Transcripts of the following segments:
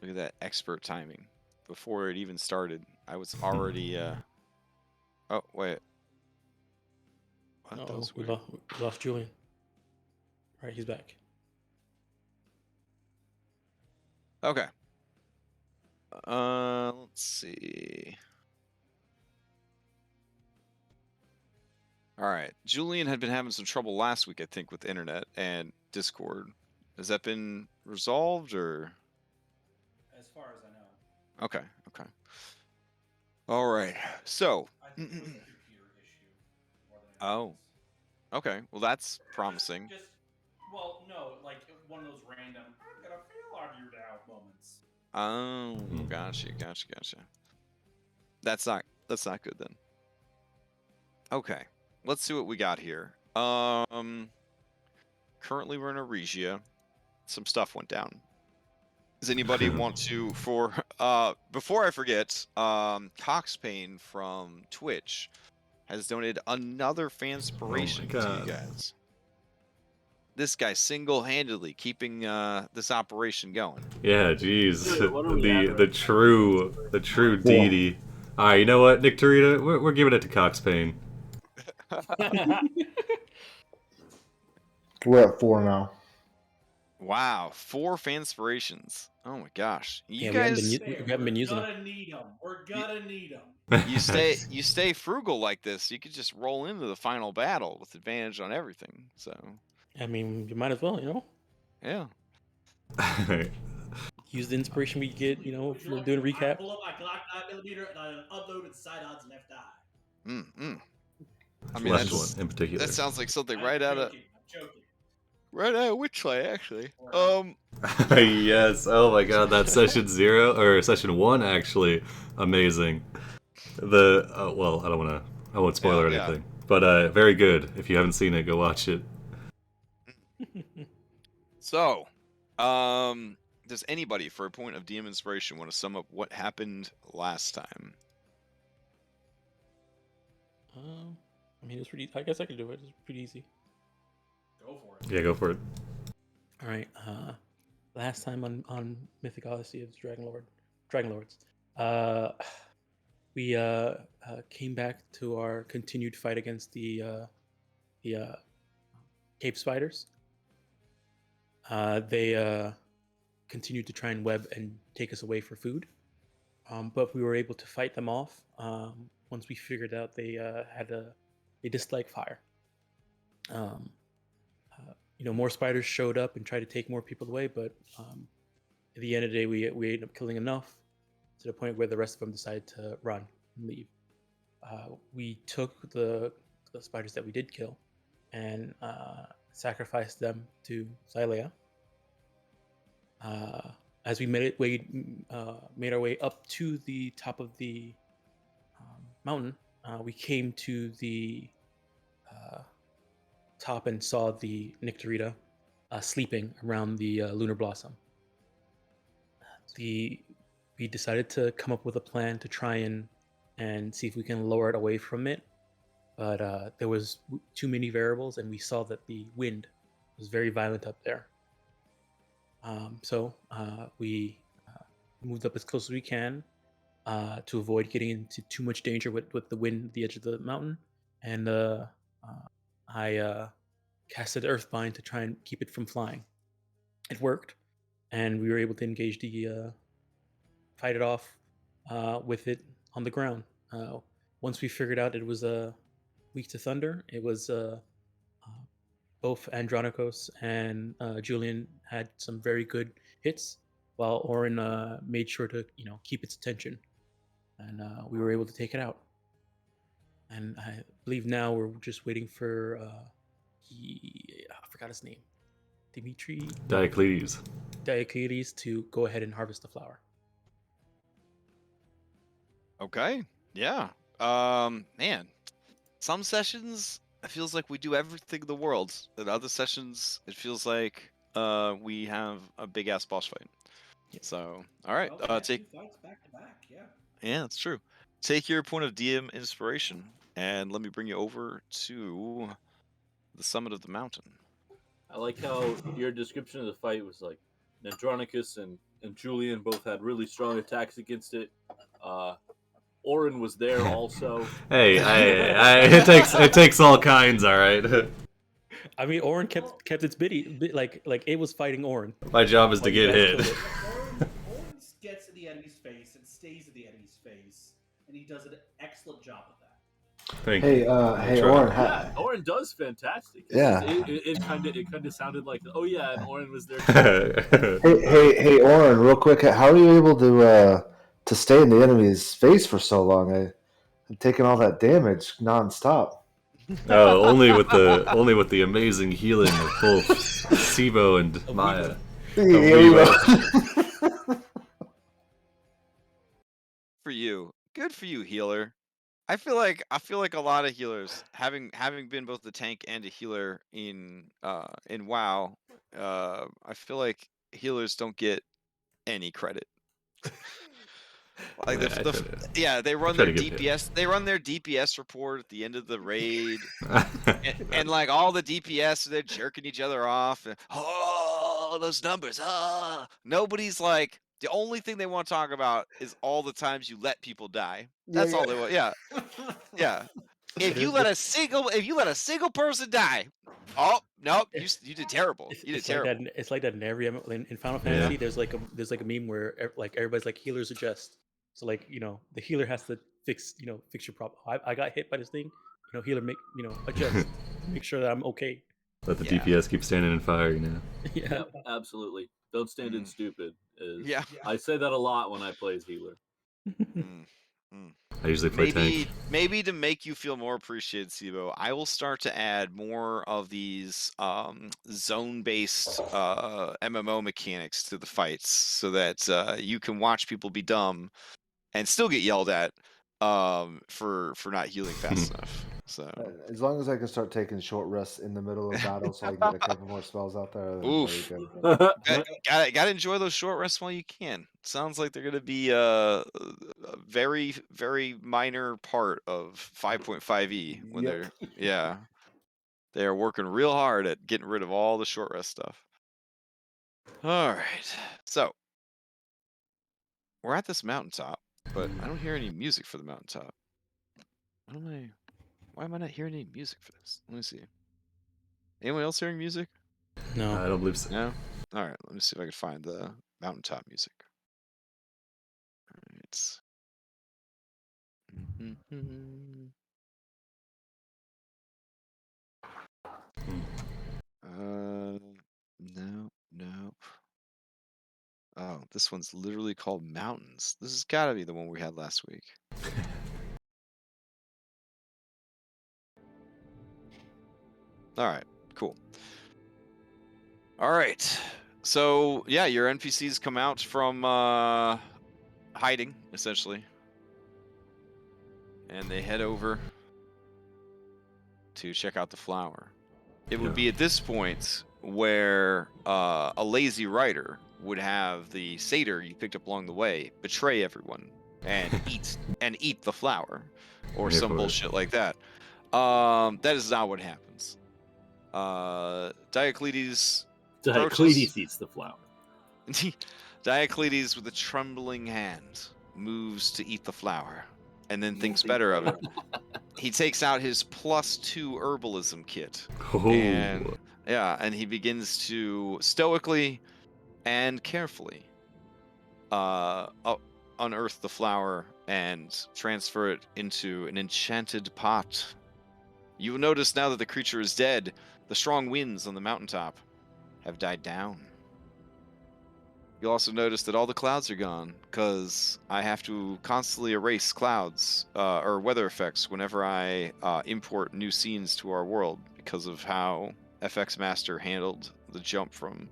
Look at that expert timing. Before it even started, I was already. Oh wait. What? That was weird. We lost Julian. All right, he's back. Okay. Let's see. All right. Julian had been having some trouble last week, I think, with internet and Discord. Has that been resolved, or? As far as I know. Okay. Okay. All right. So. I think it was a computer issue more than anything Oh. else. Okay. Well, that's promising. Well, no, like one of those random, I'm gonna feel on you now moments. Oh, gotcha. That's not good then. Okay. Let's see what we got here. Currently we're in Aresia. Some stuff went down. Does anybody want to, before I forget, Coxpane from Twitch has donated another fanspiration to you guys. This guy single-handedly keeping this operation going. Yeah, jeez. the true deity. All right, you know what, Nick Torita, we're giving it to Coxpane. We're at 4 now. Wow, 4 fanspirations. Oh my gosh, you Yeah, guys. we haven't been using them. We're gonna need them. You stay frugal like this, you could just roll into the final battle with advantage on everything. So. I mean, you might as well, you know. Yeah. Use the inspiration we get, you know, if we're doing a recap. I pull up my Glock 9mm and I unloaded Sidon's left eye. I mean, Left one in particular. That sounds like something I'm right out of Witchlight, actually. Yes. Oh my God, that session 0 or session 1 actually amazing. Well, I won't spoil or anything, but very good. If you haven't seen it, go watch it. So, does anybody, for a point of DM inspiration, want to sum up what happened last time? I mean, it was pretty. I guess I could do it. It's pretty easy. Go for it. Yeah, go for it. All right. Last time on Mythic Odyssey of Dragonlords, we came back to our continued fight against the cave spiders. They continued to try and web and take us away for food, but we were able to fight them off once we figured out they dislike fire. More spiders showed up and tried to take more people away, but at the end of the day, we ended up killing enough to the point where the rest of them decided to run and leave. We took the spiders that we did kill and sacrificed them to Thylea. As we made our way up to the top of the mountain, we came to the top and saw the Nycterida sleeping around the Lunar Blossom. We decided to come up with a plan to try and see if we can lower it away from it, but there was too many variables, and we saw that the wind was very violent up there. So we moved up as close as we can to avoid getting into too much danger with the wind at the edge of the mountain, and I casted Earthbind to try and keep it from flying. It worked, and we were able to engage fight it off with it on the ground. Once we figured out it was weak to thunder, it was both Andronikos and Julian had some very good hits, while Oren made sure to keep its attention, and we were able to take it out. And I believe now we're just waiting for I forgot his name, Diocleides to go ahead and harvest the flower. Okay. Yeah. Man, some sessions it feels like we do everything in the world. In other sessions, it feels like we have a big ass boss fight. Yeah. So, all right. Take 2 fights back to back. Yeah. Yeah, that's true. Take your point of DM inspiration, and let me bring you over to the summit of the mountain. I like how your description of the fight was like Andronicus and Julian both had really strong attacks against it. Oren was there also. Hey, it takes all kinds, all right. I mean, Orin kept its like it was fighting Orin. My job is to While you get guys hit. killed it. Owen gets in the enemy's face and stays in the enemy's face, and he does an excellent job of that. Thank Hey, you. hey, Try. Oren. Yeah, Oren does fantastic. Yeah. It kind of sounded like, oh yeah, and Oren was there. Hey, Oren. Real quick, how are you able to stay in the enemy's face for so long? I'm taking all that damage nonstop. Oh, only with the amazing healing of both Sibo and Maya. For you, good for you, healer. I feel like a lot of healers, having been both a tank and a healer in WoW, I feel like healers don't get any credit. Like they run try their to get DPS. They run their DPS report at the end of the raid, and like all the DPS, they're jerking each other off. And, oh, those numbers! Nobody's like, the only thing they want to talk about is all the times you let people die. That's all they want. Yeah, yeah. If you let a single person die, oh nope, you did terrible. You did terrible. It's like that in every in Final Fantasy. There's like a meme where like everybody's like healers adjust. So like the healer has to fix your problem. I got hit by this thing. Healer adjust, make sure that I'm okay. Let the DPS keep standing in fire. Yeah, Yep, absolutely. Don't stand in stupid. Yeah. I say that a lot when I play as healer. I usually play tank. Maybe to make you feel more appreciated, Sibo, I will start to add more of these zone-based MMO mechanics to the fights, so that you can watch people be dumb and still get yelled at for not healing fast enough. So as long as I can start taking short rests in the middle of battle, so I can get a couple more spells out there. Then oof. Gotta enjoy those short rests while you can. Sounds like they're gonna be a very, very minor part of 5.5e when they are working real hard at getting rid of all the short rest stuff. All right, so we're at this mountaintop, but I don't hear any music for the mountaintop. Why am I not hearing any music for this? Let me see. Anyone else hearing music? No, I don't believe so. No? All right, let me see if I can find the mountaintop music. All right. No. Oh, this one's literally called Mountains. This has got to be the one we had last week. All right, cool. All right. So, yeah, your NPCs come out from hiding, essentially. And they head over to check out the flower. It would be at this point where a lazy writer would have the satyr you picked up along the way betray everyone and eat the flower, or some bullshit like that. That is not what happens. Diocletes eats the flower. Diocletes, with a trembling hand, moves to eat the flower, and then thinks better of it. He takes out his +2 herbalism kit, and he begins to stoically and carefully unearth the flower and transfer it into an enchanted pot. You will notice now that the creature is dead, the strong winds on the mountaintop have died down. You'll also notice that all the clouds are gone, because I have to constantly erase clouds or weather effects whenever I import new scenes to our world, because of how FX Master handled the jump from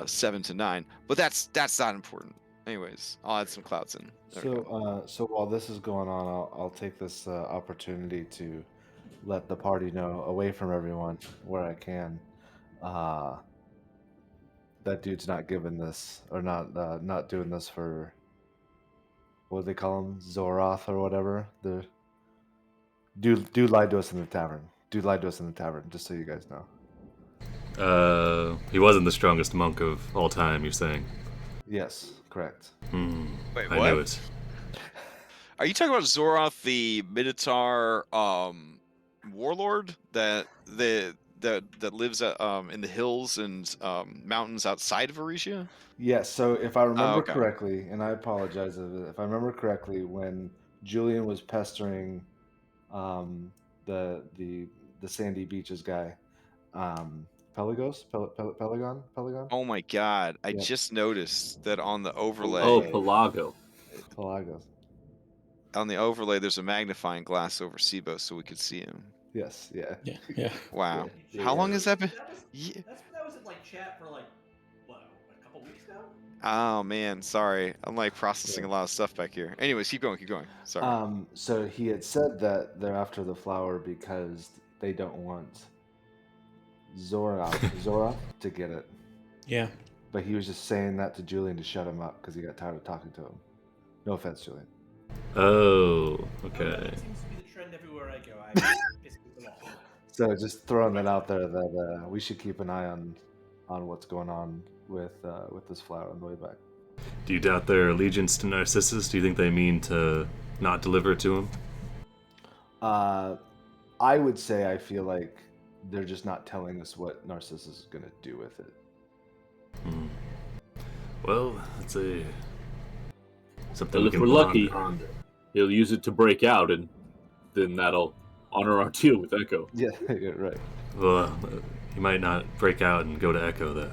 7 to 9. But that's not important. Anyways, I'll add some clouds in. So while this is going on, I'll take this opportunity to let the party know, away from everyone, where I can, that dude's not giving this, or not doing this for, what do they call him, Zoroth or whatever. The dude lied to us in the tavern. Dude lied to us in the tavern, just so you guys know. He wasn't the strongest monk of all time, you're saying? Yes, correct. Wait, I what? knew it. Are you talking about Zoroth, the Minotaur warlord that lives in the hills and mountains outside of Aresia? Yes, so if I remember okay. correctly, and I apologize if I remember correctly, when Julian was pestering the Sandy Beaches guy, Pelagos? Pelagon? Oh my god, I Yep. just noticed that on the overlay Oh, Pelago. Pelagos. There's a magnifying glass over Sibo so we could see him. Yes, yeah. Yeah. Wow. Yeah. How long has that been? That was, Yeah. that was in like chat for like what, a couple weeks now. Oh man, sorry. I'm like processing a lot of stuff back here. Anyways, keep going. Sorry. So he had said that they're after the flower because they don't want Zoroth to get it. Yeah. But he was just saying that to Julian to shut him up because he got tired of talking to him. No offense, Julian. Oh, okay. That seems to be the trend everywhere I go. I piss people off. So just throwing that out there that we should keep an eye on what's going on with this flower on the way back. Do you doubt their allegiance to Narcissus? Do you think they mean to not deliver it to him? I would say I feel like they're just not telling us what Narcissus is going to do with it. Well, that's a something Well, we if can we're lucky, ponder. he'll use it to break out, and then that'll honor our deal with Echo. Yeah, right. Well, he might not break out and go to Echo, though.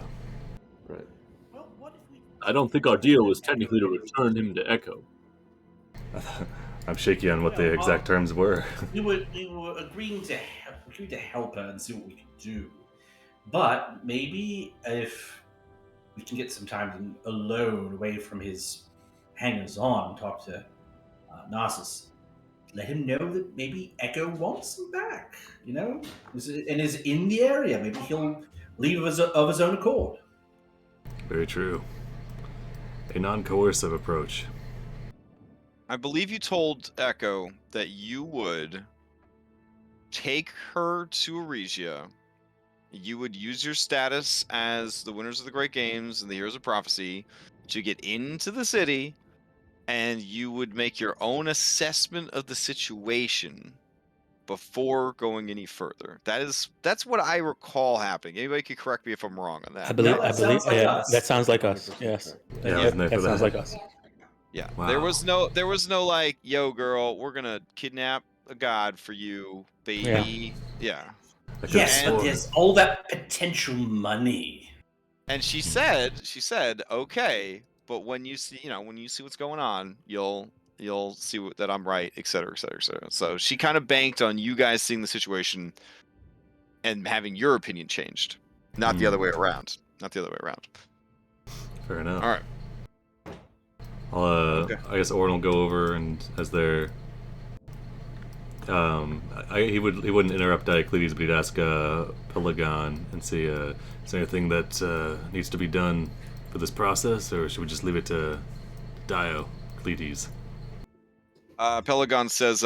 Right. Well, what if we? I don't think our deal was technically to return him to Echo. I'm shaky on what the exact terms were. We were agreeing to help her and see what we could do, but maybe if we can get some time alone, away from his hangers-on, talk to Narsus. Let him know that maybe Echo wants him back. You know, and is in the area. Maybe he'll leave of his own accord. Very true. A non-coercive approach. I believe you told Echo that you would take her to Aresia. You would use your status as the winners of the Great Games and the Heroes of Prophecy to get into the city, and you would make your own assessment of the situation before going any further. That's what I recall happening. Anybody could correct me if I'm wrong on that. I believe. that sounds like us. That sounds like us. 100% Yes. correct. Yeah, I wasn't there for That sounds that. like us. Yeah. Wow. There was no like, yo girl, we're gonna kidnap a god for you, baby. Yeah. I could've Yes, but sworn- there's all that potential money. And she said, okay, but when you see what's going on, you'll see that I'm right, et cetera, et cetera, et cetera. So she kind of banked on you guys seeing the situation and having your opinion changed, not the other way around. Fair enough. All right. Okay. I guess Orn will go over, and as they're he wouldn't interrupt Diocletes, but he'd ask Pelagon and see is there anything that needs to be done for this process, or should we just leave it to Diocletes? Pelagon says,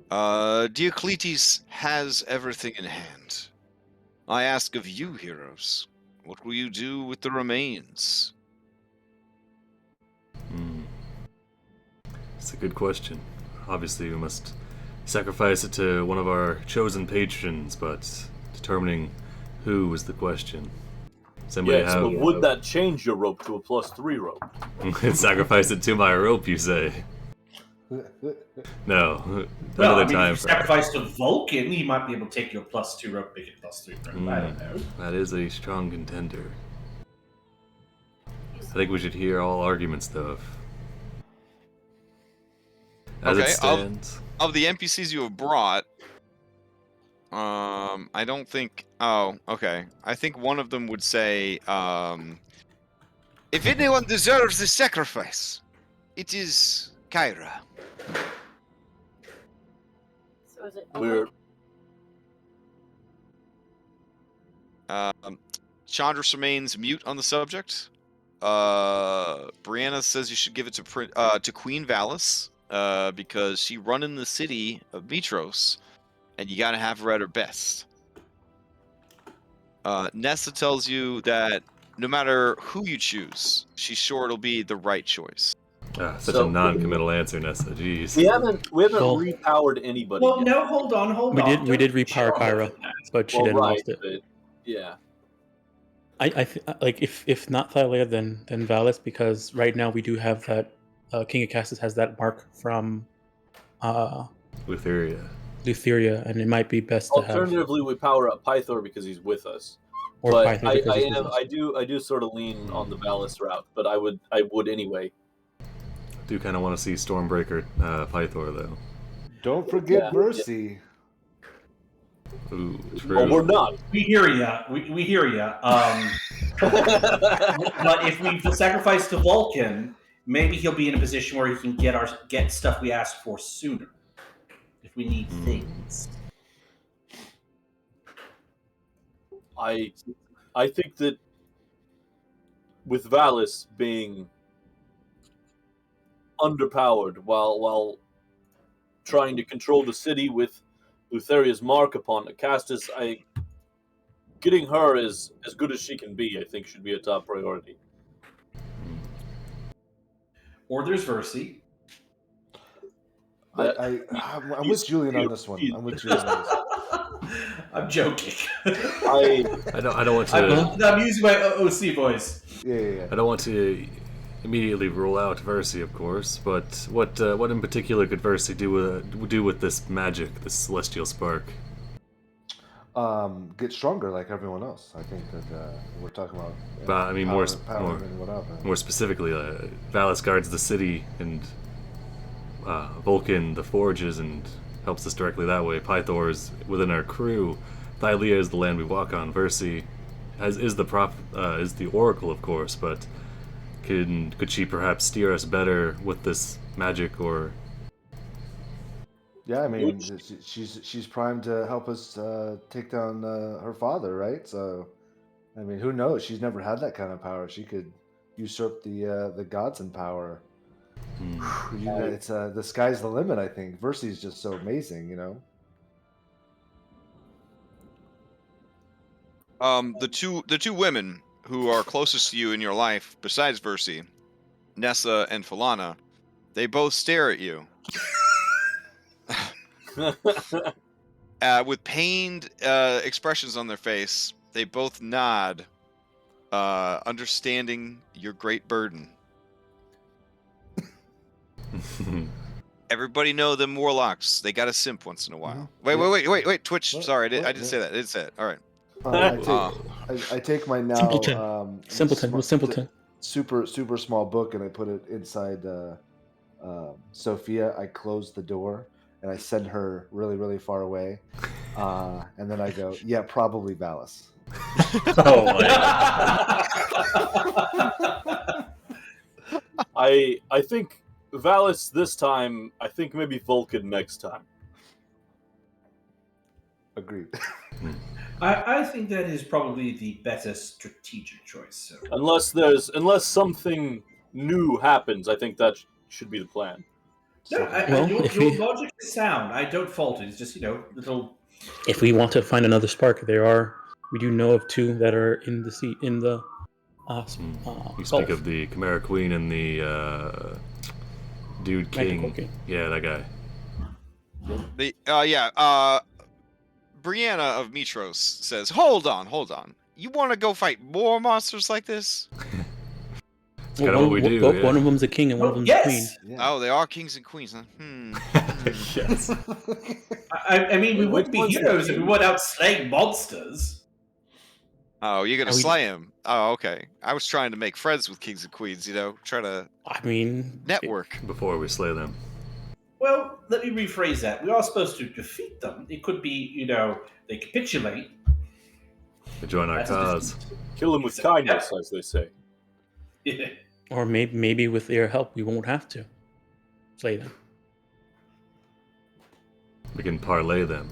Diocletes has everything in hand. I ask of you, heroes, what will you do with the remains? It's a good question. Obviously, we must sacrifice it to one of our chosen patrons, but determining who is the question. Somebody Yes, but would that change your rope to a +3 rope? sacrifice it to my rope, you say? No, Well, another I mean, time. if you sacrifice to Vulcan, he might be able to take your +2 rope, make it +3 rope. I don't know. That is a strong contender. I think we should hear all arguments, though. As it Okay, stands. Of the NPCs you have brought, I don't think. Oh, okay. I think one of them would say, if anyone deserves the sacrifice, it is Kyra. So is it? We're Chandris remains mute on the subject. Brianna says you should give it to Queen Valis, because she run in the city of Mitros, and you gotta have her at her best. Nessa tells you that no matter who you choose, she's sure it'll be the right choice. Such So- a non-committal answer, Nessa. Jeez. We haven't Well- repowered anybody Well, yet. no, hold on. We Don't did repower jump Kyra, at that. but she Well, then right, lost it. but yeah. Like if not Thylea, then Valis, because right now we do have that King of Castus has that mark from Lutheria. Lutheria, and it might be best to have Alternatively, we power up Pythor because he's with us. or But Python because he's with us. I do sort of lean on the Valis route, but I would anyway. Do kind of want to see Stormbreaker Pythor though. Don't forget Yeah. Mercy. Ooh, true. Well, we're not. We hear ya. We hear ya. But if we sacrifice to Vulcan, maybe he'll be in a position where he can get stuff we asked for sooner. If we need things. I think that with Valis being underpowered while trying to control the city with Lutheria's mark upon Castus, getting her as good as she can be, I think, should be a top priority. Or there's Versi. I'm with Julian on this one. I'm with Julian on this. I'm joking. I don't want to. I'm using my OC voice. Yeah. I don't want to immediately rule out Versi, of course, but what in particular could Versi do with this magic, this celestial spark? Get stronger like everyone else. I think that we're talking about. But I mean, power and whatnot. more specifically, Valis guards the city, and Vulcan the forges, and helps us directly that way. Pythor is within our crew. Thylea is the land we walk on. Versi is the oracle, of course, but could she perhaps steer us better with this magic, or? Yeah, I mean, she's primed to help us take down her father, right? So, I mean, who knows? She's never had that kind of power. She could usurp the gods in power. It's the sky's the limit. I think Versi's just so amazing, you know. The two women who are closest to you in your life, besides Versi, Nessa and Falana, they both stare at you. With pained expressions on their face, they both nod, understanding your great burden. Everybody know them warlocks. They got a simp once in a while. Wait, Twitch. What? Sorry, I What? didn't say that. I didn't say it. All right. I take my now Simpleton. super small book and I put it inside Sophia. I close the door and I send her really far away, and then I go, yeah, probably Valis. Oh my! I think Valis this time. I think maybe Vulcan next time. Agreed. I think that is probably the better strategic choice. So. Unless something new happens, I think that should be the plan. No, your logic is sound. I don't fault it. It's just little. If we want to find another spark, we do know of two that are in the sea in the. You speak of the Chimera Queen and the dude king. Yeah, that guy. Brianna of Mitros says, "Hold on. You want to go fight more monsters like this?" It's kind of what we do. One of them's a king and one of them's a queen. Yeah. Oh, they are kings and queens, huh? Yes. I mean, we wouldn't be heroes if we went out slaying monsters. Oh, you're gonna slay him. Oh, okay. I was trying to make friends with kings and queens. Try to. I mean, network Before we slay them. Well, let me rephrase that. We are supposed to defeat them. It could be, they capitulate. They join our cause. Kill them with kindness, as they say. Yeah. Or maybe with their help, we won't have to slay them. We can parlay them.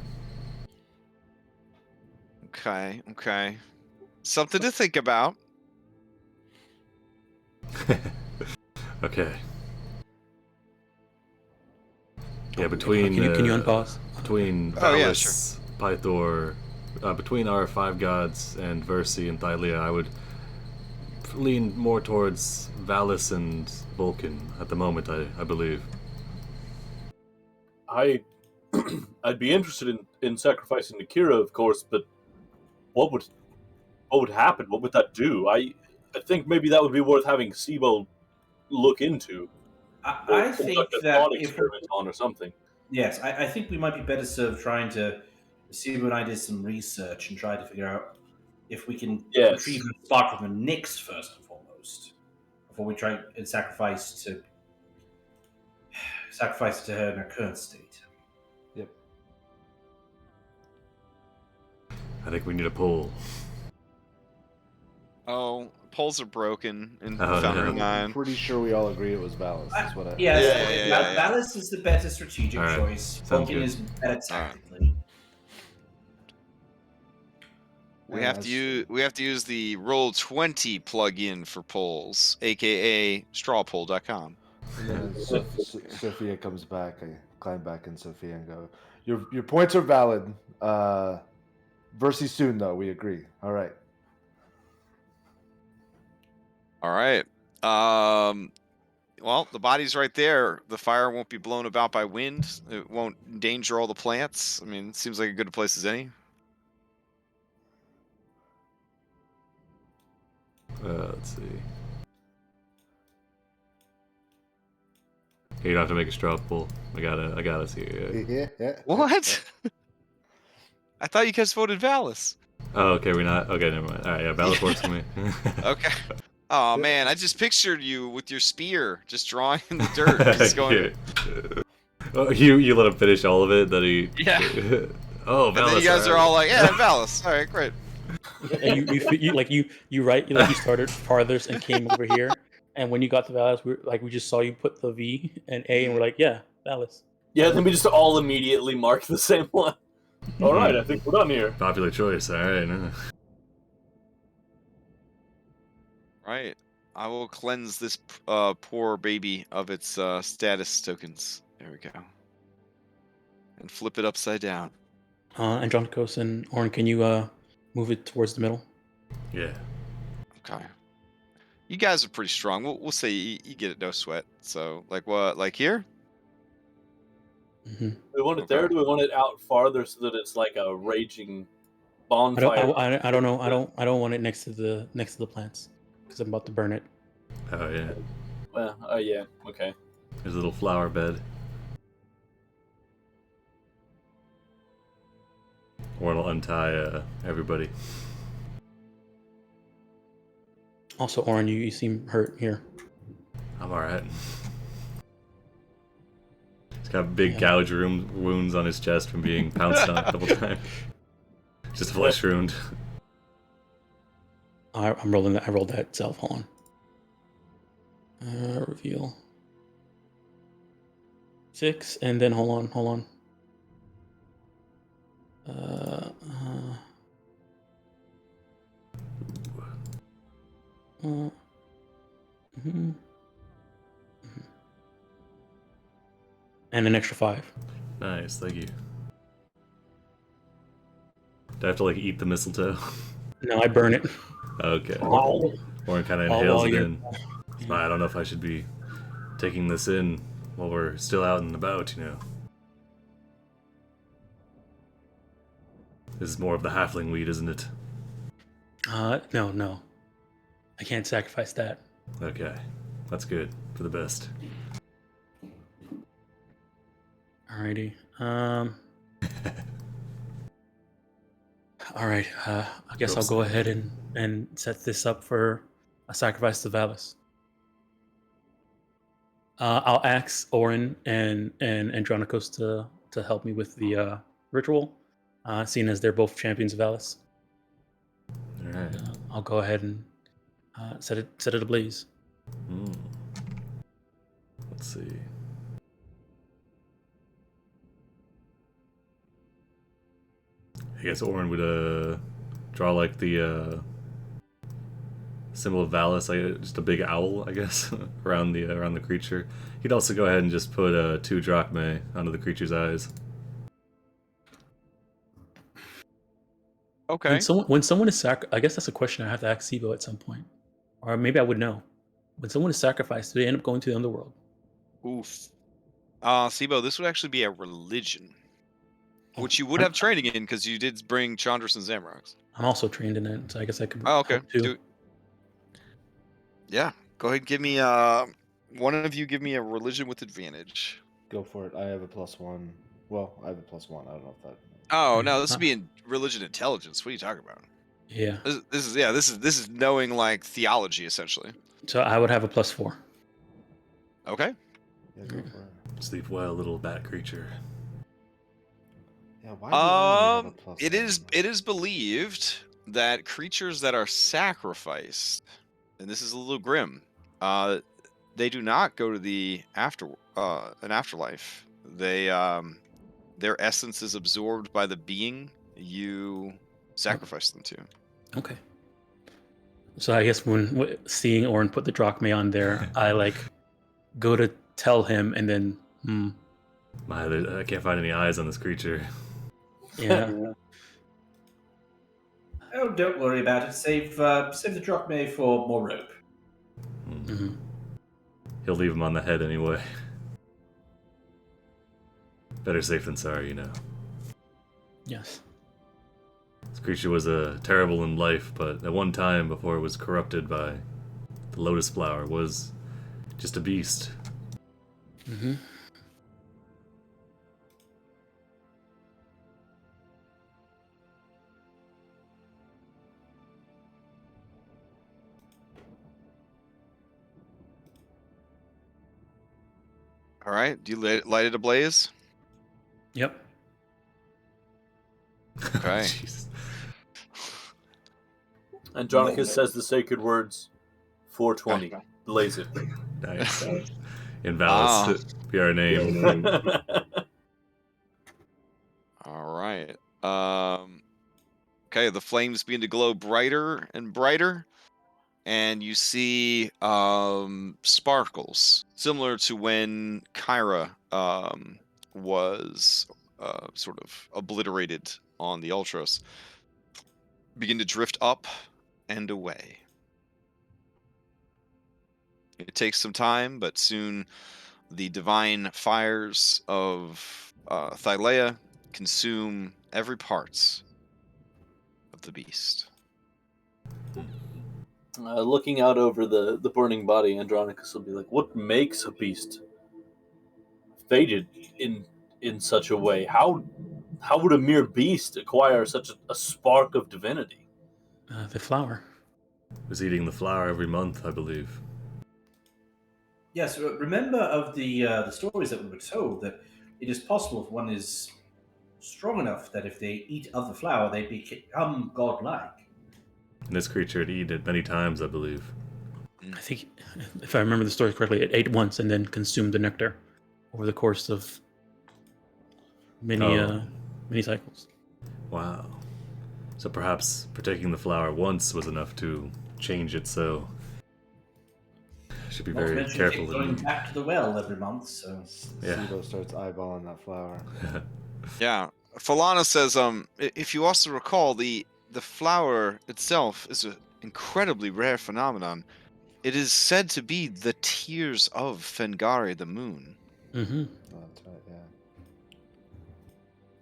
Okay. Something to think about. Okay. Yeah, between. Can you unpause? between Oh, yeah, Valis, Pythor, between our 5 gods and Versi and Thylea, I would lean more towards Valis and Vulcan at the moment, I believe. I'd be interested in sacrificing Akira, of course, but what would happen? What would that do? I think maybe that would be worth having Sibo look into. I think conduct a that thought if experiment on or something. yes, I think we might be better served trying to see and I did some research and try to figure out if we can retrieve the spark from the Nyx first and foremost, before we try and sacrifice to her in her current state. Yep. I think we need a poll. Oh, poles are broken in Oh, Foundry yeah. 9. I'm pretty sure we all agree it was Valis. That's what I. Yes, Yeah. Valis is the better strategic All right. choice. Sounds Vulcan good. is better tactically. We have to use the Roll20 plugin for polls, aka strawpoll.com. And then Sophia comes back. I climb back in Sophia and go, Your points are valid. Versi soon, though. We agree. All right. All right. Well, the body's right there. The fire won't be blown about by wind. It won't endanger all the plants. I mean, it seems like a good place as any. Let's see. Okay, you don't have to make a straw poll. I gotta see it. Yeah. What? I thought you guys voted Valis. Oh, okay, we're not. Okay, never mind. All right, yeah, Valis works for me. Okay. Oh man, I just pictured you with your spear, just drawing in the dirt, just going. Oh, you let him finish all of it. That he. Yeah. Oh, Valis. And then you guys are all like, "Yeah, Valis. All right, great." And you started farthest and came over here, and when you got to Valis, we just saw you put the V and A, and we're like, yeah, Valis. Yeah, then we just all immediately mark the same one. All right, I think we're done here. Popular choice. All right. Right. I will cleanse this poor baby of its status tokens. There we go. And flip it upside down. Andronikos and Orin, can you move it towards the middle? Yeah. Okay. You guys are pretty strong. We'll say you get it no sweat. So like what? Like here? Mm-hmm. Do we want it there, or do we want it out farther so that it's like a raging bonfire? I don't know. I don't want it next to the plants because I'm about to burn it. Oh yeah. Well, yeah. Okay. There's a little flower bed. Or it'll untie everybody. Also, Orin, you seem hurt here. I'm alright. He's got big gouge wounds on his chest from being pounced on a couple times. Just a flesh wound. I'm rolling that. I rolled that self. Hold on. Reveal. 6, and then hold on. And an extra 5. Nice, thank you. Do I have to like eat the mistletoe? No, I burn it. Okay. Oh. Or it kind of inhales it in. I don't know if I should be taking this in while we're still out and about, you know. This is more of the halfling weed, isn't it? No. I can't sacrifice that. Okay. That's good. For the best. Alrighty. Alright. I guess I'll go ahead and set this up for a sacrifice to Valis. I'll ask Orin and Andronikos to help me with the ritual, seeing as they're both champions of Valis. Alright. I'll go ahead and set it ablaze. Let's see. I guess Orin would draw like the symbol of Valis, like just a big owl, I guess, around the creature. He'd also go ahead and just put 2 drachmae onto the creature's eyes. Okay. When someone is I guess that's a question I have to ask Sibo at some point, or maybe I would know. When someone is sacrificed, do they end up going to the underworld? Oof. Sibo, this would actually be a religion, which you would I'm- have training in because you did bring Chandras and Zamroks. I'm also trained in it, so I guess I could Oh, okay. help too. Yeah. Go ahead. Give me one of you give me a religion with advantage. Go for it. I have a +1. Well, I have a +1. I don't know if that. Oh no, this Huh. would be in religion intelligence. What are you talking about? Yeah. This is knowing like theology essentially. So I would have a +4. Okay. Yeah, go for it. Sleep well, little bat creature. Yeah, why do I only have a +1? It is believed that creatures that are sacrificed, and this is a little grim, they do not go to the an afterlife. They their essence is absorbed by the being you sacrifice them to. Okay. So I guess when seeing Orin put the drachma on there, I like go to tell him, and then I can't find any eyes on this creature. yeah. Oh, don't worry about it. Save the drachma for more rope. Mhm. He'll leave him on the head anyway. Better safe than sorry, you know. Yes. This creature was terrible in life, but at one time, before it was corrupted by the lotus flower, was just a beast. Mm-hmm. All right. Do you light it ablaze? Yep. Okay. Jesus. Andronicus says the sacred words 420. Blaze it. Nice. Invalid. Be our name. All right. Okay, the flames begin to glow brighter and brighter, and you see sparkles similar to when Kyra was sort of obliterated on the Ultros begin to drift up and away. It takes some time, but soon the divine fires of Thylea consume every part of the beast. Looking out over the burning body, Andronicus will be like, "What makes a beast fated in such a way? How would a mere beast acquire such a spark of divinity?" The flower. Was eating the flower every month, I believe. Yes, remember of the stories that we were told that it is possible if one is strong enough that if they eat of the flower, they become godlike. And this creature had eaten it many times, I believe. I think, if I remember the story correctly, it ate once and then consumed the nectar over the course of many cycles. Wow. So perhaps partaking the flower once was enough to change it, so should be Not to very mention careful keep going indeed. back to the well every month. So Yeah. Sibo starts eyeballing that flower. Yeah, Falana says, if you also recall, the flower itself is an incredibly rare phenomenon. It is said to be the tears of Fengari the moon. Mm-hmm. Oh, that's right, yeah.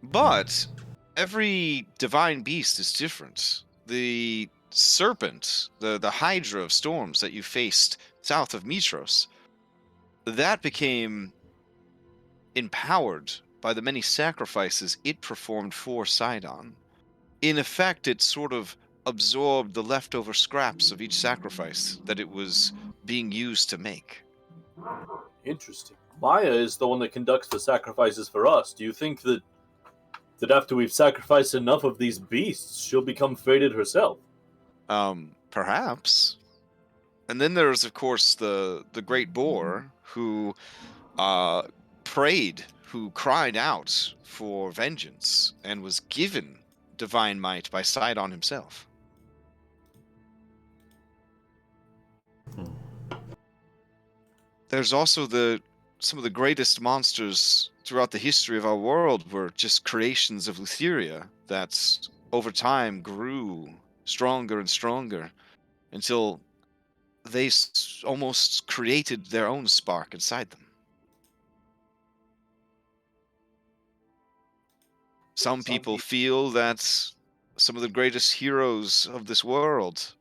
But every divine beast is different. The serpent, the hydra of storms that you faced south of Mitros, that became empowered by the many sacrifices it performed for Sidon. In effect, it sort of absorbed the leftover scraps of each sacrifice that it was being used to make. Interesting. Maya is the one that conducts the sacrifices for us. Do you think that after we've sacrificed enough of these beasts, she'll become fated herself? Perhaps. And then there's, of course, the great boar who prayed, who cried out for vengeance, and was given divine might by Sidon himself. There's also some of the greatest monsters throughout the history of our world were just creations of Lutheria that over time grew stronger and stronger until they almost created their own spark inside them. Some people feel that some of the greatest heroes of this world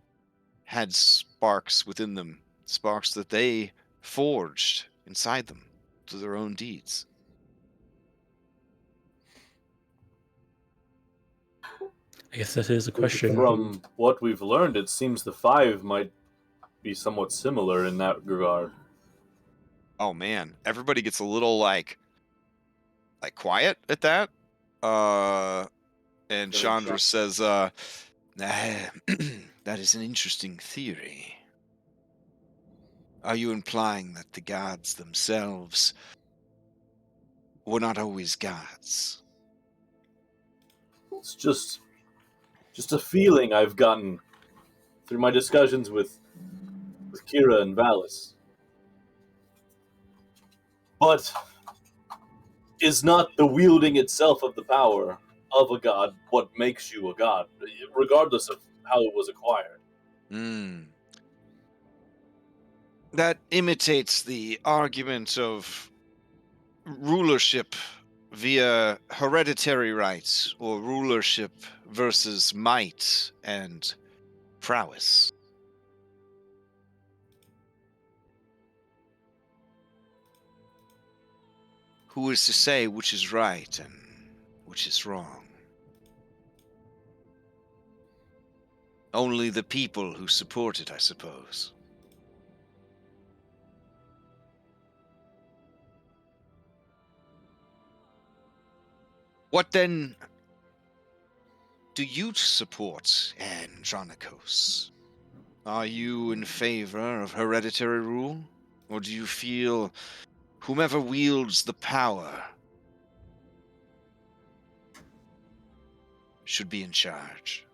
had sparks within them, sparks that they forged inside them through their own deeds. I guess that is a question. From what we've learned, it seems the five might be somewhat similar in that regard. Oh man, everybody gets a little like quiet at that. And Chandra says, that is an interesting theory. Are you implying that the gods themselves were not always gods? It's just a feeling I've gotten through my discussions with Kira and Valis. But is not the wielding itself of the power of a god what makes you a god, regardless of how it was acquired? That imitates the argument of rulership via hereditary rights, or rulership versus might and prowess. Who is to say which is right and which is wrong? Only the people who support it, I suppose. What then do you support, Andronikos? Are you in favor of hereditary rule? Or do you feel whomever wields the power should be in charge?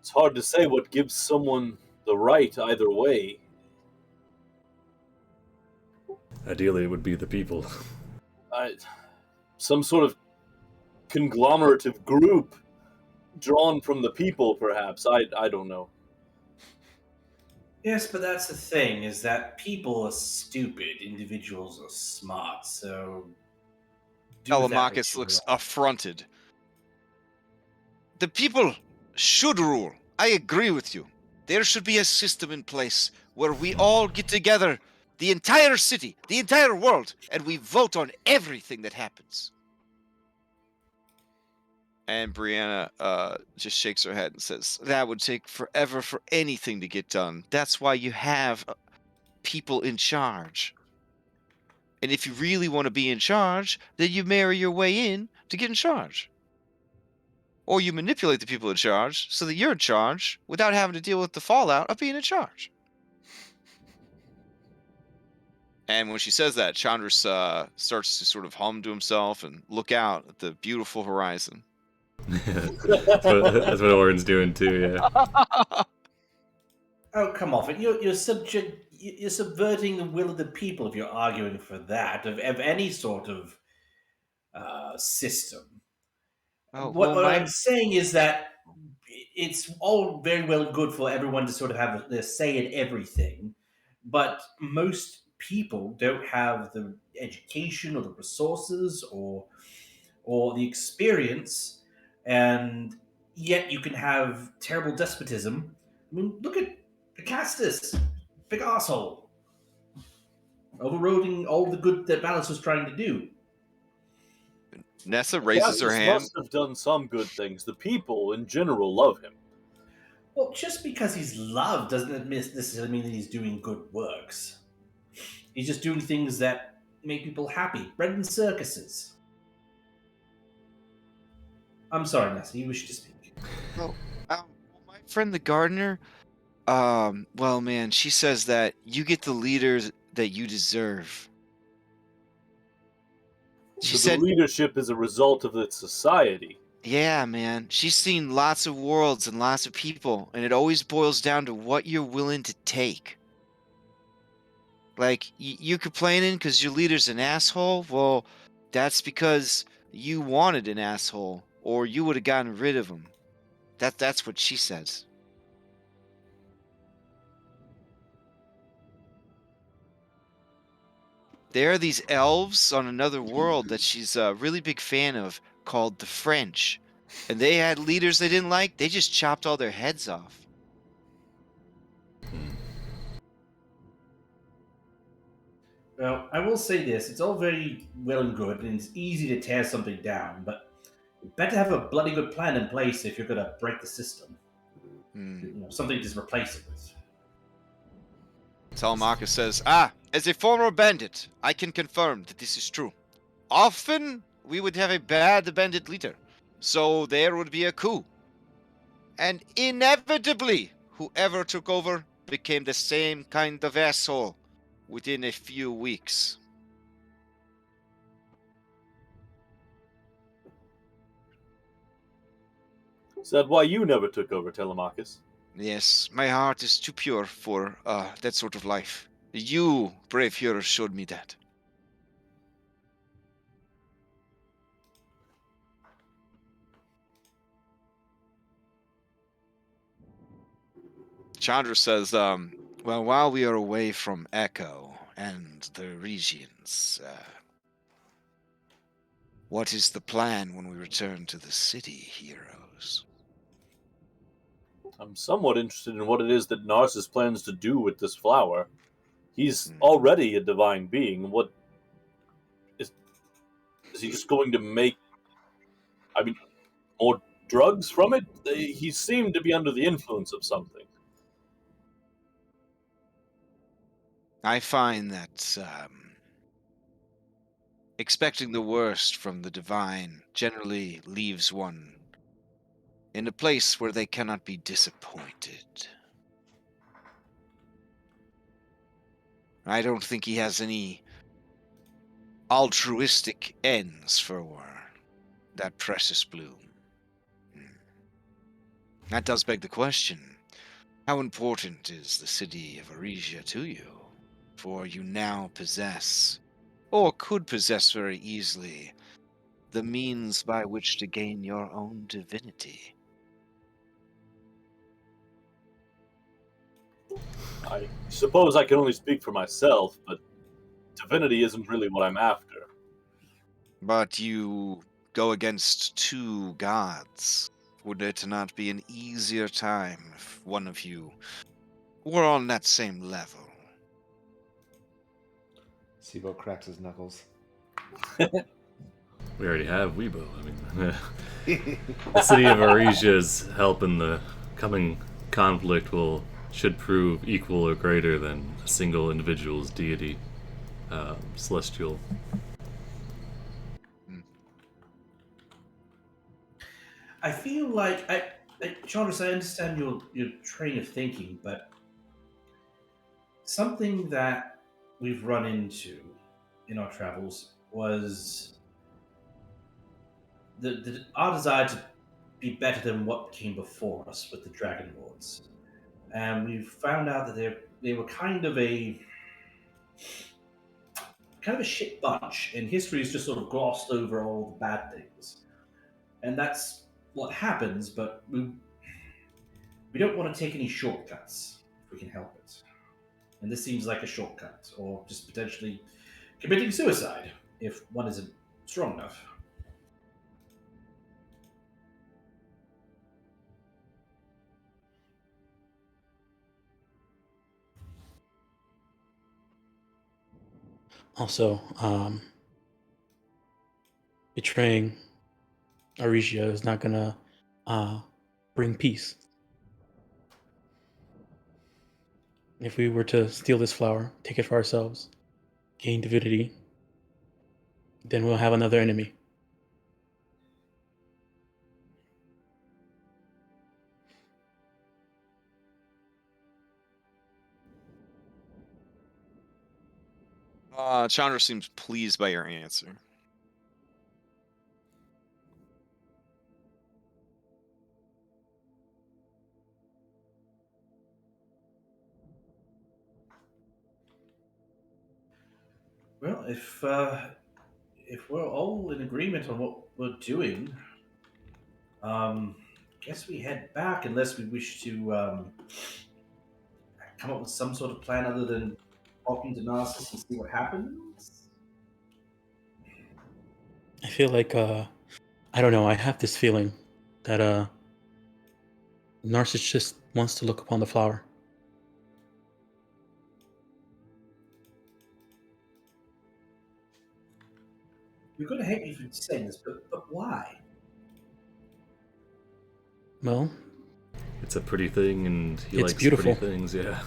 It's hard to say what gives someone the right either way. Ideally, it would be the people. Some sort of conglomerative group drawn from the people, perhaps. I don't know. Yes, but that's the thing, is that people are stupid, individuals are smart, so... Telemachus looks affronted. The people should rule. I agree with you. There should be a system in place where we all get together, the entire city, the entire world, and we vote on everything that happens. And Brianna just shakes her head and says, that would take forever for anything to get done. That's why you have people in charge. And if you really want to be in charge, then you marry your way in to get in charge. Or you manipulate the people in charge so that you're in charge without having to deal with the fallout of being in charge. And when she says that, Chandras starts to sort of hum to himself and look out at the beautiful horizon. that's what Oren's doing too, yeah. Oh, come off it. You're subverting the will of the people if you're arguing for that, of any sort of system. Oh, what I'm saying is that it's all very well and good for everyone to sort of have their say in everything, but most people don't have the education or the resources or the experience, and yet you can have terrible despotism. I mean, look at Acastus, big asshole, overriding all the good that Valis was trying to do. Nessa raises her hand. Must have done some good things. The people in general love him. Well, just because he's loved doesn't necessarily mean that he's doing good works. He's just doing things that make people happy. Bread and circuses. I'm sorry, Nessa, you wish to speak. Well, my friend the gardener, well, man, she says that you get the leaders that you deserve. She said the leadership is a result of its society. Yeah, man. She's seen lots of worlds and lots of people, and it always boils down to what you're willing to take. Like, you complaining because your leader's an asshole? Well, That's because you wanted an asshole, or you would have gotten rid of him. That's what she says. There are these elves on another world that she's a really big fan of called the French. And they had leaders they didn't like. They just chopped all their heads off. Well, I will say this: it's all very well and good, and it's easy to tear something down, but you better have a bloody good plan in place if you're going to break the system. Something to replace it with. Telemachus says, as a former bandit, I can confirm that this is true. Often, we would have a bad bandit leader, so there would be a coup. And inevitably, whoever took over became the same kind of asshole within a few weeks. Is that why you never took over, Telemachus? Yes, my heart is too pure for that sort of life. You, brave hero, showed me that. Chandra says, well, while we are away from Echo and the regions, what is the plan when we return to the city, heroes? I'm somewhat interested in what it is that Narsus plans to do with this flower. He's already a divine being. What is he just going to make? I mean, more drugs from it? He seemed to be under the influence of something. I find that expecting the worst from the divine generally leaves one in a place where they cannot be disappointed. I don't think he has any altruistic ends for that precious bloom. That does beg the question, how important is the city of Aresia to you? For you now possess, or could possess very easily, the means by which to gain your own divinity. I suppose I can only speak for myself, but divinity isn't really what I'm after. But you go against two gods. Would it not be an easier time if one of you were on that same level? Sibo cracks his knuckles. We already have Weibo. I mean, the city of Aresia's help in the coming conflict should prove equal or greater than a single individual's deity, celestial. I feel like Chandra, I understand your train of thinking, but something that we've run into in our travels was our desire to be better than what came before us with the Dragonlords, and we found out that they were kind of a shit bunch, and history has just sort of glossed over all the bad things, and that's what happens. But we don't want to take any shortcuts if we can help it. And this seems like a shortcut, or just potentially committing suicide if one isn't strong enough. Also, betraying Aresia is not gonna bring peace. If we were to steal this flower, take it for ourselves, gain divinity, then we'll have another enemy. Chandra seems pleased by your answer. Well, if if we're all in agreement on what we're doing, guess we head back unless we wish to come up with some sort of plan other than talking to Narcissus and see what happens. I feel like I don't know. I have this feeling that Narcissus just wants to look upon the flower. You're going to hate me for saying this, but why? Well, It's a pretty thing, and he It's likes beautiful. pretty things. Yeah.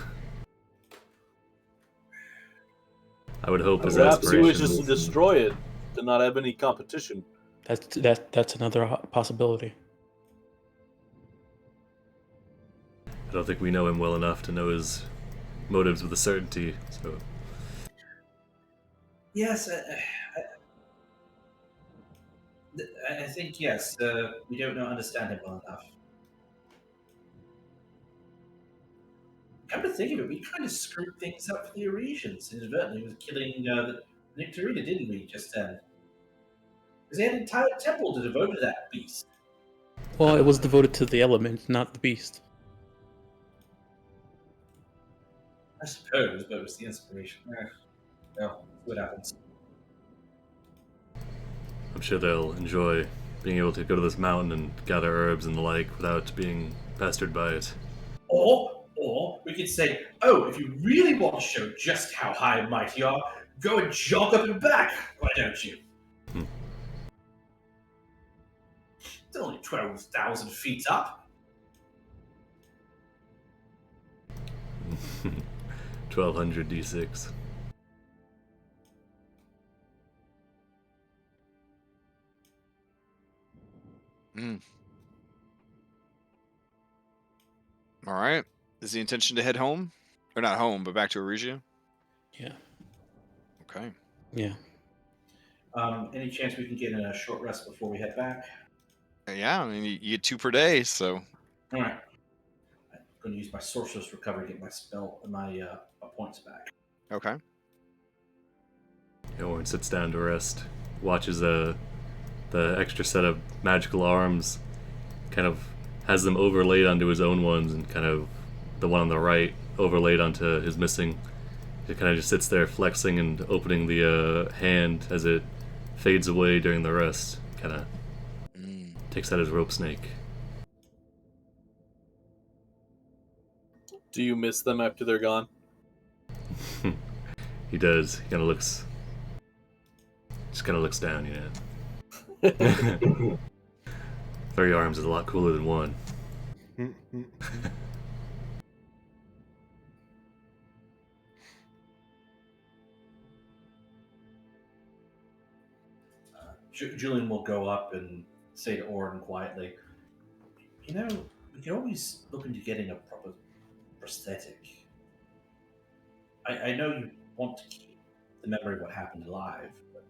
I would hope his Perhaps he wishes to aspirations. destroy it, to not have any competition. that's another possibility. I don't think we know him well enough to know his motives with a certainty. So Yes, I think yes. We don't understand him well enough. Come to think of it, we kind of screwed things up for the Aresians inadvertently with killing the Nectarina, didn't we, just then? Because they had an entire temple to devote to that beast. Well, it was devoted to the element, not the beast. I suppose, but it was the inspiration. Well, what happens? I'm sure they'll enjoy being able to go to this mountain and gather herbs and the like without being pestered by it. Or we could say, oh, if you really want to show just how high and mighty you are, go and jog up and back, why don't you? It's only 12,000 feet up. 1200 d6. All right. Is the intention to head home? Or not home, but back to Aresia? Yeah. Okay. Yeah. Any chance we can get in a short rest before we head back? Yeah, I mean, you get 2 per day, so. All right. I'm going to use my sorcerer's recovery to get my spell and my points back. Okay. Orin sits down to rest, watches the extra set of magical arms, kind of has them overlaid onto his own ones, and kind of the one on the right overlaid onto his missing. He kind of just sits there flexing and opening the hand as it fades away during the rest. Kind of takes out his rope snake. Do you miss them after they're gone? He does. He kind of looks. Just kind of looks down, you know. 3 arms is a lot cooler than 1. Julian will go up and say to Orin quietly, you know, we can always look into getting a proper prosthetic. I know you want to keep the memory of what happened alive, but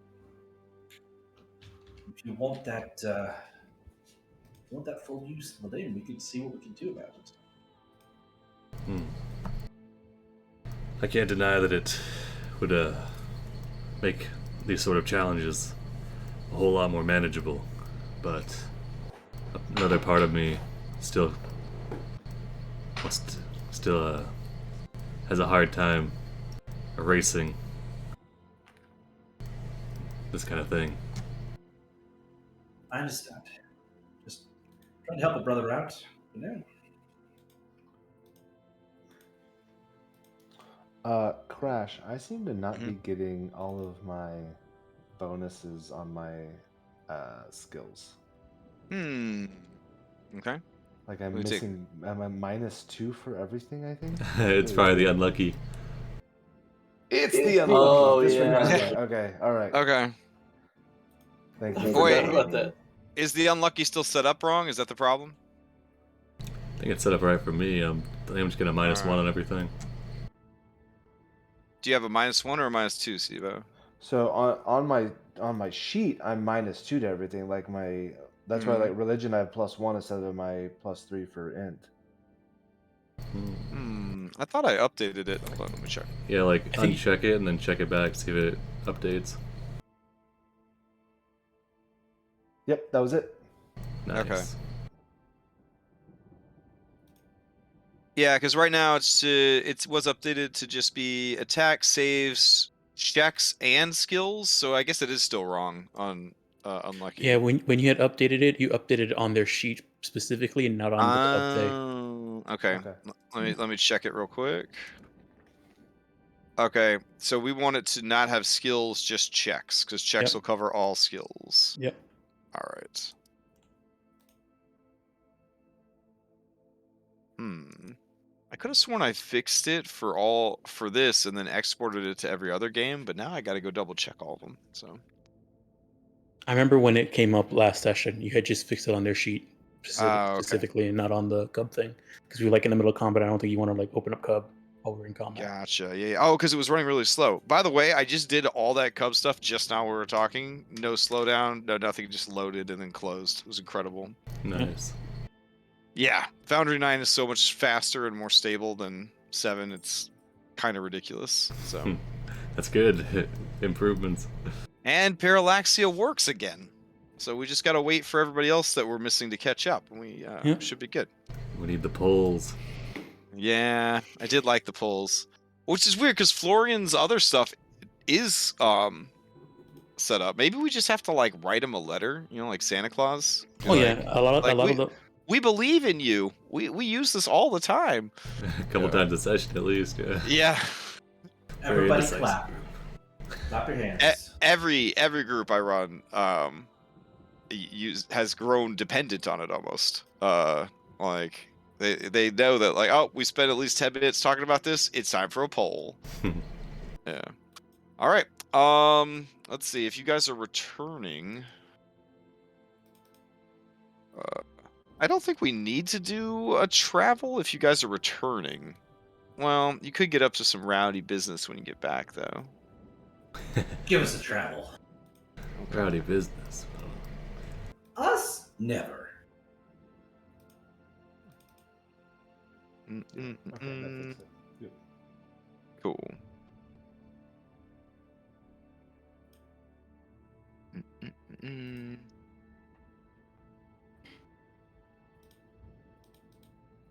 if you want that full use of the limb, we can see what we can do about it. I can't deny that it would make these sort of challenges a whole lot more manageable, but another part of me still has a hard time erasing this kind of thing. I understand. Just trying to help a brother out, you know. Crash, I seem to not be getting all of my bonuses on my skills. Okay. Like I'm Let me take- missing. Am I -2 for everything? I think It's probably the unlucky. it's the unlucky. Oh, Disregard yeah. that. Okay, all right. Okay. Thank I you. Boy, forgot about that. Is the unlucky still set up wrong? Is that the problem? I think it's set up right for me. I think I'm just gonna -1 on everything. Do you have a -1 or a -2, Sivo? So on my sheet, I'm -2 to everything. Like that's why like religion, I have +1 instead of my +3 for int. I thought I updated it. Hold on, let me check. Yeah, like I think- uncheck it and then check it back, see if it updates. Yep, that was it. Nice. Okay. Yeah, because right now it was updated to just be attack, saves, checks, and skills. So I guess it is still wrong on Unlucky. Yeah, when you had updated it, you updated it on their sheet specifically and not on the update. Oh, okay. Okay. Let me check it real quick. Okay, so we want it to not have skills, just checks, because checks Yep. will cover all skills. Yep. All right. I could have sworn I fixed it for this and then exported it to every other game, but now I got to go double check all of them. So I remember when it came up last session, you had just fixed it on their sheet okay. specifically and not on the Cub thing. Because we were like in the middle of combat. I don't think you want to like open up Cub while we're in combat. Gotcha. Yeah. Oh, because it was running really slow. By the way, I just did all that Cub stuff just now we were talking. No slowdown, no nothing. Just loaded and then closed. It was incredible. Nice. Yeah, Foundry 9 is so much faster and more stable than 7. It's kind of ridiculous. So. That's good. Improvements. And Parallaxia works again. So we just got to wait for everybody else that we're missing to catch up. And we should be good. We need the polls. Yeah, I did like the polls. Which is weird because Florian's other stuff is set up. Maybe we just have to like write him a letter, like Santa Claus. Oh yeah, a lot of the. We believe in you. We use this all the time. A couple times a session at least, yeah. Yeah. Everybody clap. Clap your hands. Every group I run has grown dependent on it almost. Like they know that like, oh, we spent at least 10 minutes talking about this. It's time for a poll. Yeah. All right. Let's see if you guys are returning. I don't think we need to do a travel if you guys are returning. Well, you could get up to some rowdy business when you get back, though. Give us a travel. Rowdy business. Us? Never. Okay, that fixes it. Good. Cool.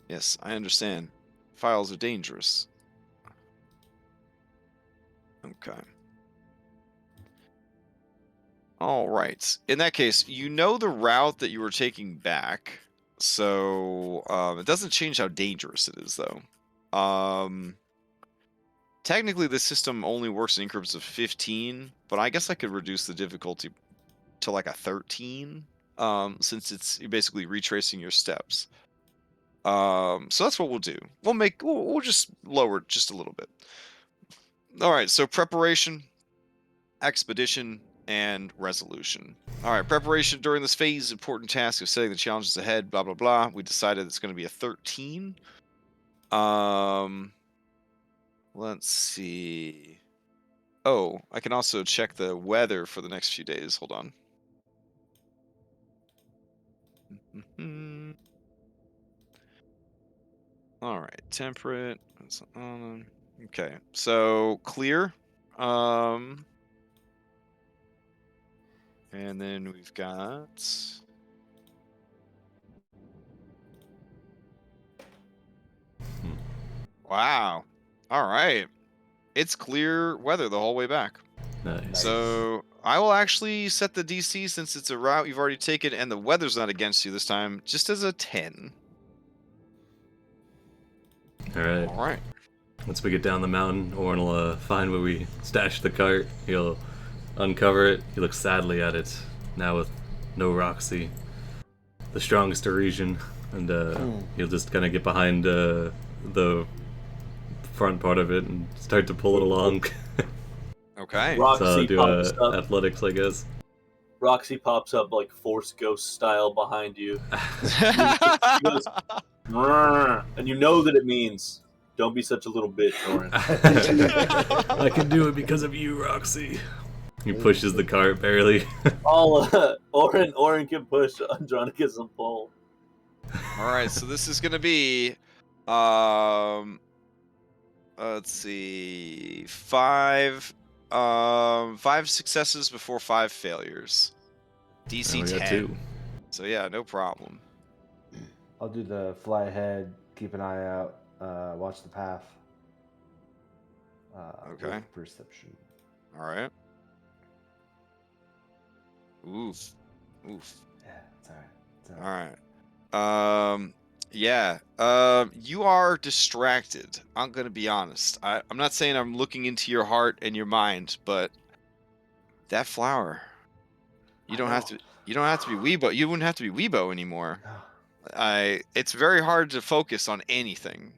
Yes, I understand. Files are dangerous. Okay. All right. In that case, you know the route that you were taking back, so it doesn't change how dangerous it is, though. Technically, the system only works in increments of 15, but I guess I could reduce the difficulty to like a 13, since you're basically retracing your steps. So that's what we'll do. We'll just lower it just a little bit. All right, so preparation, expedition, and resolution. All right, preparation during this phase, important task of setting the challenges ahead, blah, blah, blah. We decided it's going to be a 13. Let's see. Oh, I can also check the weather for the next few days. Hold on. All right, temperate. Okay, so clear. And then we've got. Wow. All right. It's clear weather the whole way back. Nice. So I will actually set the DC, since it's a route you've already taken and the weather's not against you this time, just as a 10. Alright. All right. Once we get down the mountain, Orin will find where we stashed the cart. He'll uncover it. He looks sadly at it, now with no Roxy, the strongest Aresian, and he'll just kind of get behind the front part of it and start to pull it along. Okay. Roxy So pops do up. athletics, I guess. Roxy pops up like Force Ghost style behind you. She goes, "Mrrr," and you know that it means, don't be such a little bitch, Orin. I can do it because of you, Roxy. He pushes the cart barely. Orin can push Andronicus and pull. All right, so this is gonna be, let's see, 5 successes before 5 failures. DC we got 10. 2. So yeah, no problem. I'll do the fly ahead, keep an eye out, watch the path. Okay. With perception. All right. Oof. Oof. Yeah, it's all right. It's all right. All right. Yeah. You are distracted. I'm gonna be honest. I'm not saying I'm looking into your heart and your mind, but that flower. You don't have to. You don't have to be Weebo. You wouldn't have to be Weebo anymore. It's very hard to focus on anything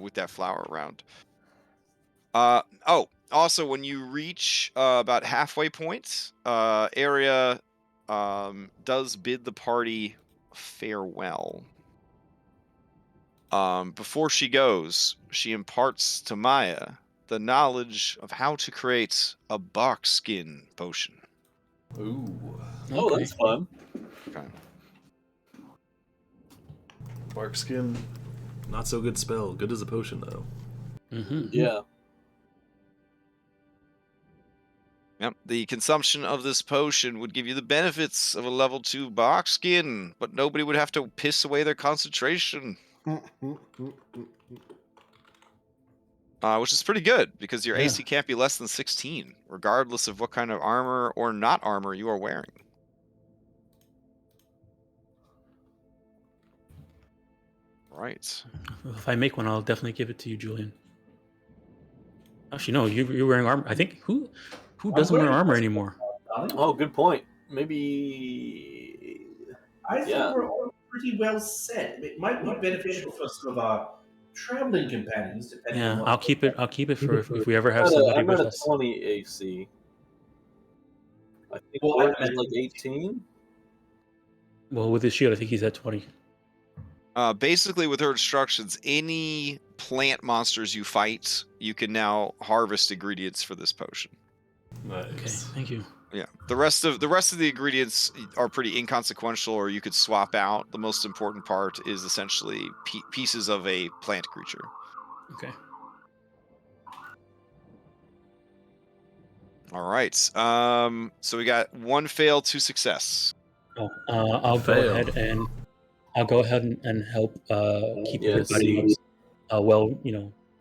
with that flower around. Oh, also when you reach about halfway point, Area does bid the party farewell. Before she goes, she imparts to Maya the knowledge of how to create a bark skin potion. Ooh. Oh, Okay. that's fun. Okay. Bark skin, not so good spell. Good as a potion, though. Mm-hmm. Yeah. Yep. The consumption of this potion would give you the benefits of a level 2 bark skin, but nobody would have to piss away their concentration. Which is pretty good, because your Yeah. AC can't be less than 16, regardless of what kind of armor or not armor you are wearing. Right. If I make one, I'll definitely give it to you, Julian. Actually, no, you're wearing armor. I think who doesn't wear wearing armor this- anymore? Oh, good point. Maybe. I think Yeah. we're all pretty well set. It might be beneficial for some of our traveling companions, depending on Yeah, what. I'll keep it. I'll keep it for if we ever have somebody I'm with at a us. 20 AC. I think Well, Lurk I'm is at- like 18. Well, with his shield, I think he's at 20. Basically, with her instructions, any plant monsters you fight, you can now harvest ingredients for this potion. Okay, Nice. thank you. Yeah. The rest of the ingredients are pretty inconsequential, or you could swap out. The most important part is essentially pieces of a plant creature. Okay. All right. So we got 1 fail, 2 success. Oh, I'll Fail. go ahead and help keep Yeah, everybody well,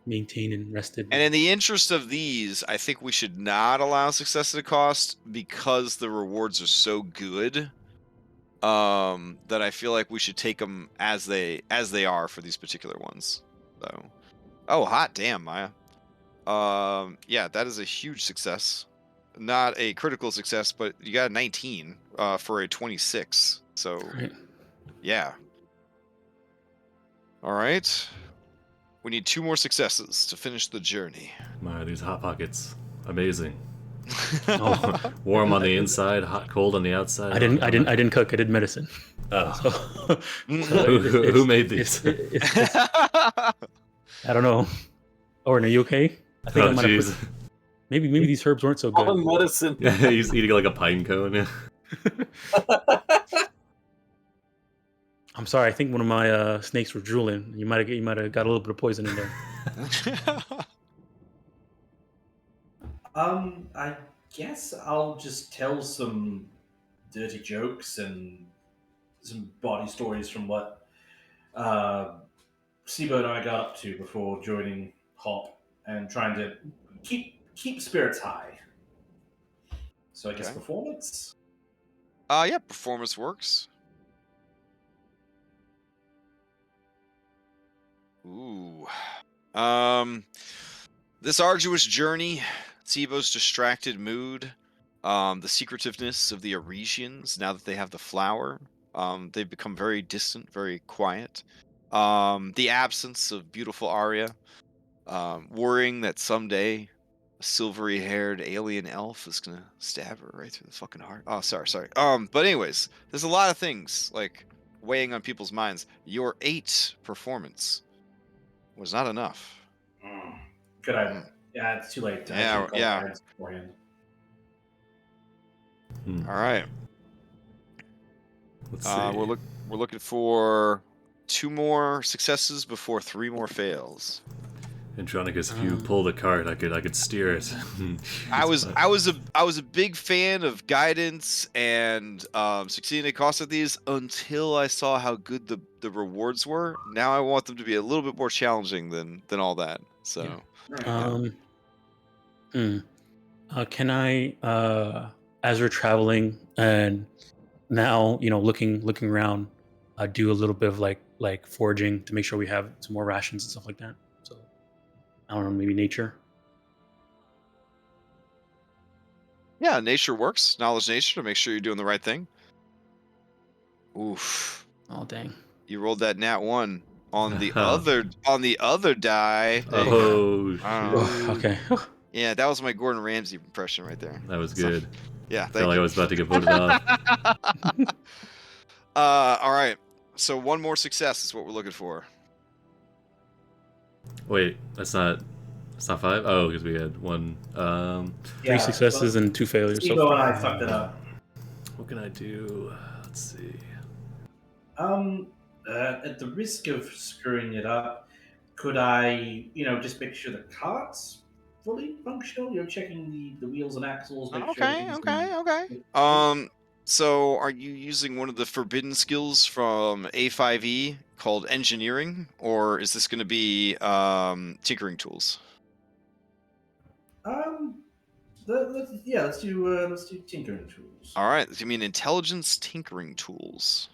maintained and rested. And in the interest of these, I think we should not allow success at a cost, because the rewards are so good that I feel like we should take them as they are for these particular ones. So, oh, hot damn, Maya. Yeah, that is a huge success. Not a critical success, but you got a 19 for a 26. So, Right. yeah. All right. We need 2 more successes to finish the journey. My, these hot pockets, amazing. Oh, Warm on the inside, hot cold on the outside. I didn't cook. I did medicine. Oh. So, Who made these? I don't know. Oren, are you okay? I think I Oh, might have jeez. put, maybe these herbs weren't so All good. medicine. Yeah, he's eating like a pine cone. I'm sorry. I think one of my snakes were drooling. You might have got a little bit of poison in there. I guess I'll just tell some dirty jokes and some body stories from what Sibo and I got up to before joining Hop, and trying to keep spirits high. So I guess Okay. performance. Yeah, performance works. Ooh. This arduous journey, Tsibo's distracted mood, the secretiveness of the Aresians now that they have the flower. They've become very distant, very quiet. The absence of beautiful Aria, worrying that someday a silvery-haired alien elf is gonna stab her right through the fucking heart. Oh, sorry. But anyways, there's a lot of things like weighing on people's minds. Your 8 performance was not enough. Could I? Yeah, it's too late. I Yeah, should've called yeah. cards beforehand. All right. Let's see. We're looking for 2 more successes before 3 more fails. Andronicus, if you pull the cart, I could steer it. I was a big fan of guidance and succeeding at cost of these until I saw how good the rewards were. Now I want them to be a little bit more challenging than all that. So can I as we're traveling and now looking around, do a little bit of like foraging to make sure we have some more rations and stuff like that. So I don't know, maybe nature. Yeah, nature works. Knowledge nature to make sure you're doing the right thing. Oof. Oh dang. You rolled that nat 1 on the other die. There you Oh, go. shoot. Okay. Yeah, that was my Gordon Ramsay impression right there. That was good. Yeah, I felt like I was about to get voted off. All right. So one more success is what we're looking for. Wait, that's not 5? Oh, because we had one. 3 successes and 2 failures. So Steve-O and I fucked it up. What can I do? Let's see. At the risk of screwing it up, could I, just make sure the cart's fully functional? Checking the wheels and axles. Make sure Okay. So are you using one of the forbidden skills from A5E called engineering, or is this going to be tinkering tools? Let's do tinkering tools. All right. You mean intelligence tinkering tools?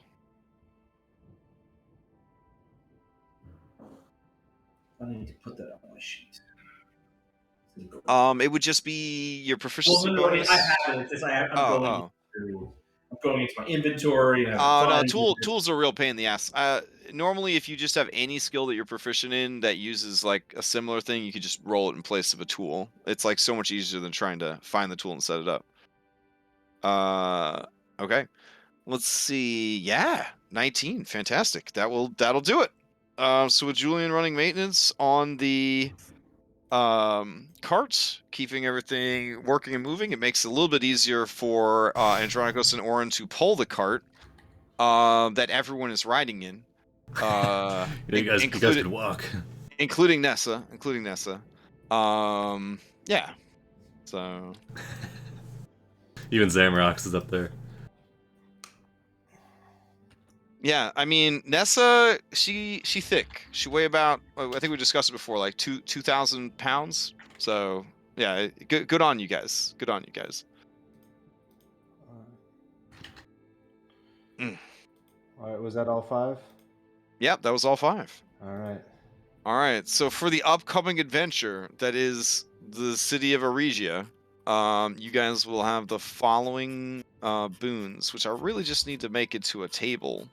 I need to put that on my sheet. It would just be your proficiency bonus. I have it. It's just I'm going into my inventory. No, tools are a real pain in the ass. Normally, if you just have any skill that you're proficient in that uses like a similar thing, you could just roll it in place of a tool. It's like so much easier than trying to find the tool and set it up. Okay. Let's see. Yeah, 19. Fantastic. That'll do it. So with Julian running maintenance on the cart, keeping everything working and moving, it makes it a little bit easier for Andronicus and Oren to pull the cart that everyone is riding in. You guys can walk. Including Nessa. Yeah. So even Zamrox is up there. yeah, I mean Nessa, she thick. She weigh about, I think we discussed it before, like 2,000 pounds. So yeah, good on you guys. Good on you guys. All right, was that all 5? Yep, that was all 5. All right. So for the upcoming adventure, that is the city of Aresia, you guys will have the following boons, which I really just need to make it to a table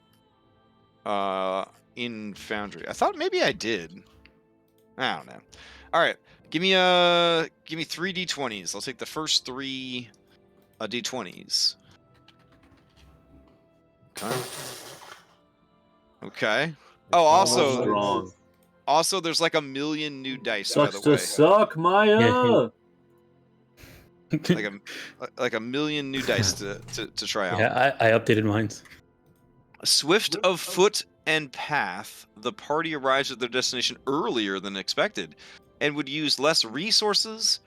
in Foundry. I thought maybe I did. I don't know. All right, give me 3 d20s. I'll take the first 3 d20s. Okay. Oh, also, there's like a million new dice. Sucks by the way. to suck, Maya. like a million new dice to try out. Yeah, I updated mine. Swift of foot and path, the party arrives at their destination earlier than expected, and would use less resources,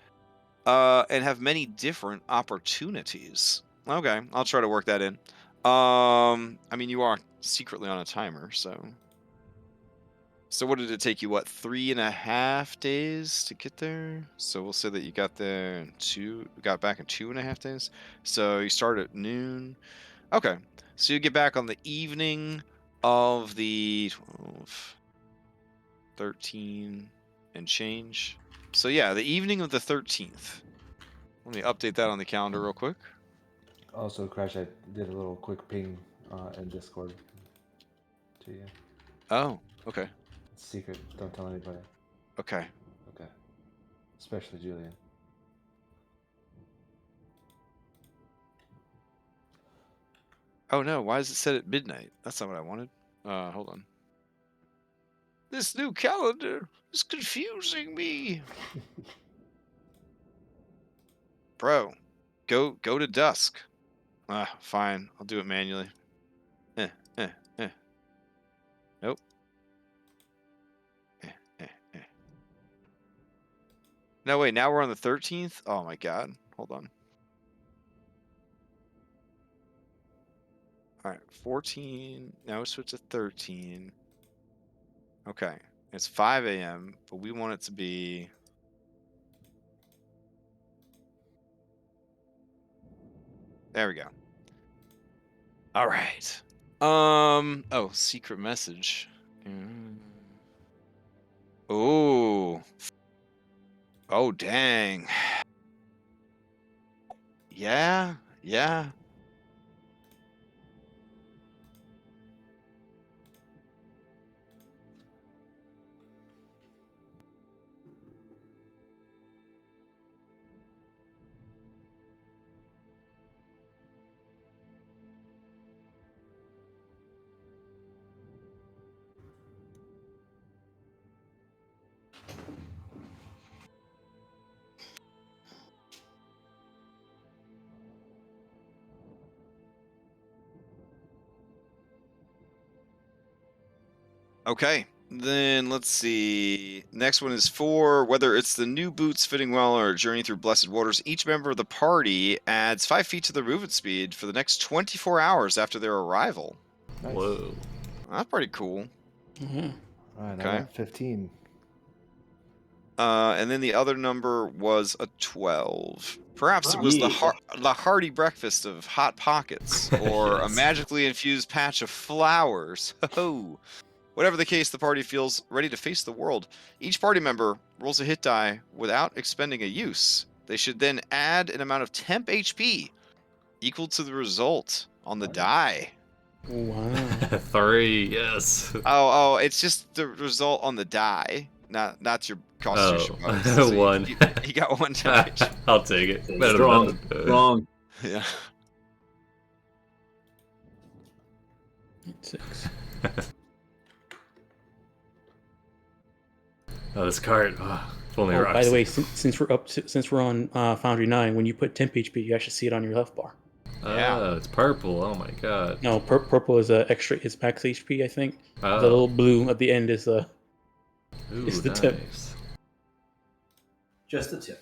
and have many different opportunities. Okay, I'll try to work that in. I mean, you are secretly on a timer, so what did it take you? What, 3.5 days to get there? So we'll say that you got there got back in 2.5 days. So you start at noon. Okay, so you get back on the evening of the 12, 13 and change. So yeah, the evening of the 13th. Let me update that on the calendar real quick. Also, Crash, I did a little quick ping in Discord to you. Oh, okay. It's secret. Don't tell anybody. Okay. Okay. Especially Julian. Oh no, why is it set at midnight? That's not what I wanted. Hold on. This new calendar is confusing me. Bro, go to dusk. Fine. I'll do it manually. Nope. No, wait. Now we're on the 13th. Oh my god. Hold on. All right, 14. Now we switch to 13. Okay, it's 5 a.m., but we want it to be. There we go. All right. Oh, secret message. Oh. Oh, dang. Yeah. Okay, then let's see. Next one is 4. Whether it's the new boots fitting well or a journey through blessed waters, each member of the party adds 5 feet to their movement speed for the next 24 hours after their arrival. Nice. Whoa. That's pretty cool. Mm-hmm. All right, Okay. I'm at 15. And then the other number was a 12. Perhaps it was the hearty breakfast of hot pockets, or a Yes. magically infused patch of flowers. Ho! Whatever the case, the party feels ready to face the world. Each party member rolls a hit die without expending a use. They should then add an amount of temp HP equal to the result on the die. Wow. 3, yes. Oh, it's just the result on the die, not your constitution bonus. So 1. You got 1 temp HP. I'll take it. Better than Strong. nothing. Strong. Yeah. 6. Oh, this card. Oh, if only Oh, rocks. by the way, since we're on Foundry 9, when you put temp HP, you actually see it on your health bar. Yeah. Oh, it's purple. Oh my god. No, purple is extra. Is max HP, I think. Oh. The little blue at the end is Ooh, it's the nice. tip. Just a tip.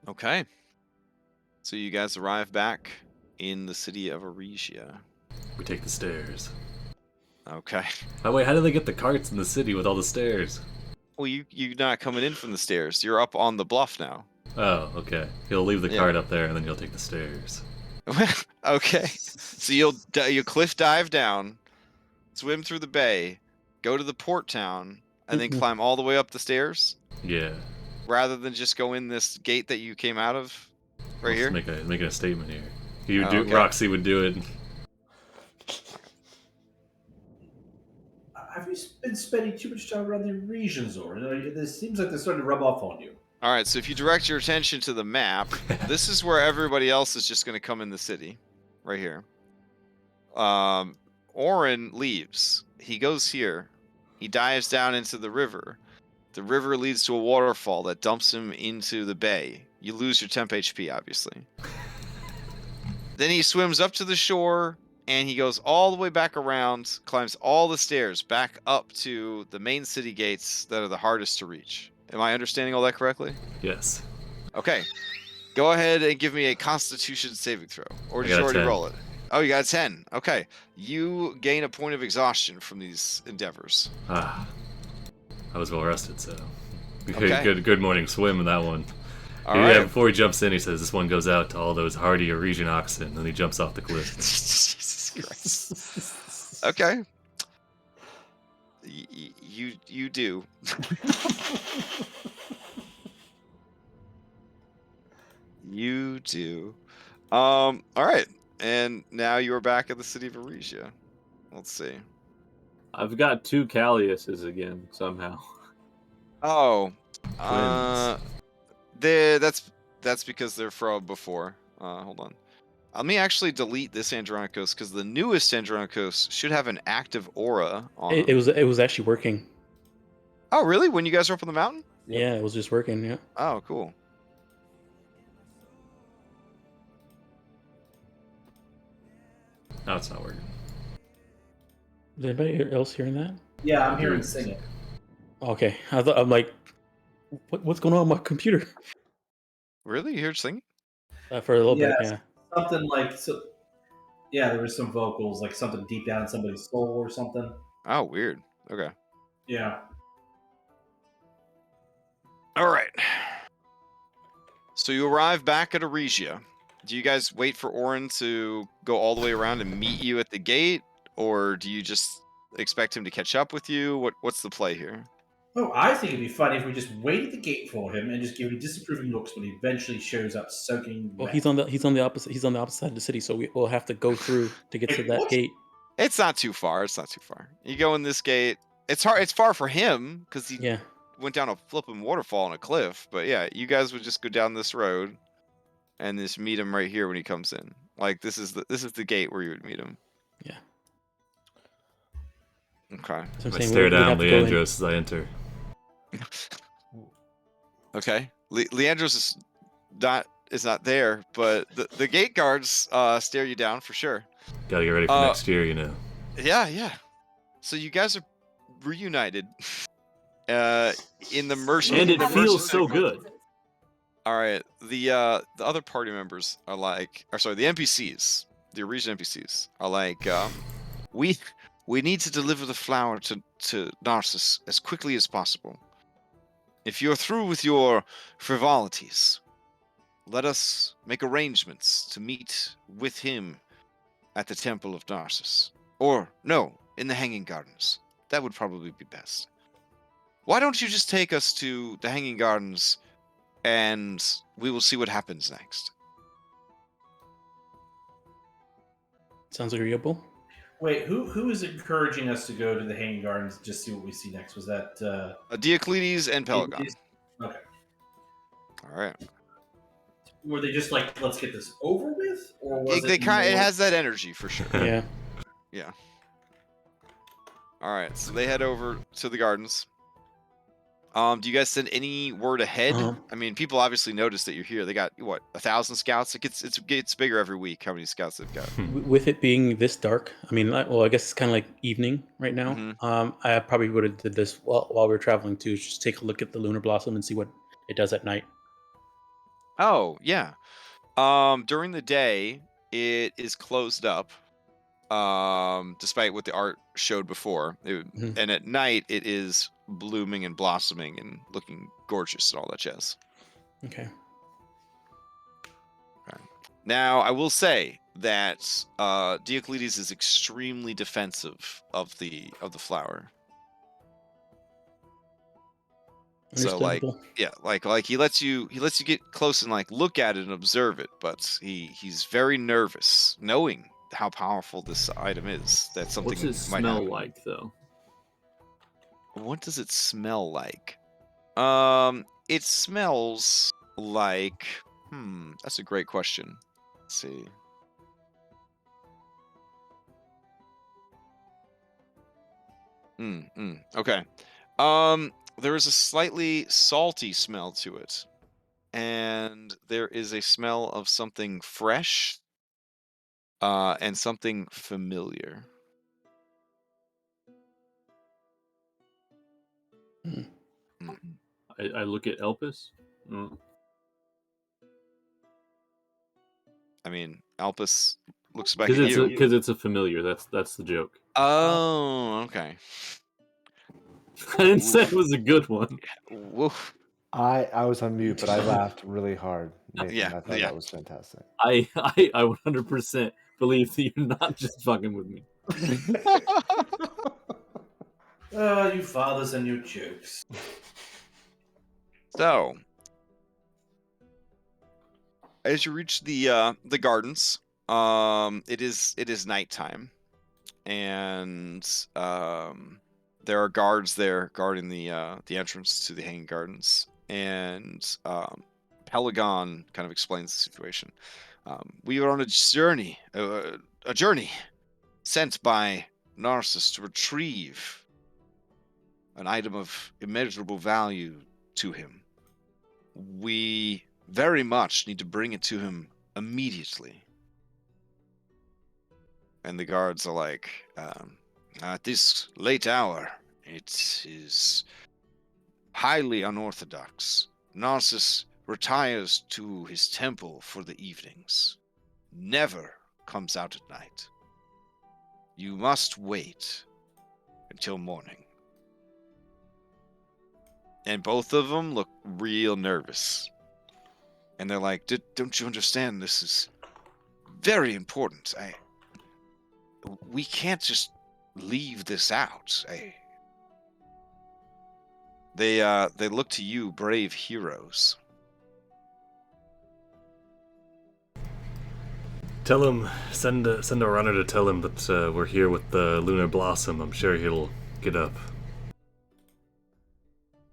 Okay. So you guys arrive back in the city of Aresia. We take the stairs. Okay. Oh wait, how do they get the carts in the city with all the stairs? Well, you're not coming in from the stairs. You're up on the bluff now. Oh, okay. He'll leave the Yeah. cart up there and then he'll take the stairs. Okay. So you'll cliff dive down, swim through the bay, go to the port town, and then climb all the way up the stairs, Yeah. rather than just go in this gate that you came out of, right here. Making a statement here. You Oh, do. okay. Roxy would do it. Have you been spending too much time around the regions, or it seems like they're starting to rub off on you? All right. So if you direct your attention to the map, this is where everybody else is just going to come in the city, right here. Oren leaves. He goes here. He dives down into the river. The river leads to a waterfall that dumps him into the bay. You lose your temp HP, obviously. Then he swims up to the shore, and he goes all the way back around, climbs all the stairs back up to the main city gates that are the hardest to reach. Am I understanding all that correctly? Yes. Okay. Go ahead and give me a Constitution saving throw. Or I did you got a already 10. roll it? Oh, you got a 10. Okay. You gain a point of exhaustion from these endeavors. Ah. I was well rested, so. Okay. Good morning swim in that one. All Yeah, right. before he jumps in, he says, "This one goes out to all those hardy Aresian oxen," and then he jumps off the cliff. Jesus Christ. Okay. You do. You do. All right. And now you're back at the city of Aresia. Let's see. I've got 2 Calliuses again somehow. Oh. Twins. That's because they're from before. Hold on. Let me actually delete this Andronicos because the newest Andronicos should have an active aura on It him. was actually working. Oh, really? When you guys were up on the mountain? Yep. Yeah, it was just working. Yeah. Oh, cool. Now it's not working. Is anybody else hearing that? Yeah, I'm hearing singing. Okay, I'm like, What's going on with my computer? Really? You hear singing? For a little Yeah, bit, yeah. something like so. Yeah, there was some vocals, like something deep down in somebody's soul or something. Oh, weird. Okay. Yeah. All right. So you arrive back at Aresia. Do you guys wait for Orin to go all the way around and meet you at the gate, or do you just expect him to catch up with you? What's the play here? Oh, I think it'd be funny if we just wait at the gate for him and just give him disapproving looks when he eventually shows up soaking Well, wet. he's on the opposite side of the city, so we'll have to go through to get to Wait, that what? gate. It's not too far. It's not too far. You go in this gate. It's hard. It's far for him because he Yeah. went down a flipping waterfall on a cliff. But yeah, you guys would just go down this road and just meet him right here when he comes in. Like this is the gate where you would meet him. Yeah. Okay. So I'm I saying stare we'd down have to go in. Leandros as I enter. Okay. Leandros is not there, but the gate guards stare you down for sure. Gotta get ready for next year, you know. Yeah. So you guys are reunited in the mercy. And it the feels mercy so segment. good. All right. The other party members are like, or sorry, the NPCs, the Aresia NPCs are like, we need to deliver the flower to Narsus as quickly as possible. If you're through with your frivolities, let us make arrangements to meet with him at the Temple of Narsus. Or, no, in the Hanging Gardens. That would probably be best. Why don't you just take us to the Hanging Gardens and we will see what happens next? Sounds agreeable. Wait, who is encouraging us to go to the Hanging Gardens to just see what we see next? Was that Diocletes and Pelagon. Okay. All right. Were they just like, let's get this over with, or was It it more... has that energy for sure. Yeah. Yeah. All right. So they head over to the gardens. Do you guys send any word ahead? I mean, people obviously notice that you're here. They got what, 1,000 scouts? It gets bigger every week. How many scouts they've got? With it being this dark, I mean, I guess it's kind of like evening right now. Mhm. I probably would have did this while we were traveling too. Just take a look at the Lunar Blossom and see what it does at night. Oh yeah. During the day, it is closed up. Despite what the art showed before, Mhm. and at night it is blooming and blossoming and looking gorgeous and all that jazz. Okay. Now, I will say that Diocletes is extremely defensive of the flower. So like, Understandable. yeah, like he lets you get close and like look at it and observe it, but he's very nervous, knowing how powerful this item is. That something What's it might smell happen. like, though? What does it smell like? It smells like. That's a great question. Let's see. Okay. There is a slightly salty smell to it, and there is a smell of something fresh, and something familiar. Mhm. Mhm. I look at Elpis. I mean, Alpus looks back at you. Because it's a familiar. That's the joke. Oh, okay. I didn't say it Oof. was a good one. Woof. I was on mute, but I laughed really hard, Nathan. Yeah, I thought yeah. that was fantastic. I 100% believe that you're not just fucking with me. Oh, you fathers and your jokes. So, as you reach the gardens, it is nighttime, and there are guards there guarding the entrance to the Hanging Gardens, and Pelagon kind of explains the situation. We are on a journey sent by Narsus to retrieve an item of immeasurable value to him. We very much need to bring it to him immediately. And the guards are like, at this late hour, it is highly unorthodox. Narsus retires to his temple for the evenings. Never comes out at night. You must wait until morning. And both of them look real nervous. And they're like, don't you understand? This is very important. We can't just leave this out. They look to you, brave heroes. Tell him, send a runner to tell him that we're here with the Lunar Blossom. I'm sure he'll get up.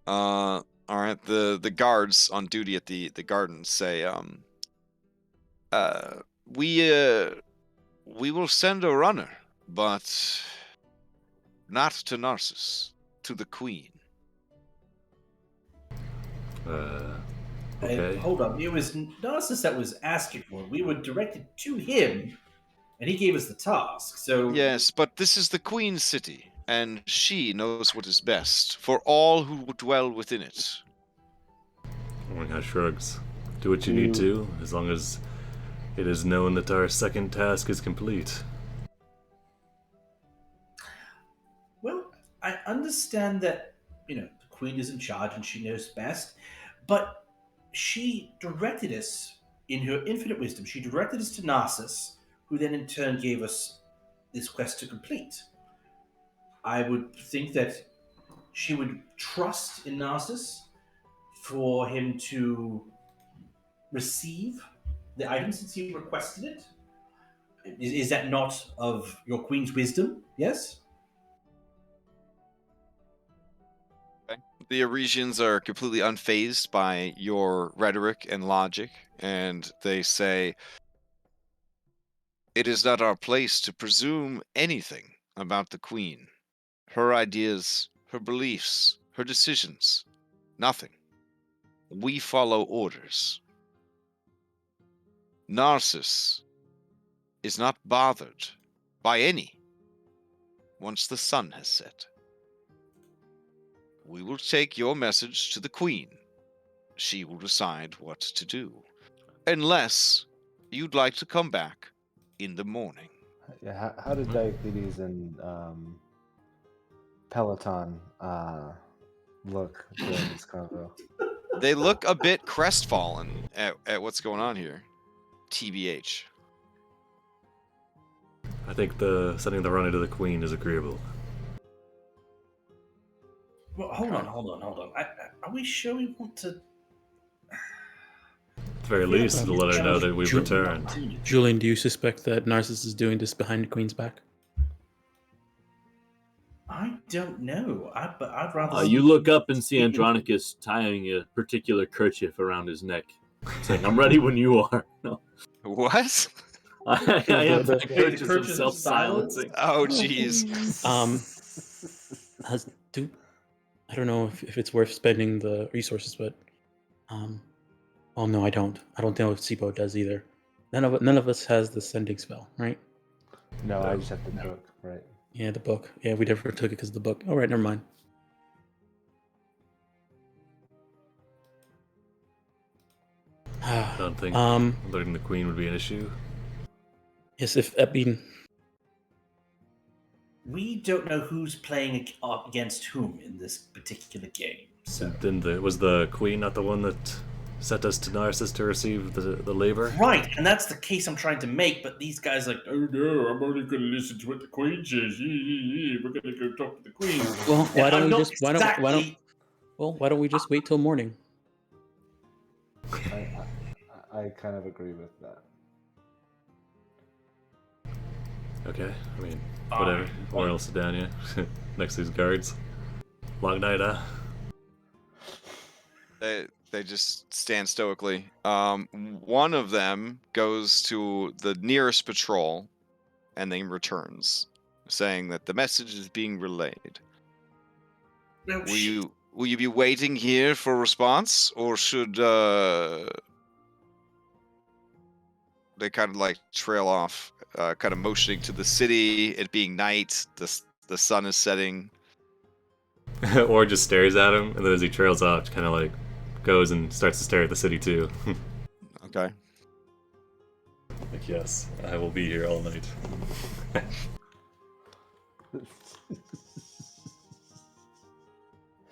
All right. The guards on duty at the garden say, we will send a runner, but not to Narsus, to the Queen. Okay. Hold on, it was Narsus that was asking for it. We were directed to him, and he gave us the task. So Yes, but this is the Queen's city, and she knows what is best for all who dwell within it. Oh my God, shrugs. Do what you need to, as long as it is known that our second task is complete. well, I understand that the Queen is in charge and she knows best, but she directed us in her infinite wisdom. She directed us to Narsus, who then in turn gave us this quest to complete. I would think that she would trust in Narsus for him to receive the item since he requested it. Is that not of your Queen's wisdom? Yes? The Aresians are completely unfazed by your rhetoric and logic, and they say, it is not our place to presume anything about the Queen. Her ideas, her beliefs, her decisions. Nothing. We follow orders. Narsus is not bothered by any once the sun has set. We will take your message to the Queen. She will decide what to do. Unless you'd like to come back in the morning. Yeah, how did Diocletes and Peloton look during this convo? They look a bit crestfallen at what's going on here. TBH. I think sending the runner to the Queen is agreeable. Well, hold on. Are we sure we want to? At the very least, to let her know that we've returned. Julian, do you suspect that Narcissus is doing this behind the Queen's back? I don't know. But I'd rather. You look up and see Andronicus tying a particular kerchief around his neck, saying, "I'm ready when you are." No, What? I am The- the kerchief of self-silencing. Oh, jeez. I don't know if it's worth spending the resources, but oh no, I don't know if Sibo does either. None of us has the sending spell, right? No, I just have the book, right? Yeah, the book. Yeah, we never took it because of the book. All right, never mind. I don't think alerting the Queen would be an issue. Yes, we don't know who's playing against whom in this particular game. So Was the Queen not the one that sent us to Narsus to receive the labor? right, and that's the case I'm trying to make. But these guys are like, oh no, I'm only going to listen to what the Queen says. We're going to go talk to the Queen. well, why don't we just wait till morning? I kind of agree with that. Okay, I mean, whatever. Or else sit down, yeah. Next to these guards. Long night, huh? They just stand stoically. One of them goes to the nearest patrol and then returns, saying that the message is being relayed. No, Will you be waiting here for a response, or should they kind of like trail off, kind of motioning to the city, it being night, the sun is setting? or just stares at him, and then as he trails off, kind of like goes and starts to stare at the city too. Okay. Like, yes, I will be here all night.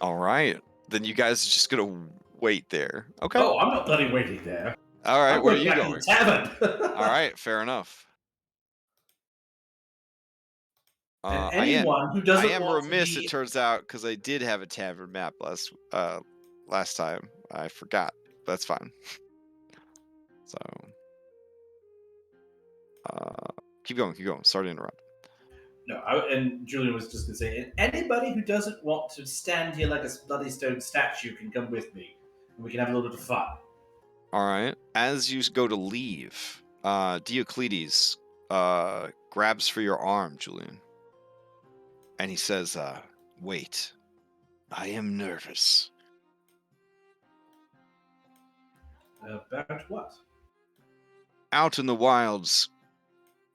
All right. Then you guys are just gonna wait there. Okay. Oh, I'm not bloody waiting there. All right. I'm Where are going you back going? to the tavern. All right. Fair enough. And I anyone who doesn't am want remiss. to be... It turns out because I did have a tavern map last time. I forgot. That's fine. So, keep going. Sorry to interrupt. No, and Julian was just going to say, and anybody who doesn't want to stand here like a bloody stone statue can come with me, and we can have a little bit of fun. All right. As you go to leave, Diocletes grabs for your arm, Julian, and he says, "Wait, I am nervous." About what? Out in the wilds,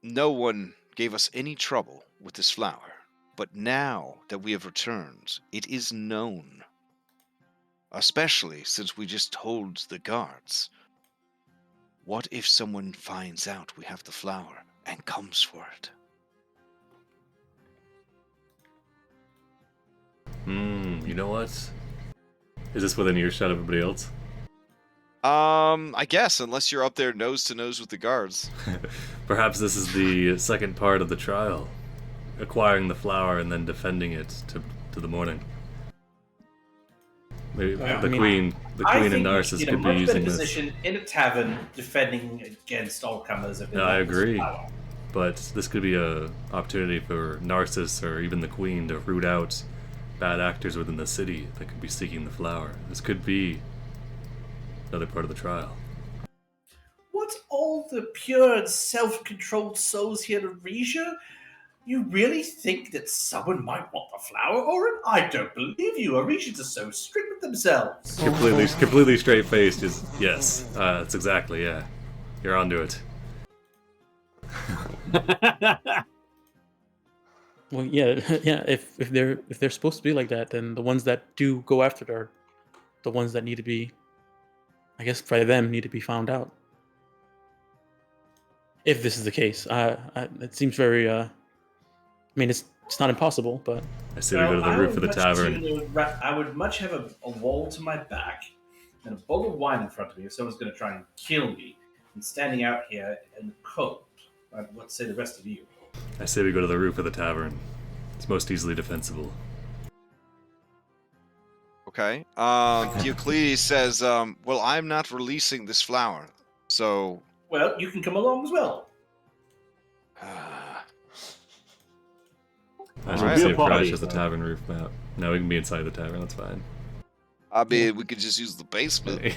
no one gave us any trouble with this flower, but now that we have returned, it is known. Especially since we just told the guards. What if someone finds out we have the flower and comes for it? You know what? Is this within earshot of everybody else? I guess, unless you're up there nose to nose with the guards. Perhaps this is the second part of the trial. Acquiring the flower and then defending it to the morning. Maybe the Queen and Narsus could be using this. Position in a tavern defending against all comers. No, I agree. But this could be a opportunity for Narsus or even the Queen to root out bad actors within the city that could be seeking the flower. This could be another part of the trial. What's all the pure and self-controlled souls here in Aresia? You really think that someone might want the flower, Oren? I don't believe you. Aresians are so strict with themselves. Completely straight-faced is yes. That's exactly, yeah. You're onto it. Well, yeah. If they're supposed to be like that, then the ones that do go after it are the ones that need to be, I guess, by them need to be found out. If this is the case, it seems very. I mean, it's not impossible, but I say we go to the roof of the tavern. I would much have a wall to my back and a bowl of wine in front of me if someone's going to try and kill me, and standing out here in the cold. What say the rest of you? I say we go to the roof of the tavern. It's most easily defensible. Okay. Diocletes says, well, I'm not releasing this flower, so... Well, you can come along as well. I should see if Crash has the tavern roof map. No, we can be inside the tavern, that's fine. I mean, we could just use the basement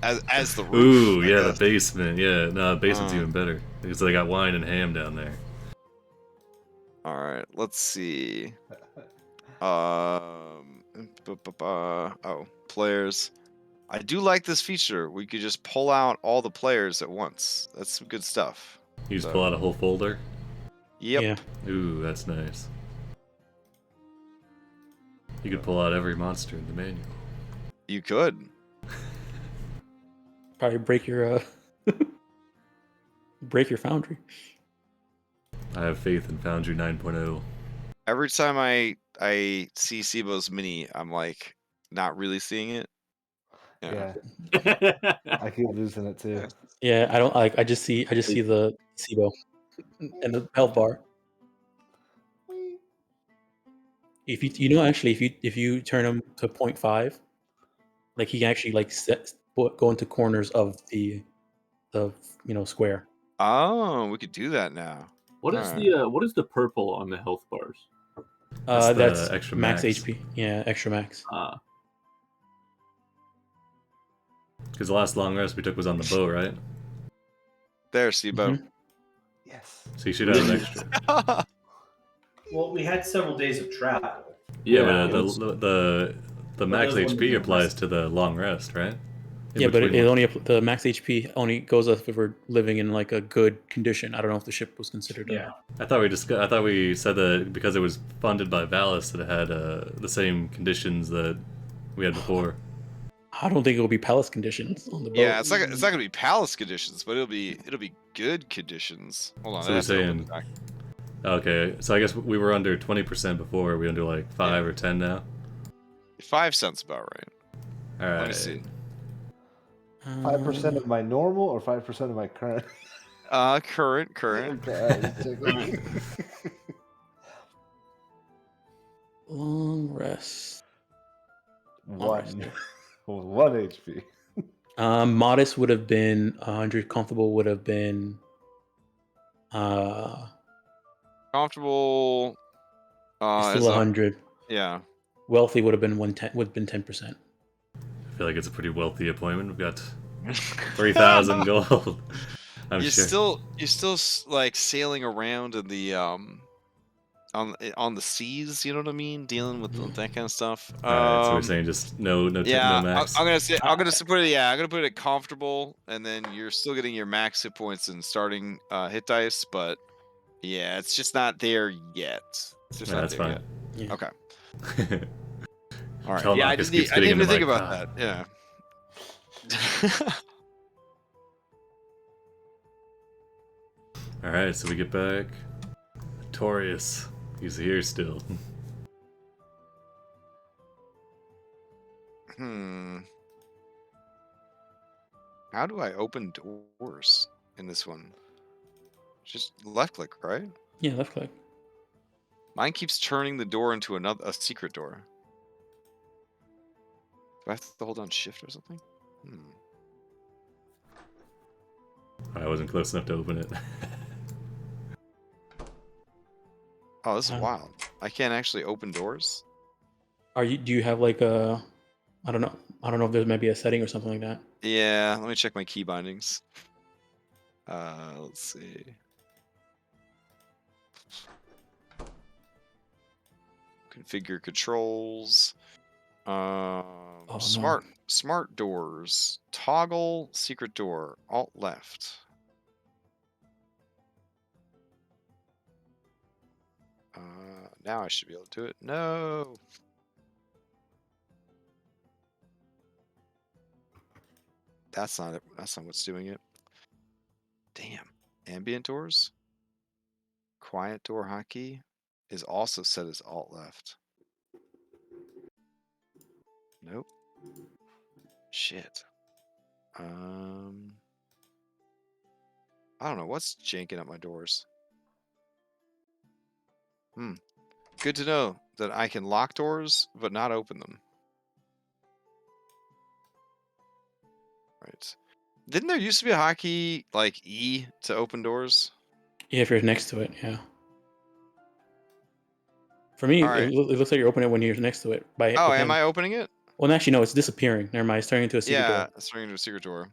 as the roof. Ooh, yeah, the basement. Yeah, no, the basement's even better. Because they got wine and ham down there. Alright, let's see. Players. I do like this feature. We could just pull out all the players at once. That's some good stuff. You just pull out a whole folder? Yep. Yeah. Ooh, that's nice. You could pull out every monster in the manual. You could. Probably break your Foundry. I have faith in Foundry 9.0. Every time I see Sibo's mini, I'm like not really seeing it. Yeah. I keep losing it too. Yeah, I don't like. I just see the Sibo and the health bar. If if you turn him to 0.5, like he can actually like go into corners of the square. Oh, we could do that now. What is the purple on the health bars? That's extra max max. HP. Yeah, extra max. Because the last long rest we took was on the bow, right? There, Sibo. Mhm. Yes. So you should have an extra. Well, we had several days of travel. Yeah, Yeah, but the max those ones HP are applies impressive. to the long rest, right? Yeah, but between it only the max HP only goes up if we're living in like a good condition. I don't know if the ship was considered. Yeah. I thought we said that because it was funded by Valis that it had the same conditions that we had before. I don't think it will be palace conditions on the boat. Yeah, it's not gonna be palace conditions, but it'll be good conditions. Hold on, So I you're have to open saying- the doc. Okay, so I guess we were under 20% before. Are we under like 5 Yeah. or 10 now? 5 cents about right. All right. Let me see. 5% of my normal or 5% of my current? Current. Okay, just checking. Long rest. One. 1 HP. Modest would have been 100. Comfortable would have been. Comfortable. Still 100. Yeah. Wealthy would have been 110. Would have been 10%. I feel like it's a pretty wealthy appointment. We've got 3,000 gold. I'm You're sure. still like sailing around in the on the seas. You know what I mean? Dealing with that kind of stuff. All right, so we're saying just no Yeah, max. I'm gonna put it comfortable, and then you're still getting your max hit points and starting hit dice, but yeah, it's just not there yet. It's just Yeah, not that's there fine. yet. Yeah. Okay. All right. Telemachus Yeah, I keeps didn't getting even into think my about that. Yeah. All right, so we get back. Notorious. He's here still. How do I open doors in this one? Just left click, right? Yeah, left click. Mine keeps turning the door into a secret door. Do I have to hold on shift or something? I wasn't close enough to open it. Oh, this is wild. I can't actually open doors? Do you have like a? I don't know. I don't know if there's maybe a setting or something like that. Yeah, let me check my key bindings. Let's see. Configure controls. Smart doors. Toggle secret door. Alt left. Now I should be able to do it. No. That's not it. That's not what's doing it. Damn. Ambient doors. Quiet door hotkey is also set as alt left. Nope. Shit. I don't know what's janking up my doors. Good to know that I can lock doors but not open them. Right. Didn't there used to be a hotkey like E to open doors? Yeah, if you're next to it, yeah. For me, All right. it looks like you're opening it when you're next to it. Oh, am I opening it? Well, actually, no, it's disappearing. Never mind, it's turning into a secret Yeah, door. it's turning into a secret door.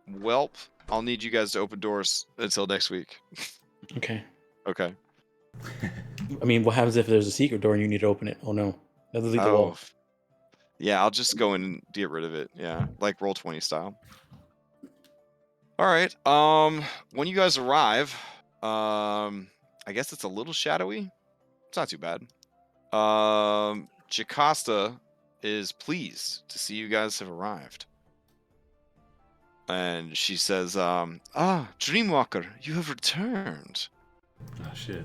Welp, I'll need you guys to open doors until next week. Okay. Okay. I mean, what happens if there's a secret door and you need to open it? Oh no, that doesn't leave the wall. Yeah, I'll just go in and get rid of it. Yeah, like Roll20 style. All right. When you guys arrive, I guess it's a little shadowy. It's not too bad. Jocasta is pleased to see you guys have arrived. And she says, Dreamwalker, you have returned. Oh shit.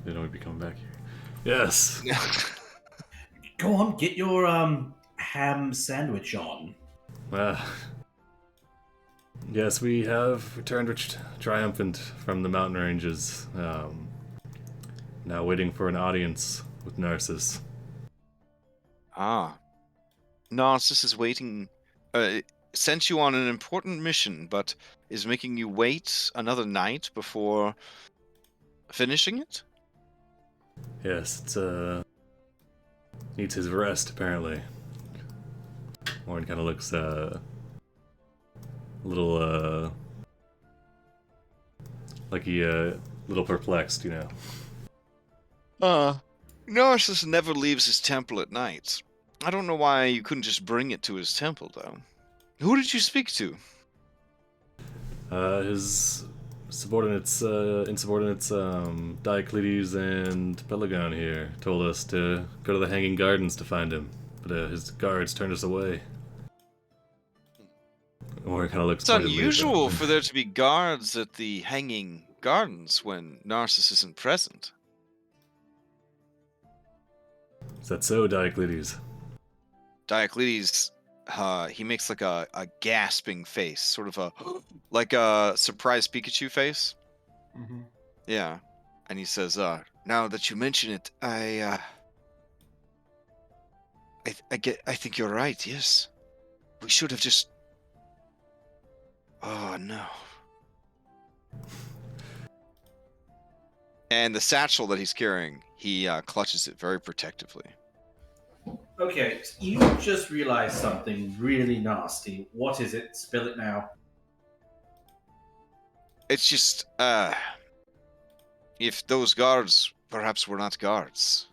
They don't be coming back here. Yes. Go on, get your ham sandwich on. Yes, we have returned triumphant from the mountain ranges. Now waiting for an audience with Narsus. Narsus is waiting. Sent you on an important mission, but is making you wait another night before finishing it? Yes, it's needs his rest apparently. Warren kind of looks a little like he little perplexed, you know. Narsus never leaves his temple at night. I don't know why you couldn't just bring it to his temple, though. Who did you speak to? His subordinates, insubordinates, Dioclides and Pelagon here told us to go to the Hanging Gardens to find him, but his guards turned us away. Or kind of looks. It's unusual for there to be guards at the Hanging Gardens when Narsus isn't present. Is that so, Dioclides? Dioclides, he makes like a gasping face, sort of like a surprised Pikachu face. Mm-hmm. Yeah, and he says, "Now that you mention it, I think you're right. Yes, we should have just. Oh no." And the satchel that he's carrying, he clutches it very protectively. Okay, so you just realized something really nasty. What is it? Spill it now. It's just, if those guards perhaps were not guards.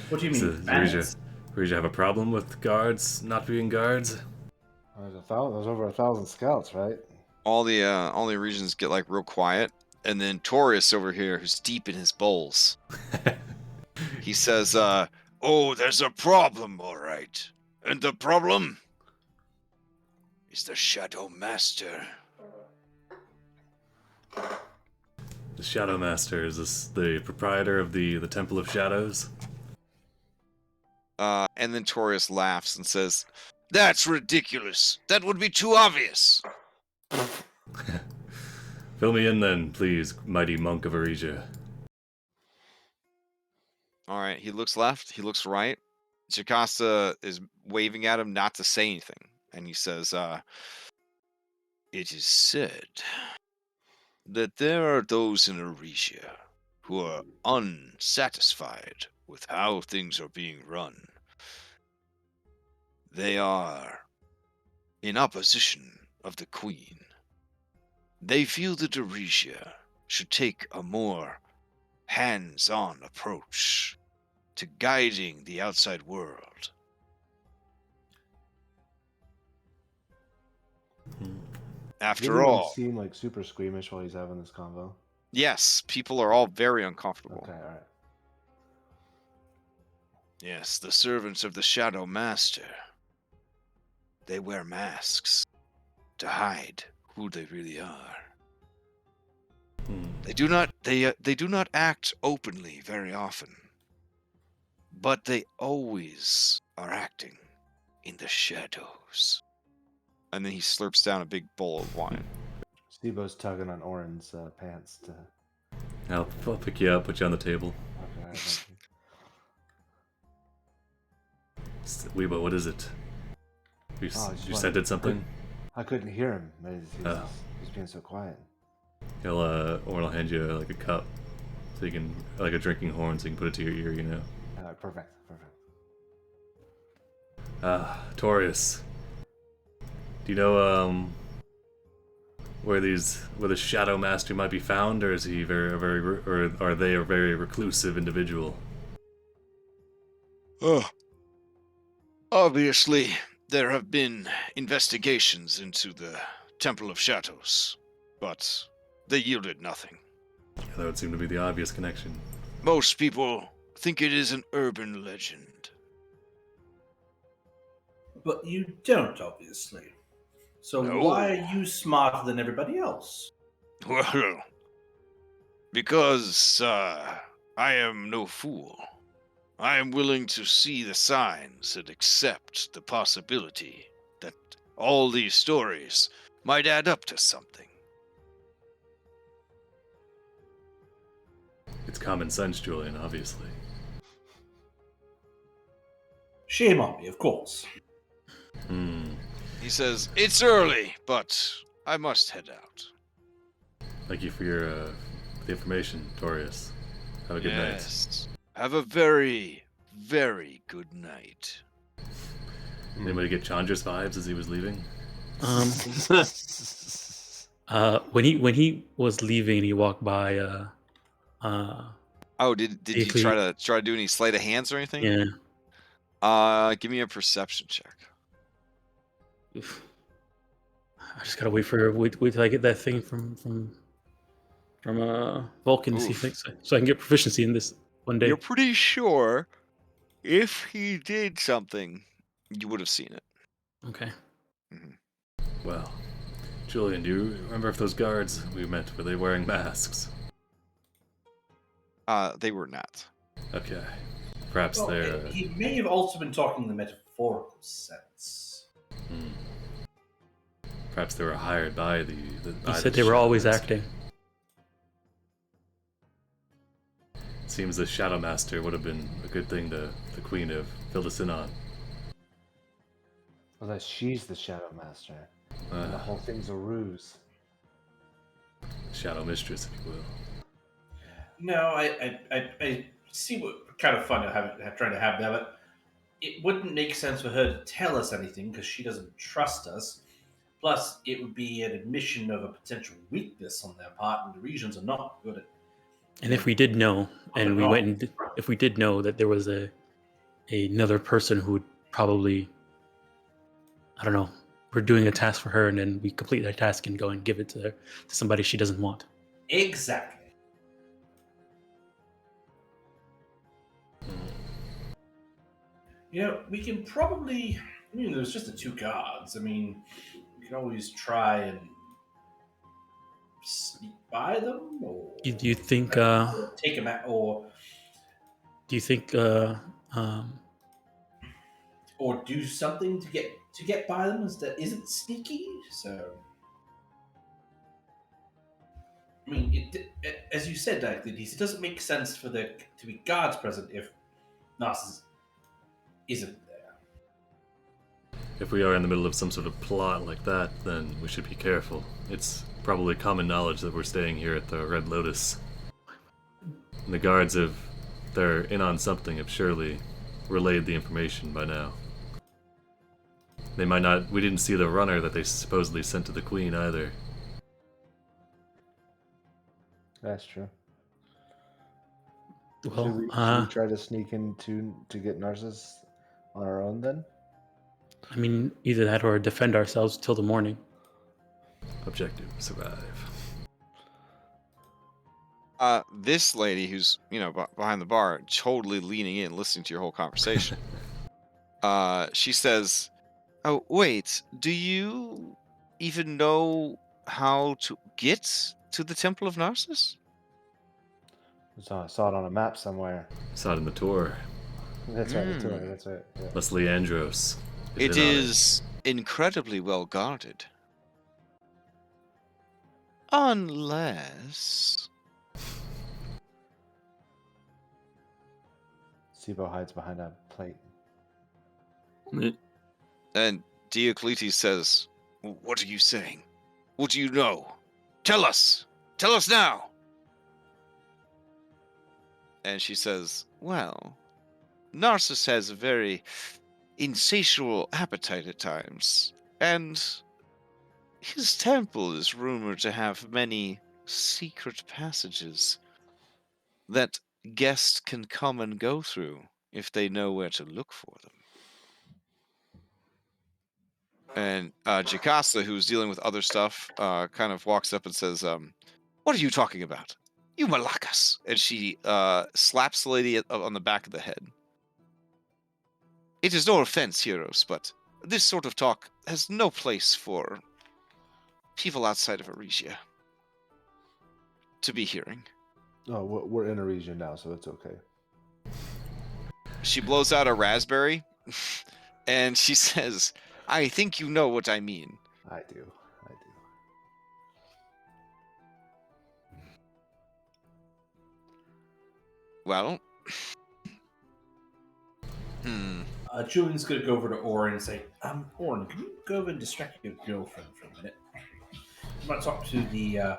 What do you So, mean? Bandits? Aresia have a problem with guards not being guards? There's over 1,000 scouts, right? All the regions get like real quiet, and then Taurus over here, who's deep in his bowls, he says, "Oh, there's a problem, all right, and the problem is the Shadow Master." The Shadow Master, is this the proprietor of the Temple of Shadows? And then Taurus laughs and says, "That's ridiculous. That would be too obvious." Fill me in then, please, mighty monk of Aresia. All right, he looks left, he looks right. Jocasta is waving at him not to say anything, and he says, "It is said that there are those in Aresia who are unsatisfied with how things are being run. They are in opposition of the Queen. They feel that Aresia should take a more hands-on approach to guiding the outside world." After Didn't all, he seem like super squeamish while he's having this convo? yes, people are all very uncomfortable. Okay, all right. Yes, the servants of the Shadow Master. They wear masks to hide who they really are. They do not act openly very often, but they always are acting in the shadows. And then he slurps down a big bowl of wine. Steve-O's tugging on Oren's pants to... I'll pick you up, put you on the table. Okay, all right, thank you. Weebo, what is it? You scented something? I couldn't hear him. He's being so quiet. Oren will hand you like a cup, so you can, like a drinking horn, so you can put it to your ear, you know. Perfect. Taurus. Do you know where the Shadow Master might be found, or is he or are they a very reclusive individual? Obviously, there have been investigations into the Temple of Shadows, but they yielded nothing. Yeah, that would seem to be the obvious connection. Most people think it is an urban legend. But you don't, obviously. So No. why are you smarter than everybody else? Well, because I am no fool. I am willing to see the signs and accept the possibility that all these stories might add up to something. It's common sense, Julian, obviously. Shame on me, of course. He says, "It's early, but I must head out." Thank you for your the information, Taurus. Have a good night. Have a very, very good night. Anybody get Chandra's vibes as he was leaving? When he was leaving, he walked by Oh, did you Basically- try to do any sleight of hands or anything? Yeah. Give me a perception check. Oof. I just gotta wait till I get that thing from Vulcan to see if so I can get proficiency in this one day. You're pretty sure if he did something, you would have seen it. Okay. Well, Julian, do you remember if those guards we met, were they wearing masks? They were not. Okay. Perhaps Well, they're... he may have also been talking in the metaphorical sense. Perhaps they were hired by the He said they were always acting. Seems the Shadow Master would have been a good thing the Queen have filled us in on. Well, that she's the Shadow Master. And the whole thing's a ruse. Shadow Mistress, if you will. No, I see what kind of fun trying to have there, but it wouldn't make sense for her to tell us anything because she doesn't trust us. Plus, it would be an admission of a potential weakness on their part, and the regions are not good at. And if we did know, and we went and if we did know that there was another person who would probably, I don't know, we're doing a task for her, and then we complete that task and go and give it to somebody she doesn't want. Exactly. You know, we can probably. I mean, there's just the two guards. I mean, we can always try and sneak by them, or Do you think? take them out, or Do you think? or do something to get by them that isn't sneaky. So, I mean, as you said, it doesn't make sense for there to be guards present if Narsus isn't there. If we are in the middle of some sort of plot like that, then we should be careful. It's probably common knowledge that we're staying here at the Red Lotus. And the guards, if they're in on something, have surely relayed the information by now. They might not... We didn't see the runner that they supposedly sent to the Queen either. That's true. Well, should we try to sneak in to get Narcissus on our own then? I mean, either that or defend ourselves till the morning. Objective: survive. This lady who's, behind the bar, totally leaning in, listening to your whole conversation. She says, "Oh, wait, do you even know how to get to the Temple of Narcissus?" I saw it on a map somewhere. Saw it in the tour. That's right, the tour, that's right. Yeah. Leslie Andros. It in on is incredibly well guarded. Unless... Sibo hides behind a plate. And Diocletes says, "What are you saying? What do you know? Tell us! Tell us now!" And she says, "Well, Narcissus has a very insatiable appetite at times, and his temple is rumored to have many secret passages that guests can come and go through if they know where to look for them." And Jocasta, who's dealing with other stuff, kind of walks up and says, "What are you talking about? You Malakas!" And she slaps the lady on the back of the head. "It is no offense, heroes, but this sort of talk has no place for people outside of Aresia to be hearing." Oh, we're in a region now, so it's okay. She blows out a raspberry, and she says, "I think you know what I mean." I do. Well, Julian's gonna go over to Orin and say, Orin, can you go over and distract your girlfriend for a minute? I'm gonna talk to the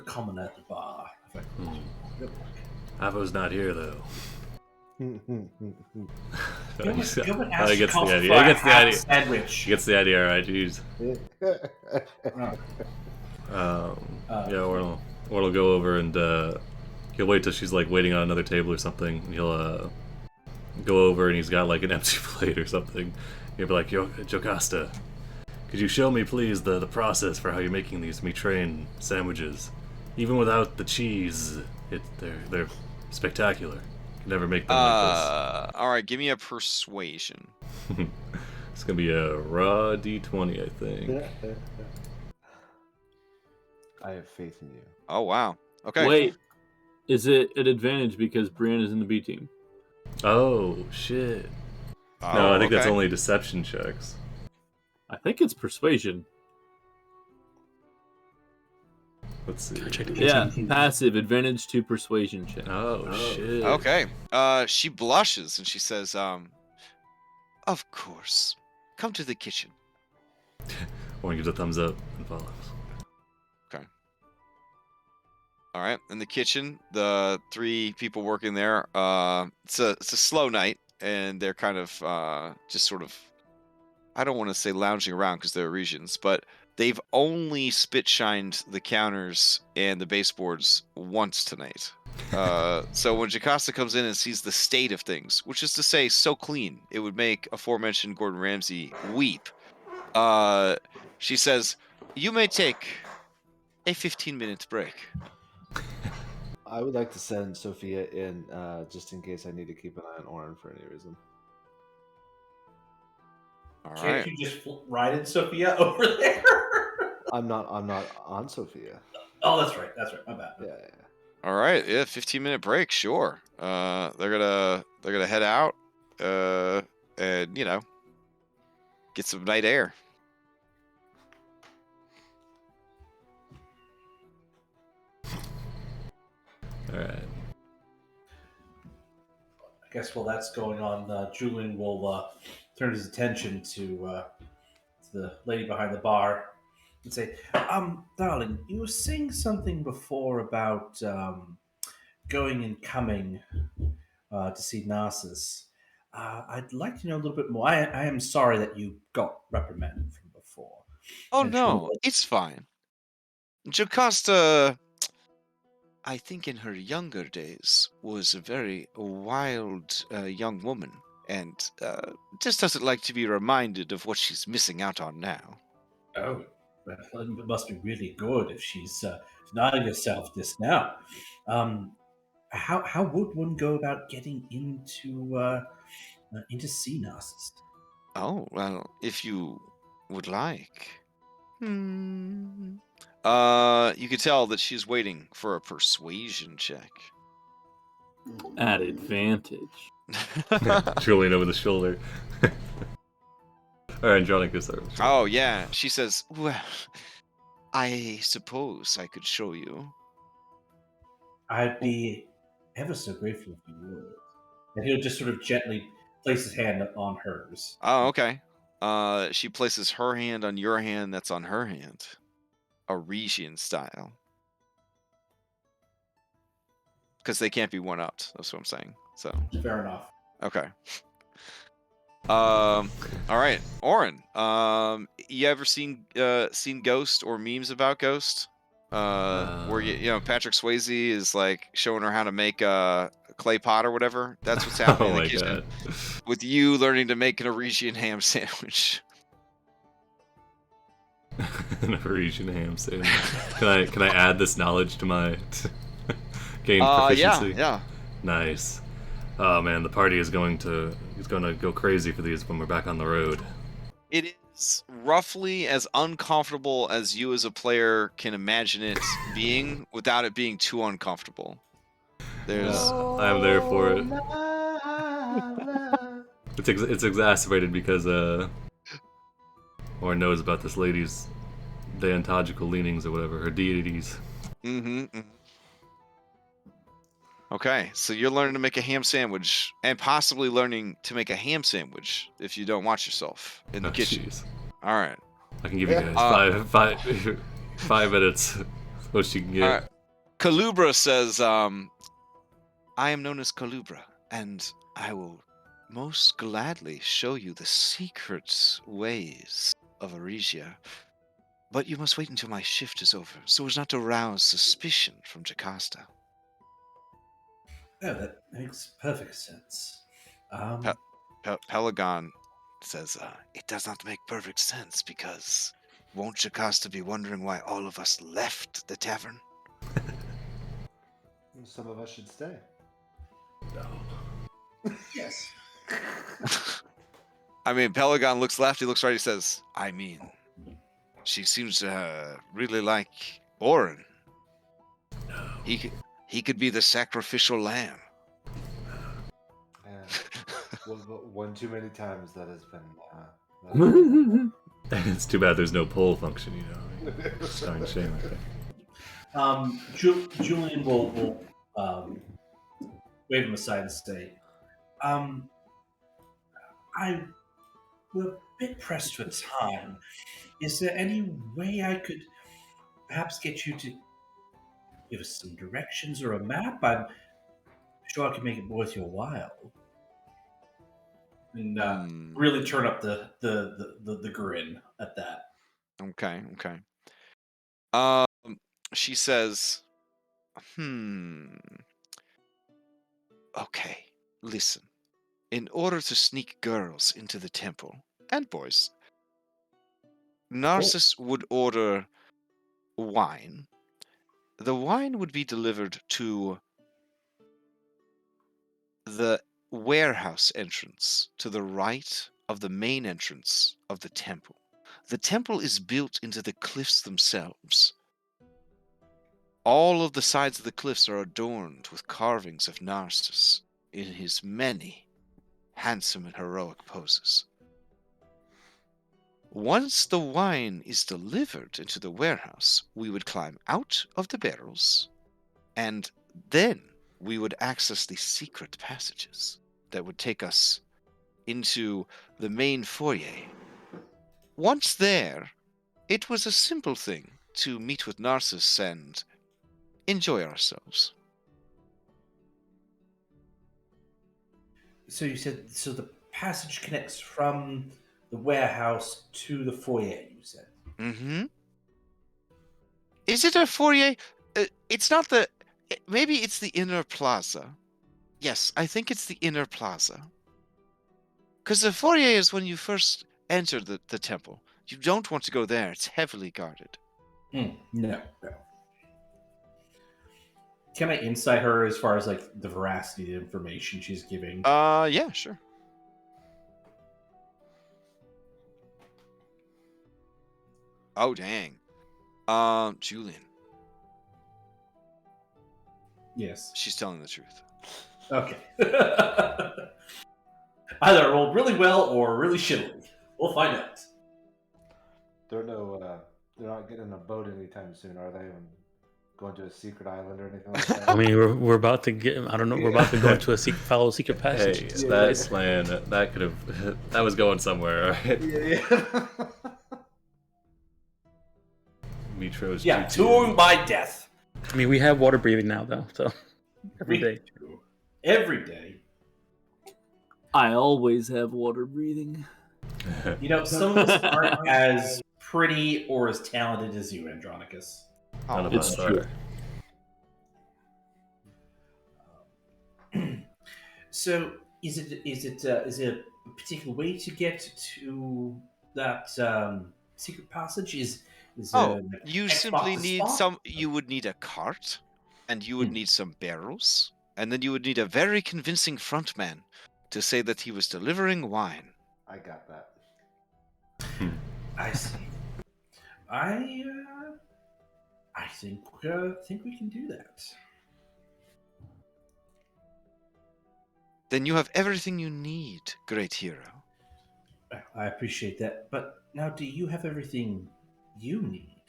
commoner at the bar. Avo's not here, though. Go and He ask gets the Costa idea. for He a gets the ham idea. sandwich. He gets the idea, right? Jeez. Oh. Yeah, Orl will go over and he'll wait till she's like waiting on another table or something, and he'll go over and he's got like an empty plate or something. He'll be like, Jocasta, could you show me please the process for how you're making these Mitrain sandwiches? Even without the cheese, they're spectacular. Can never make them like All right, give me a persuasion. this. It's gonna be a raw D20, I think. I have faith in you. Oh wow. Okay. Wait, is it an advantage because Brienne is in the B team? Oh shit. Oh, No, I think that's okay. only deception checks. I think it's persuasion. Let's see. Can I check the Yeah, PC? passive advantage to persuasion check. Oh shit. Okay. She blushes and she says, "Of course. Come to the kitchen." Or gives a thumbs up and follows. All right. In the kitchen, the 3 people working there. It's a slow night, and they're kind of just sort of, I don't want to say lounging around because they're Aresians, but they've only spit shined the counters and the baseboards once tonight. So when Jocasta comes in and sees the state of things, which is to say, so clean, it would make aforementioned Gordon Ramsay weep. She says, "You may take a 15-minute break." I would like to send Sophia in just in case I need to keep an eye on Oren for any reason. All Can't right. you just ride in Sophia over there? I'm not on Sophia. Oh, that's right. That's right. My bad. Yeah. All right. Yeah, 15-minute break. Sure. They're gonna head out. And get some night air. All right. I guess while that's going on, Julian will turn his attention to the lady behind the bar and say, darling, you were saying something before about going and coming to see Narsus. I'd like to know a little bit more. I am sorry that you got reprimanded from before. Oh And she no, will- it's fine. Jocasta, I think in her younger days, was a very wild young woman, and just doesn't like to be reminded of what she's missing out on now. Oh, well, it must be really good if she's denying herself this now. How would one go about getting into sea Narcissus? Oh, well, if you would like. You could tell that she's waiting for a persuasion check. At advantage. Julian over the shoulder. All right, Andronica start. Oh, yeah. She says, "Well, I suppose I could show you." I'd be ever so grateful if you would. And he'll just sort of gently place his hand on hers. Oh, okay. She places her hand on your hand that's on her hand. Aresian style. Because they can't be one-upped. That's what I'm saying. So, Fair enough. okay. All right. Oren, you ever seen Ghost or memes about Ghost? Where Patrick Swayze is like showing her how to make a clay pot or whatever. That's what's happening Oh in the my kitchen. god. With you learning to make an Aresian ham sandwich. An Parisian ham sandwich. Can I add this knowledge to my gain Yeah, proficiency? yeah. Nice. Oh man, the party is going to go crazy for these when we're back on the road. It is roughly as uncomfortable as you as a player can imagine it being without it being too uncomfortable. There's I'm there for it. It's exacerbated because Orin knows about this lady's deontogical leanings or whatever, her deities. Okay, so you're learning to make a ham sandwich, and possibly learning to make a ham sandwich if you don't watch yourself in the kitchen. Jeez. All right. I can give you guys five minutes. What she can get. All right. Kalubra says, I am known as Kalubra, and I will most gladly show you the secret ways of Aresia. But you must wait until my shift is over, so as not to rouse suspicion from Jocasta. Oh, that makes perfect sense. Pelagon says, "It does not make perfect sense because won't Jocasta be wondering why all of us left the tavern?" Some of us should stay. Yes. I mean, Pelagon looks left, he looks right, he says, "I mean, she seems to really like Orin. He could be the sacrificial lamb." And one too many times that has been. It's too bad there's no poll function, you know. Starring shame. Julian will wave him aside and say, we're a bit pressed for time. Is there any way I could perhaps get you to give us some directions or a map? I'm sure I can make it worth your while. And really turn up the grin at that. Okay. She says, "Okay, listen. In order to sneak girls into the temple, and boys, Narsus would order wine. The wine would be delivered to the warehouse entrance to the right of the main entrance of the temple. The temple is built into the cliffs themselves. All of the sides of the cliffs are adorned with carvings of Narsus in his many handsome and heroic poses. Once the wine is delivered into the warehouse, we would climb out of the barrels, and then we would access the secret passages that would take us into the main foyer. Once there, it was a simple thing to meet with Narsus and enjoy ourselves." So you said, so the passage connects from the warehouse to the foyer, you said? Mm-hmm. Is it a foyer? It's not the... Maybe it's the inner plaza. Yes, I think it's the inner plaza. Because the foyer is when you first enter the temple. You don't want to go there. It's heavily guarded. No. Can I insight her as far as like the veracity of the information she's giving? Yeah, sure. Oh, dang. Julian. Yes. She's telling the truth. Okay. Either rolled really well or really shittily. We'll find out. They're not getting a boat anytime soon, are they? And going to a secret island or anything like that? I mean, we're about to get. I don't know. We're about to go into a follow secret passage. Hey, So that guys- plan, that could have, that was going somewhere, right? Yeah. Mitro's Yeah, GT. to my death. I mean, we have water breathing now, though. So every day. Every day. I always have water breathing. You know, some of us aren't as pretty or as talented as you, Andronicus. None of It's us true. are. So, is it a particular way to get to that secret passage? Is You Xbox simply the need spot? you would need a cart, and you would need some barrels, and then you would need a very convincing frontman to say that he was delivering wine. I got that. I see. I think we can do that. Then you have everything you need, great hero. I appreciate that, but now, do you have everything you need?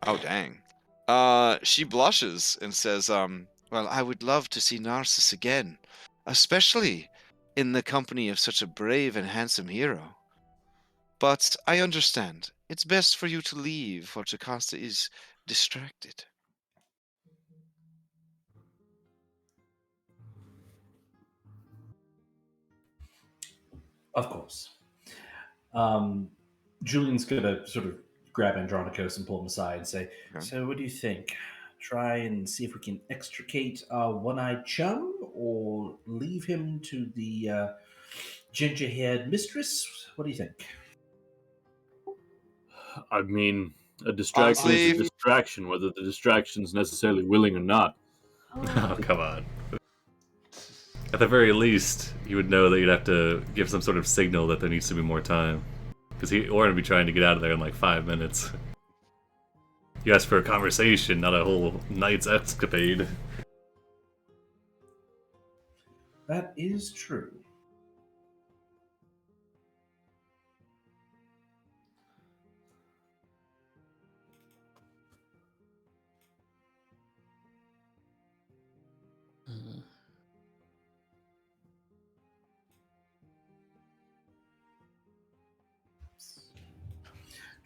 Oh, dang. She blushes and says, well, I would love to see Narsus again, especially in the company of such a brave and handsome hero. But I understand. It's best for you to leave, for Jocasta is distracted. Of course. Julian's gonna sort of grab Andronicus and pull him aside and say, Okay. "So, what do you think? try and see if we can extricate our one-eyed chum, or leave him to the ginger-haired mistress? What do you think? I mean, a distraction is a Honestly, distraction, whether the distraction's necessarily willing or not. Oh, come on. At the very least, you would know that you'd have to give some sort of signal that there needs to be more time. Because Orin would be trying to get out of there in like 5 minutes. You asked for a conversation, not a whole night's escapade. That is true. Mm.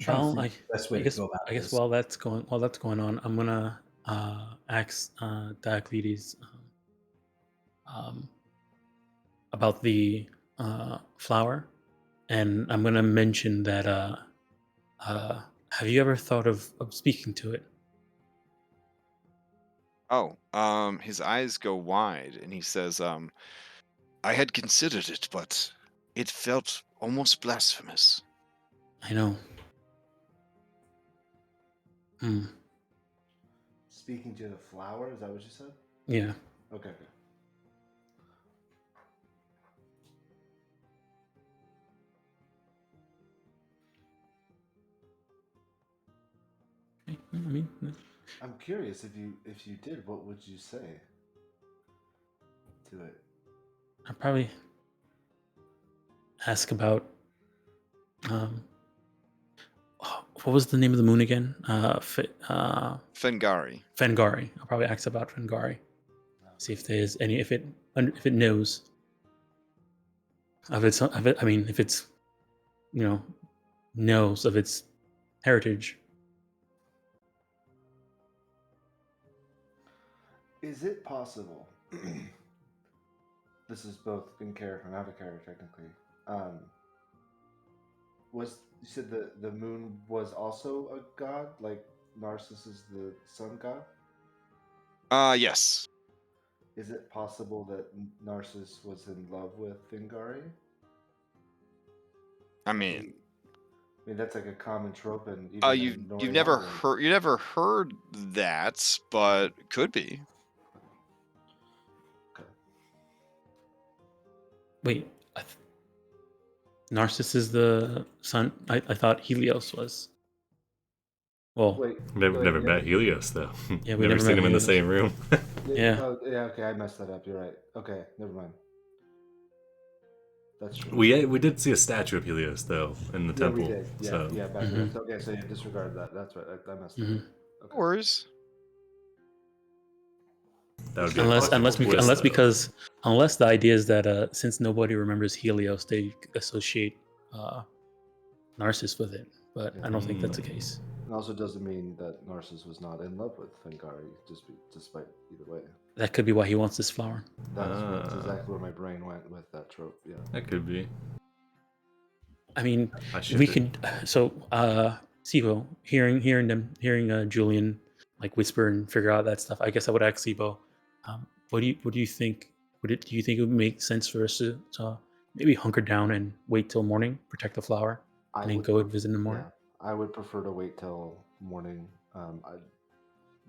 Trying to Well, think the best way to go about I guess this. while that's going on, I'm gonna ask Diocletes about the flower, and I'm gonna mention that have you ever thought of speaking to it? oh, his eyes go wide, and he says, I had considered it, but it felt almost blasphemous. I know. Hmm. Speaking to the flower, is that what you said? Yeah. Okay. I mean, I'm curious if you did, what would you say to it? I'd probably ask about what was the name of the moon again? Fengari. Fengari. I'll probably ask about Fengari. See if there's any, if it knows of its, I mean, if it's, knows of its heritage. Is it possible? This is both in character and out of character, technically. You said the moon was also a god, like Narsus is the sun god? Yes. Is it possible that Narsus was in love with Fingari? I mean, that's like a common trope, and even in Norse you've never Island. you never heard that, but could be. Okay. Wait, Narcissus is the sun. I thought Helios was. Well, Wait, Never met Helios, though. Yeah, we never never seen met him in the Helios. same room. Yeah. Oh, yeah. Okay, I messed that up. You're right. Okay, never mind. That's true. We did see a statue of Helios, though, in the temple. We did. Yeah, So. yeah. Back Mhm. Okay, so yeah, disregard that. That's right. I messed Mhm. up. Okay. No worries. That would be Unless twist, unless the idea is that since nobody remembers Helios, they associate Narcissus with it. But I don't think that's the case. It also doesn't mean that Narcissus was not in love with Fengari, despite either way. That could be why he wants this flower. That's exactly where my brain went with that trope. Yeah. That could be. I mean, I we shifted. could. So, Sibo, hearing Julian like whisper and figure out that stuff. I guess I would ask Sibo, what do you think? Do you think it would make sense for us to maybe hunker down and wait till morning, protect the flower, and then go and visit in the morning? Yeah, I would prefer to wait till morning.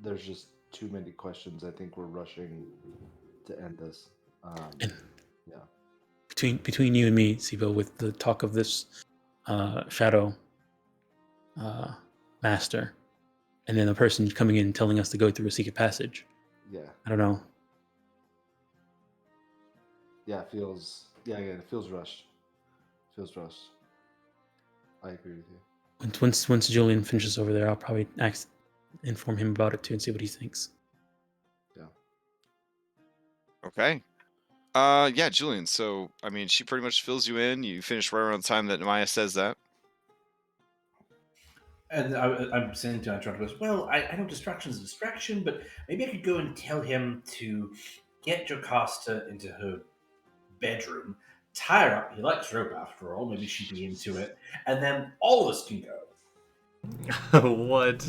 There's just too many questions. I think we're rushing to end this. And yeah. Between you and me, Sibo, with the talk of this shadow master, and then the person coming in telling us to go through a secret passage. Yeah. I don't know. Yeah, it feels rushed. Feels rushed. I agree with you. Once Julian finishes over there, I'll probably inform him about it too and see what he thinks. Yeah. Okay. Yeah, Julian. So, I mean, she pretty much fills you in. You finish right around the time that Maya says that. And I'm saying to Andronicus, well, I know distraction's a distraction, but maybe I could go and tell him to get Jocasta into her bedroom, tie her up. He likes rope after all. Maybe she'd be into it. And then all of us can go. What?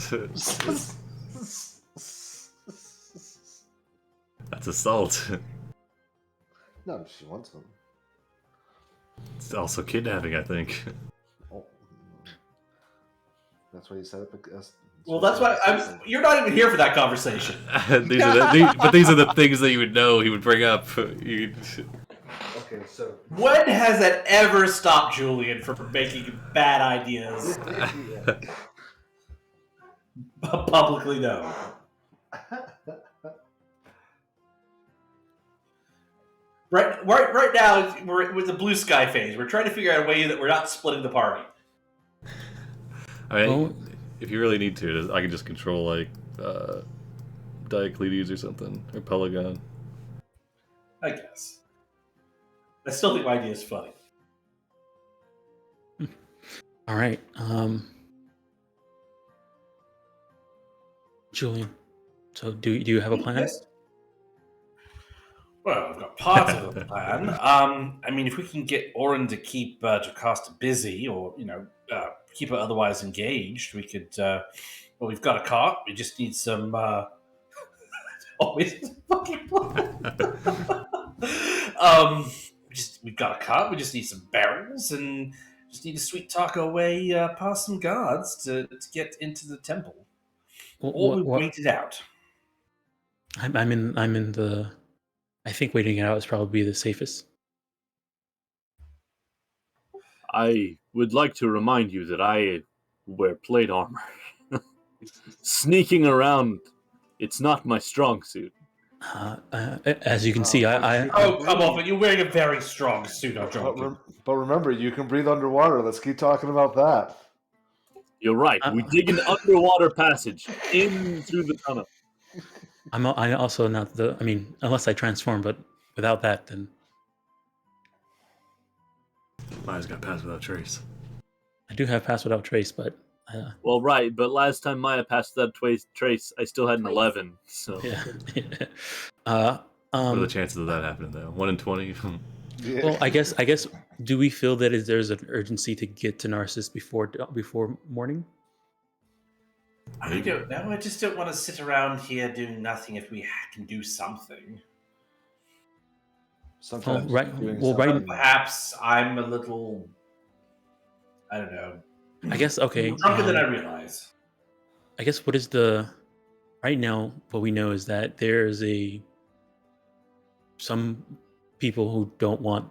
That's assault. No, she wants them. It's also kidnapping, I think. Oh. That's why you set up a. Well, that's why you're not even here for that conversation. these are the things that you would know he would bring up. Okay, so When has that ever stopped Julian from making bad ideas publicly known? Right now, we're with the blue sky phase. We're trying to figure out a way that we're not splitting the party. I mean, Well- if you really need to, I can just control like Diocletes or something, or Pelagon. I guess. I still think my idea is funny. All right. Julian, so do you have a plan? Yes. Well, I've got parts of the plan. I mean, if we can get Oren to keep Jocasta busy, or keep her otherwise engaged, we could. Well, we've got a cart. We just need some. Always fucking plan. We've got a cart. We just need some barrels, and just need to sweet talk our way past some guards to get into the temple. Or we wait it out. I'm in the. I think waiting it out is probably the safest. I would like to remind you that I wear plate armor. Sneaking around, it's not my strong suit. As you can see, I Oh, come on, but you're wearing a very strong suit, I'm joking. But remember, you can breathe underwater. Let's keep talking about that. You're right. We dig an underwater passage into the tunnel. I also not the. I mean, unless I transform, but without that, then Maya's got pass without trace. I do have pass without trace. But Well, right, but last time Maya passed that trace, I still had an 11. So yeah. What are the chances of that happening though? 1 in 20. Well, I guess. Do we feel that there's an urgency to get to Narsus before morning? I don't know. I just don't want to sit around here doing nothing if we can do something. Sometimes right. doing Well, something- right. Perhaps I'm a little, I don't know, I guess okay. drunker than I realize. I guess what is right now? What we know is that there's some people who don't want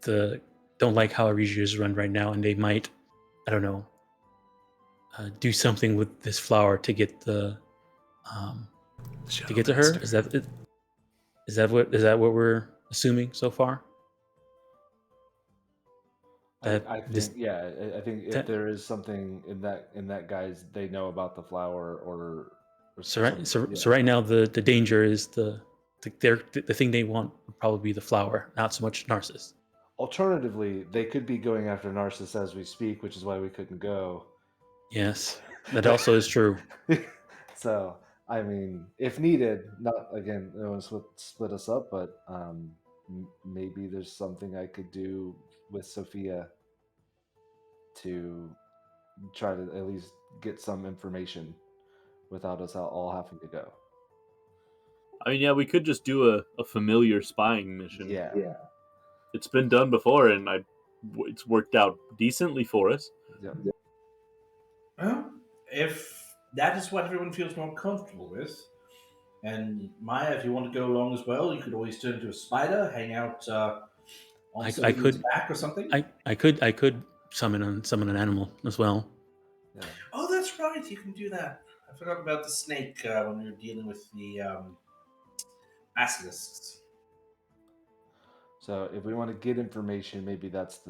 don't like how Aresia is run right now, and they might, I don't know, do something with this flower to get to get to her. Is that it? Is that what we're assuming so far? I think if there is something in that guys they know about the flower or so right now the danger is the thing they want would probably be the flower, not so much Narsus. Alternatively, they could be going after Narcissus as we speak, which is why we couldn't go. Yes, that also is true. So, I mean, if needed, not again, no one split us up, but maybe there's something I could do with Sophia to try to at least get some information without us all having to go. I mean, yeah, we could just do a familiar spying mission. Yeah. It's been done before, and it's worked out decently for us. Yeah. Well, if that is what everyone feels more comfortable with, and Maya, if you want to go along as well, you could always turn into a spider, hang out on somebody's back or something. I could summon an animal as well. Yeah. Oh, that's right. You can do that. I forgot about the snake when we were dealing with the basilisks. So if we want to get information, maybe that's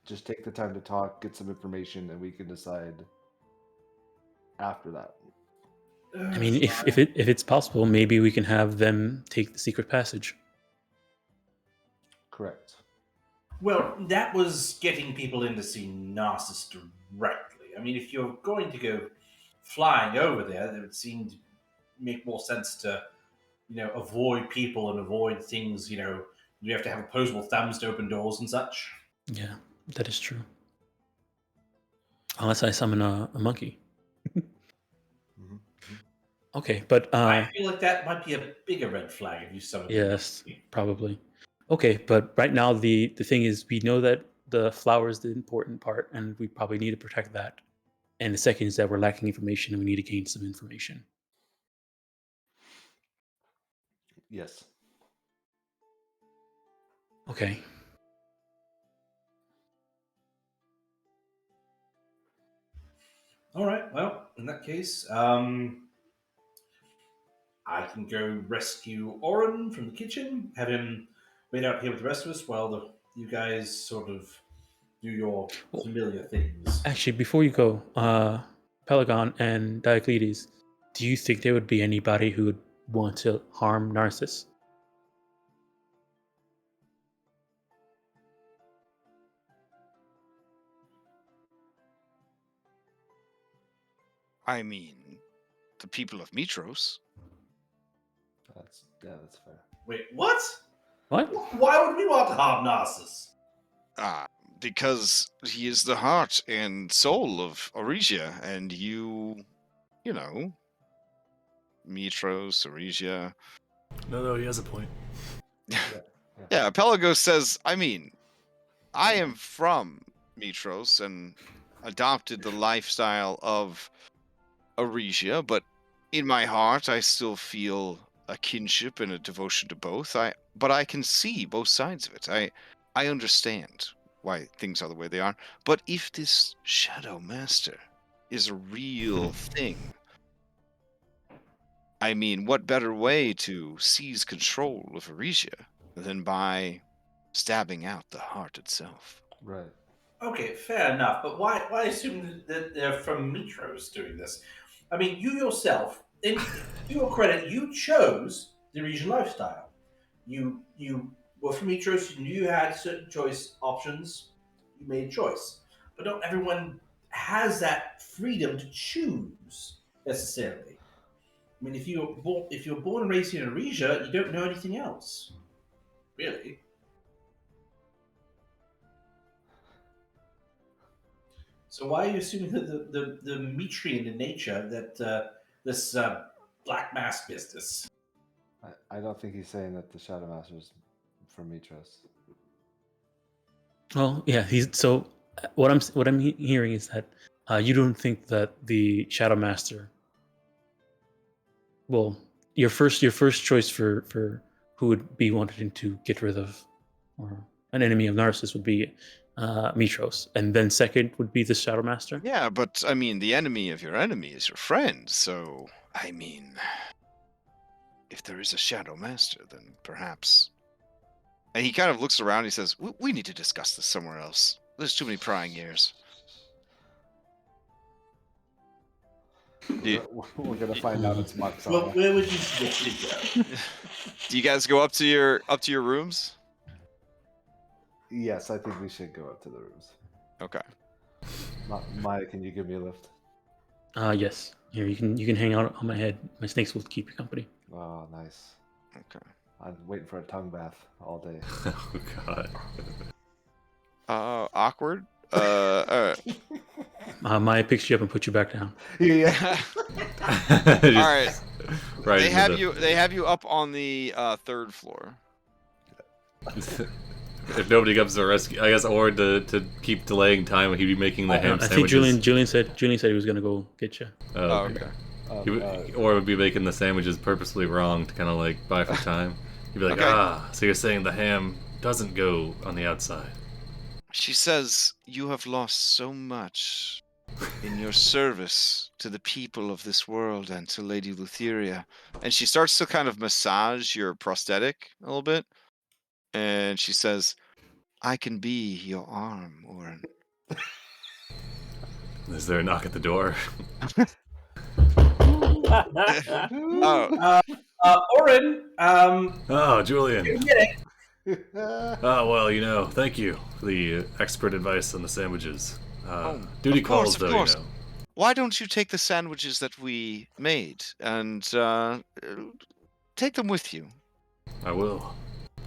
just take the time to talk, get some information, and we can decide after that. I mean, if it's possible, maybe we can have them take the secret passage. Correct. Well, that was getting people in to see Narsus directly. I mean, if you're going to go flying over there, it would seem to make more sense to, avoid people and avoid things, you have to have opposable thumbs to open doors and such. Yeah, that is true. Unless I summon a monkey. Okay, but I feel like that might be a bigger red flag if you summon. yes, probably. Okay, but right now the thing is, we know that the flower is the important part, and we probably need to protect that. And the second is that we're lacking information, and we need to gain some information. Yes. Okay. All right. Well, in that case, I can go rescue Oren from the kitchen, have him wait out here with the rest of us while you guys sort of do your familiar things. Actually, before you go, Pelagon and Diocletes, do you think there would be anybody who would want to harm Narcissus? I mean, the people of Mitros. That's fair. Wait, what? What? Why would we want to harm Narsus? Because he is the heart and soul of Aresia, and you know, Mitros, Aresia. No, he has a point. Yeah, Pelagos says, I mean, I am from Mitros and adopted the lifestyle of Aresia, but in my heart I still feel a kinship and a devotion to both. But I can see both sides of it. I understand why things are the way they are. But if this Shadow Master is a real thing, I mean, what better way to seize control of Aresia than by stabbing out the heart itself? Right. Okay, fair enough. But why assume that they're from Mitros doing this? I mean, you yourself, in to your credit, you chose the region lifestyle. You were from Mitros. You knew you had certain choice options. You made a choice, but not everyone has that freedom to choose necessarily. I mean, if you're born and raised in Aresia, you don't know anything else, really. So why are you assuming that the Metrian in nature that this black mass business? I don't think he's saying that the Shadow Master's from Mitros. Well, yeah. What I'm hearing is that you don't think that the Shadow Master. Well, your first choice for who would be wanted to get rid of, or an enemy of Narcissus would be Mitros, and then second would be the Shadow Master. Yeah, but I mean, the enemy of your enemy is your friend. So I mean, if there is a Shadow Master, then perhaps. And he kind of looks around. And he says, "We need to discuss this somewhere else. There's too many prying ears." We're gonna find out it's Mark's. Well, where would you suggest we go? Do you guys go up to your rooms? Yes, I think we should go up to the rooms. Okay. Maya, can you give me a lift? Yes. Here, you can hang out on my head. My snakes will keep you company. Oh, nice. Okay. I'm waiting for a tongue bath all day. Oh god. Awkward. All right. Maya picks you up and puts you back down. Yeah. All right. Right. They have you up on the third floor. If nobody comes to rescue, I guess, or to keep delaying time, he'd be making the ham I sandwiches. think Julian said he was gonna go get you. Oh, okay. Or would be making the sandwiches purposely wrong to kind of like buy for time. He'd be like, Okay. so you're saying the ham doesn't go on the outside? She says, "You have lost so much in your service to the people of this world and to Lady Lutheria." And she starts to kind of massage your prosthetic a little bit. And she says, "I can be your arm, Oren." Is there a knock at the door? Oh, Oren, Oh, Julian. yeah. Oh, well, thank you for the expert advice on the sandwiches. Duty of course, calls, of though, course. you know. why don't you take the sandwiches that we made and take them with you? I will. I'll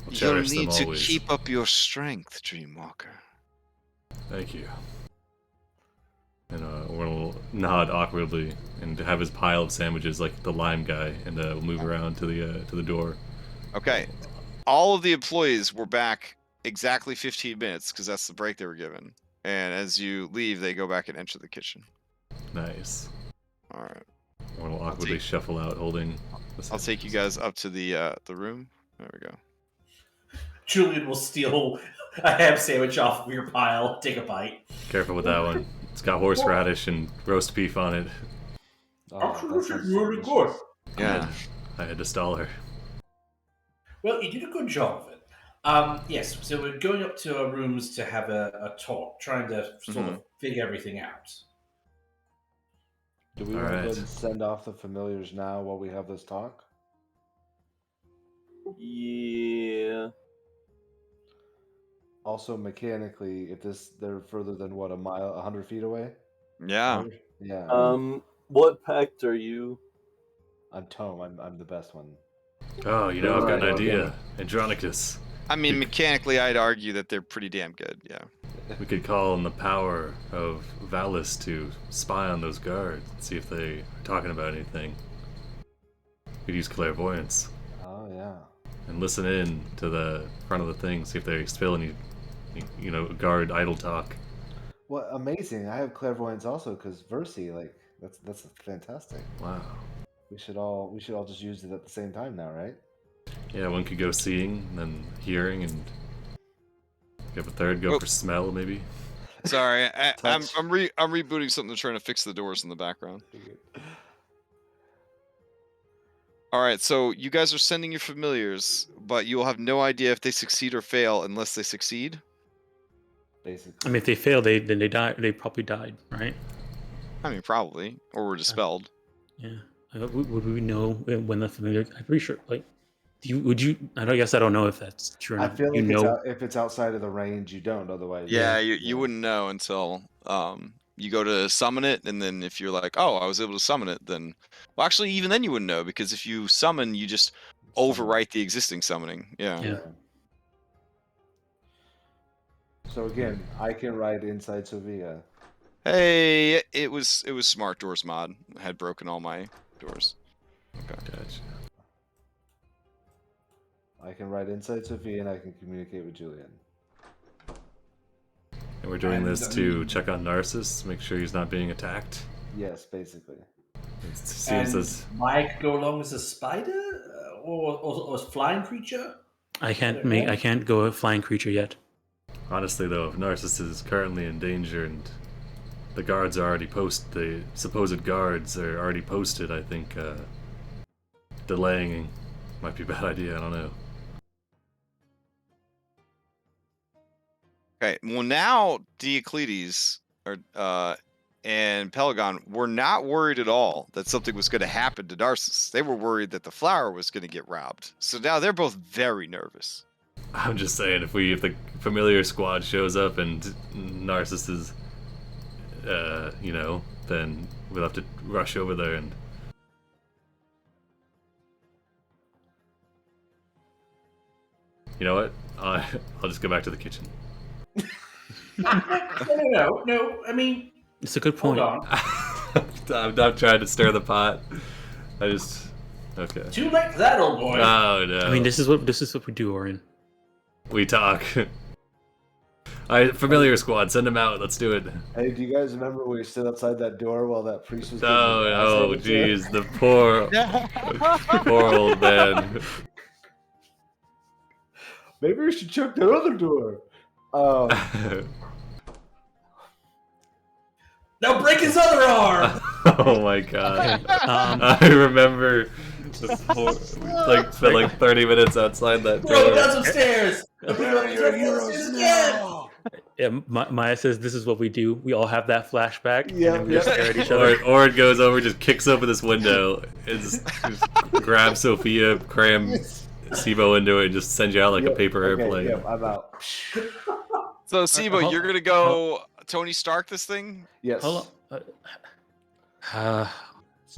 You'll cherish them need to always. keep up your strength, Dreamwalker. Thank you. And we'll nod awkwardly and have his pile of sandwiches like the lime guy, and we'll move around to the door. Okay. All of the employees were back exactly 15 minutes because that's the break they were given. And as you leave, they go back and enter the kitchen. Nice. All right. We'll awkwardly shuffle out, holding. I'll take you guys up to the room. There we go. Julian will steal a ham sandwich off of your pile. Take a bite. Careful with that one. It's got horseradish and roast beef on it. Really good. Yeah. I had to stall her. Well, you did a good job of it. Yes, so we're going up to our rooms to have a talk, trying to sort of figure everything out. Do we want to go ahead and send off the familiars now while we have this talk? Yeah. Also, mechanically, if they're further than what, a mile, 100 feet away? Yeah. Yeah. What pact are you? I'm Tome. I'm the best one. Oh, you know, I've got an idea. Andronicus. I mean, mechanically, I'd argue that they're pretty damn good. Yeah. We could call on the power of Valis to spy on those guards and see if they are talking about anything. We'd use clairvoyance. Oh, yeah. And listen in to the front of the thing, see if they spill any, guard idle talk. Well, amazing. I have clairvoyance also, because Versi, like, that's fantastic. Wow. We should all just use it at the same time now, right? Yeah, one could go seeing, then hearing, and you have a third go for smell, maybe. Sorry, I'm rebooting something, trying to fix the doors in the background. All right, so you guys are sending your familiars, but you will have no idea if they succeed or fail unless they succeed. Basically. I mean, if they fail, then they die. They probably died, right? I mean, probably, or were dispelled. Yeah. Would we know when the familiar? I'm pretty sure. Like, would you? I guess I don't know if that's true. I feel like if it's outside of the range, you don't. Otherwise, yeah, you wouldn't know until you go to summon it, and then if you're like, oh, I was able to summon it, then well, actually, even then you wouldn't know, because if you summon, you just overwrite the existing summoning. Yeah. So again, I can write inside Sophia. Hey, it was Smart Doors mod. I had broken all my doors. Okay. Gotcha. I can write inside Sophia, and I can communicate with Julian. And we're doing this to check on Narsus, make sure he's not being attacked. Yes, basically. And Mike go along as a spider or a flying creature. I can't go a flying creature yet. Honestly, though, if Narsus is currently in danger and the guards are already the supposed guards are already posted, I think delaying might be a bad idea. I don't know. Okay, well now Diocletes and Pelagon were not worried at all that something was going to happen to Narsus. They were worried that the flower was going to get robbed. So now they're both very nervous. I'm just saying, if the familiar squad shows up and Narsus is, then we'll have to rush over there and. You know what? I'll just go back to the kitchen. No. I mean, it's a good point. Hold on. I'm not trying to stir the pot. Okay. Too late for that, old boy. Oh no. I mean, this is what we do, Orin. We talk. Familiar squad, send him out. Let's do it. Hey, do you guys remember when we stood outside that door while that priest was? Oh, jeez, the poor old man. Maybe we should check that other door. Now break his other arm. Oh my god. I remember. Spent like 30 minutes outside that door. Bro, that's upstairs. Yeah, Maya says this is what we do. We all have that flashback. Yeah. And we just stare at each other. Or it goes over, just kicks open this window, and just grabs Sophia, crams Sibo into it, and just sends you out like a paper airplane. Yeah, I'm out. So Sibo, you're gonna go Tony Stark this thing? Yes. Hold on.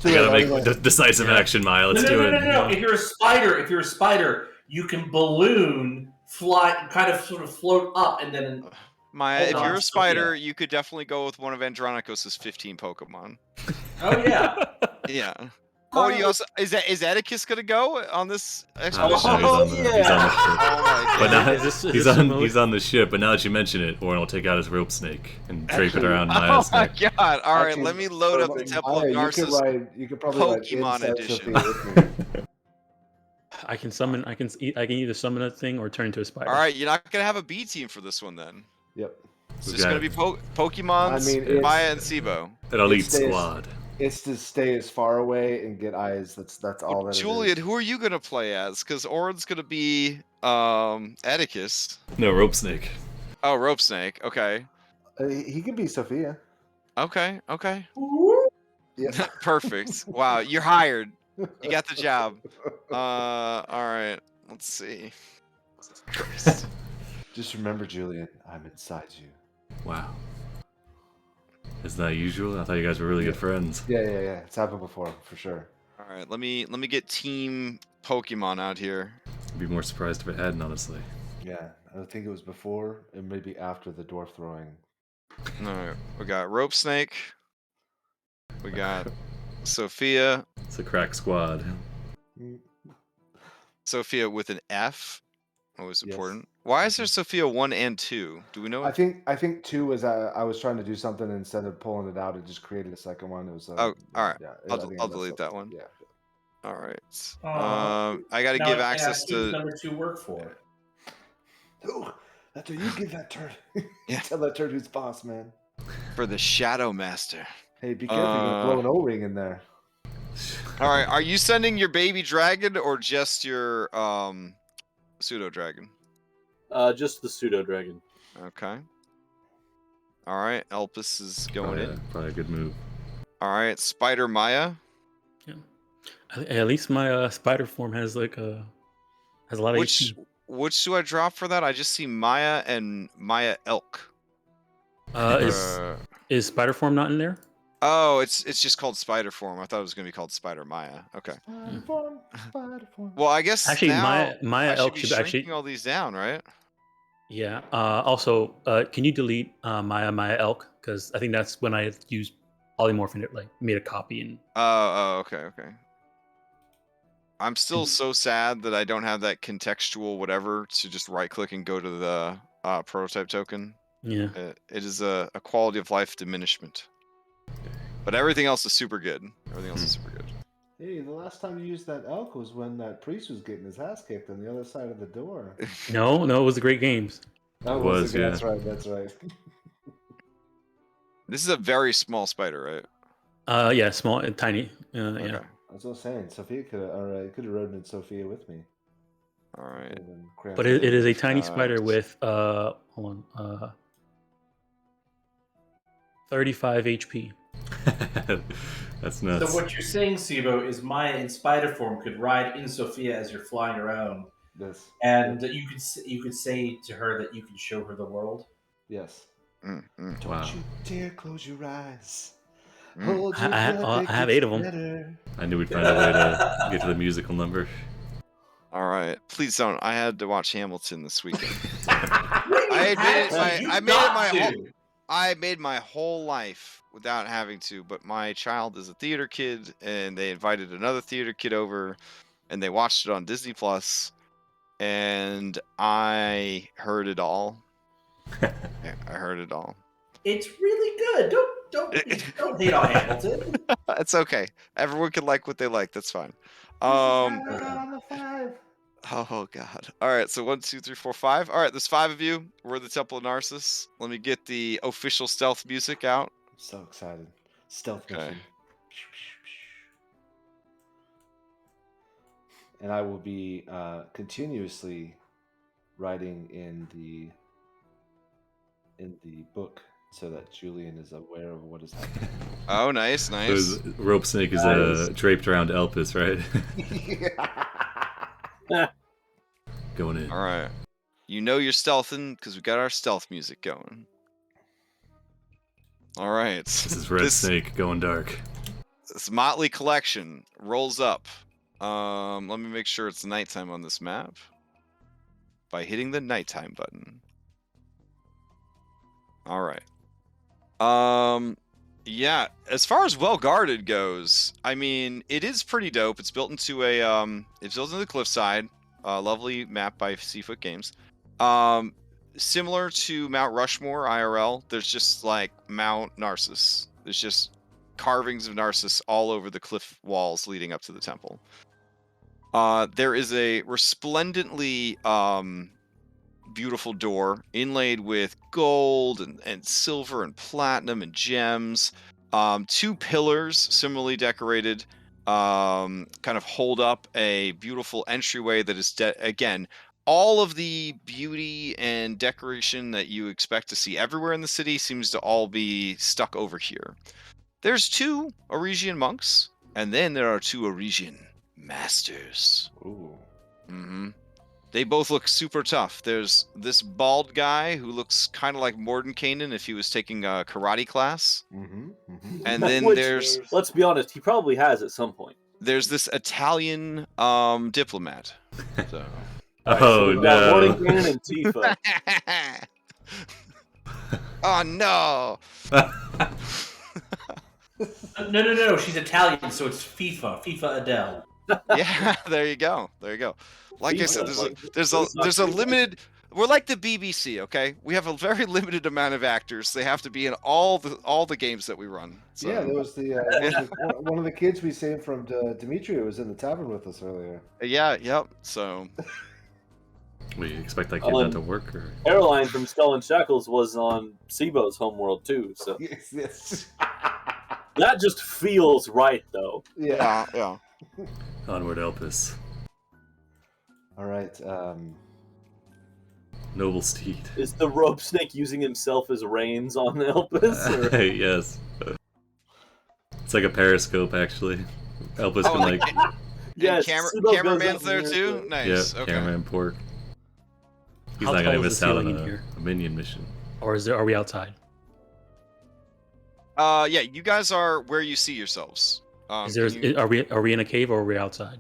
We gotta make decisive action, Maya. Let's do it. No. If you're a spider, you can balloon, fly, kind of sort of float up, and then Maya, Hold if on, you're a Sophia. spider, you could definitely go with one of Andronicos' 15 Pokemon. Oh yeah. Yeah. Oh, you also is Atticus gonna go on this Oh, expedition? he's on the ship. Oh my But god. now Is he's this on mode? he's on the ship. But now that you mention it, Orin will take out his rope snake and drape it Actually- around Oh Maya's my neck. god! All right, Actually, let me load up the perfect. Temple of Maya, Narsus you could probably ride Pokemon inside edition. Sophia with me. I can summon. I can either summon a thing or turn into a spider. All right, you're not gonna have a B team for this one then. Yep. It's We just got- gonna be Pokemons, I mean, it's- Maya, and Sibo. An elite It stays- squad. It's to stay as far away and get eyes. That's all that Julian, it is. who are you gonna play as? Because Orin's gonna be Atticus. No, rope snake. Oh, Rope Snake. Okay. He can be Sophia. Okay. Yeah. Perfect. Wow, you're hired. You got the job. All right. Let's see. Jesus Christ. Just remember, Julian, I'm inside you. Wow. Isn't that usual? I thought you guys were really good friends. Yeah. It's happened before, for sure. All right. Let me get Team Pokemon out here. I'd be more surprised if it hadn't, honestly. Yeah, I think it was before and maybe after the dwarf throwing. All right. We got Rope Snake. We got Sophia. It's a crack squad. Sophia with an F. Always Yes. important. Why is there Sophia 1 and 2? Do we know? I think two was I was trying to do something and instead of pulling it out, it just created a second one. It was Oh, all right. Yeah, I'll I think I I'll messed delete up. that one. Yeah. All right. Aw. I got to Now give I access ask who's to. number 2 work for. Oh, that's what you give that turd. Yeah. Tell that turd who's boss, man. For the Shadow Master. Hey, be careful, you're gonna blow an O-ring in there. All right. Are you sending your baby dragon or just your pseudo dragon? Just the pseudo dragon. Okay. All right. Elpis is going in. Probably a good move. All right. Spider Maya. At least my spider form has like has a lot of Which HP. which do I drop for that? I just see Maya and Maya Elk. Is spider form not in there? Oh, it's just called Spider Form. I thought it was gonna be called Spider Maya. Okay. Spider form. Well, I guess Actually, now Maya I should Elk be should shrinking actually. all these down, right? Yeah. Also, can you delete Maya Elk? Because I think that's when I used polymorph and it like made a copy and. Okay. I'm still so sad that I don't have that contextual whatever to just right click and go to the prototype token. Yeah. It is a quality of life diminishment. But everything else is super good. Everything else is super good. Hey, the last time you used that elk was when that priest was getting his ass kicked on the other side of the door. No, it was the Great Games. That It was, yeah. That's right. This is a very small spider, right? Yeah, small and tiny. Yeah. Okay. That's what I'm saying. Sophia could have rode in Sophia with me. All right. Could've been cramped But it in. is a tiny spider with hold on 35 HP. That's nuts. So what you're saying, Sibo, is Maya in spider form could ride in Sophia as you're flying around, Yes. and you could say to her that you can show her the world. Yes. Mm. Wow. Don't you dare close your eyes. Mm. Hold your I breath, it have gets 8 of them. better. I knew we'd find a way to get to the musical number. All right. Please don't. I had to watch Hamilton this weekend. I made my whole life without having to, but my child is a theater kid, and they invited another theater kid over, and they watched it on Disney Plus, and I heard it all. Yeah, I heard it all. It's really good. Don't hate on Hamilton. It's okay. Everyone can like what they like. That's fine. On the 5. Oh god. All right. So 1, 2, 3, 4, 5. All right. There's 5 of you. We're at the Temple of Narsus. Let me get the official stealth music out. I'm so excited. Stealth Okay. mission. And I will be continuously writing in the book so that Julian is aware of what is happening. Oh, nice. So his rope snake is Nice. draped around Elpis, right? Going in. All right. You know you're stealthing because we got our stealth music going. All right. This is Red Snake going dark. This motley collection rolls up. Let me make sure it's nighttime on this map by hitting the nighttime button. All right. Yeah, as far as well guarded goes, I mean, it is pretty dope. It's built into it's built into the cliffside. Lovely map by Seafoot Games. Similar to Mount Rushmore IRL, there's just like Mount Narsus. There's just carvings of Narcissus all over the cliff walls leading up to the temple. There is a resplendently beautiful door inlaid with gold and silver and platinum and gems. Two pillars similarly decorated kind of hold up a beautiful entryway that is again all of the beauty and decoration that you expect to see everywhere in the city seems to all be stuck over here. There's two Aresian monks, and then there are two Aresian masters. Ooh. Mm-hmm. They both look super tough. There's this bald guy who looks kind of like Mordenkainen if he was taking a karate class. Mm-hmm. Mm-hmm. And then Which, there's let's be honest, he probably has at some point. there's this Italian diplomat. So. Oh no! Mordenkainen and Tifa. Oh no! No. She's Italian, so it's FIFA Adele. Yeah, there you go. Like I said, there's a limited. We're like the BBC, okay? We have a very limited amount of actors. They have to be in all the games that we run. So. Yeah, there was one of the kids we saved from Dimitri was in the tavern with us earlier. Yeah, yep. So. We expect that kid not to work, or Caroline from Skull and Shackles was on Sibo's homeworld too, so Yes. that just feels right, though. Yeah. onward Elpis. All right. Noble steed. Is the rope snake using himself as reins on Elpis? Or... Yes. It's like a periscope, actually. Elpis can like. Yes, Sibo cameraman's goes there up too. here, Nice. Yeah, Okay. cameraman pork. He's How not tall gonna is miss the out on ceiling in here? a minion mission. Or are we outside? Yeah, you guys are where you see yourselves. Are we in a cave or are we outside?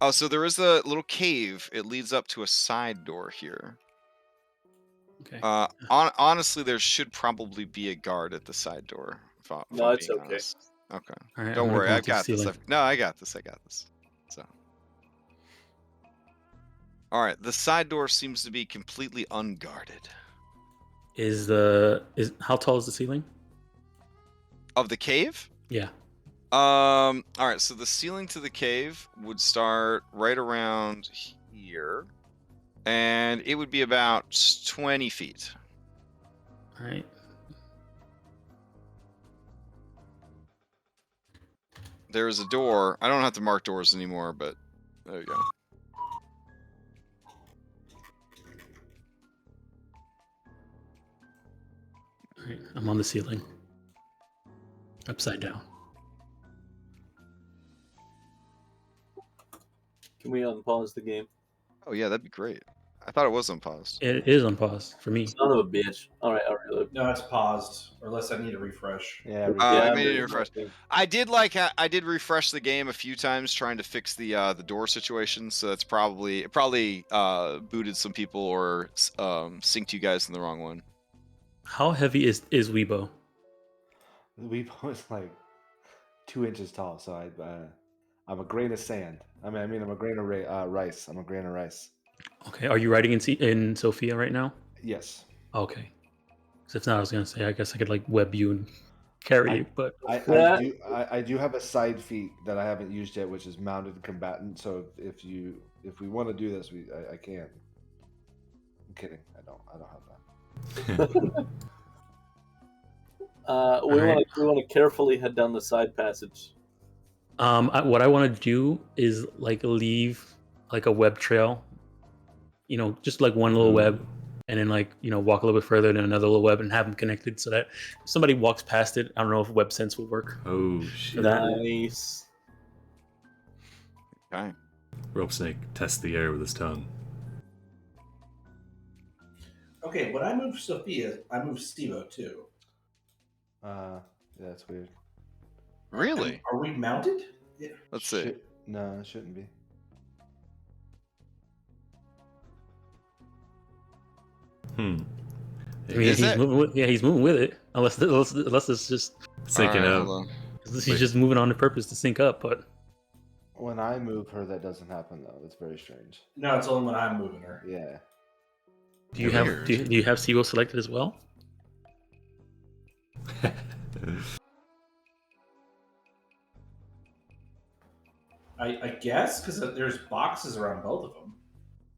Oh, so there is a little cave. It leads up to a side door here. Okay. Honestly, there should probably be a guard at the side door. If No, I'm it's being okay. honest. Okay. All right, Don't I'm gonna worry, go I into the got this. ceiling. No, I got this. So. All right, the side door seems to be completely unguarded. How tall is the ceiling? Of the cave? Yeah. All right, so the ceiling to the cave would start right around here, and it would be about 20 feet. All right. There is a door. I don't have to mark doors anymore, but there you go. All right. I'm on the ceiling. Upside down. Can we unpause the game? Oh yeah, that'd be great. I thought it was unpaused. It is on pause for me. Son of a bitch. All right. No, it's paused, or unless I need a refresh. Yeah. I made it refresh. I did refresh the game a few times trying to fix the door situation, so that's probably booted some people or synced you guys in the wrong one. How heavy is Weibo? Weibo is like 2 inches tall, so I'm a grain of sand. I'm a grain of rice. I'm a grain of rice. Okay. Are you riding in Sophia right now? Yes. Okay. Because if not, I was gonna say I guess I could like web you and carry you, but I do have a side feat that I haven't used yet, which is mounted combatant. So if we want to do this, I can. I'm kidding. I don't have that. We want to carefully head down the side passage. What I want to do is like leave like a web trail, just like one little web, and then like walk a little bit further and another little web and have them connected so that if somebody walks past it, I don't know if web sense will work. Oh shit! Nice. Okay. Rope snake tests the air with his tongue. Okay, when I move Sophia, I move Stevo too. Yeah, that's weird. Really? Are we mounted? Yeah. Let's see. No, it shouldn't be. I mean, Is he's it? moving with, yeah, he's moving with it. Unless it's just Syncing Alright, up. hold on. he's just moving on the purpose to sync up. But When I move her, that doesn't happen though. That's very strange. No, it's only when I'm moving her. Yeah. do you Weird. have Sibo selected as well? I guess because there's boxes around both of them.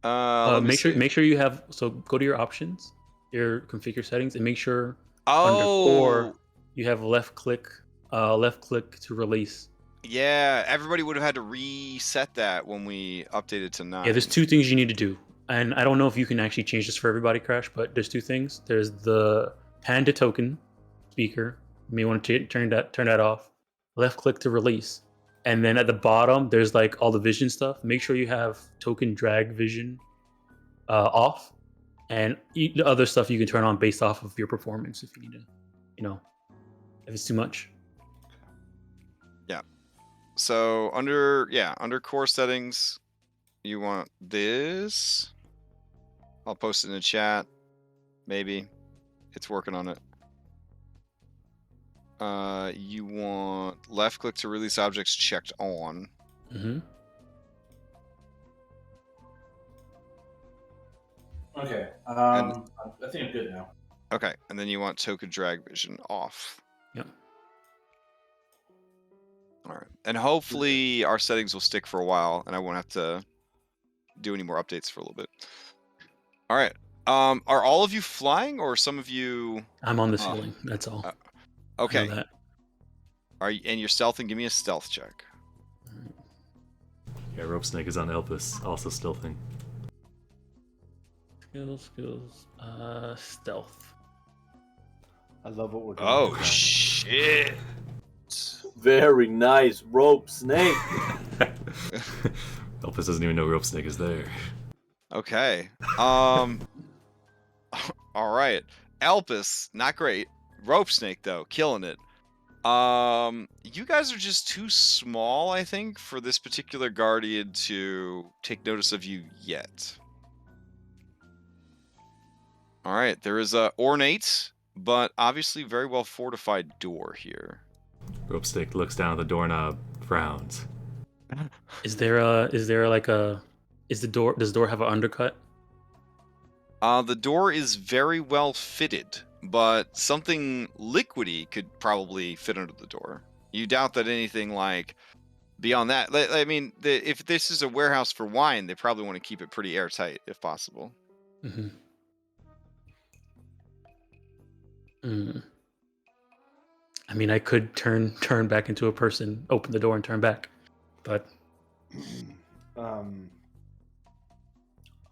Let me see. Make sure you have. So go to your options, your configure settings, and make sure under Oh, core you have left click to release. yeah. Everybody would have had to reset that when we updated to 9. Yeah, there's 2 things you need to do, and I don't know if you can actually change this for everybody, Crash. But there's 2 things. There's the Panda token speaker. You may want to turn that off. Left click to release, and then at the bottom there's like all the vision stuff. Make sure you have token drag vision off, and the other stuff you can turn on based off of your performance if you need to, if it's too much. So under core settings, you want this. I'll post it in the chat. Maybe it's working on it. You want left click to release objects checked on. Mm-hmm. Okay. I think I'm good now. Okay, and then you want token drag vision off. Yep. All right, and hopefully our settings will stick for a while, and I won't have to do any more updates for a little bit. All right. Are all of you flying, or some of you? I'm on the ceiling. That's all. Okay. I know that. Are you, and you're stealthing? Give me a stealth check. Yeah, Rope Snake is on Elpis, also stealthing. Skills. Stealth. I love what we're doing. Oh here, guys. shit! Very nice, Rope Snake. Elpis doesn't even know Rope Snake is there. Okay. All right. Elpis, not great. Rope Snake though, killing it. You guys are just too small, I think, for this particular guardian to take notice of you yet. All right, there is a ornate, but obviously very well fortified door here. Rope Snake looks down at the doorknob, frowns. Does the door have an undercut? The door is very well fitted, but something liquidy could probably fit under the door. You doubt that anything like beyond that. I mean, if this is a warehouse for wine, they probably want to keep it pretty airtight if possible. Mm-hmm. I mean, I could turn back into a person, open the door, and turn back, but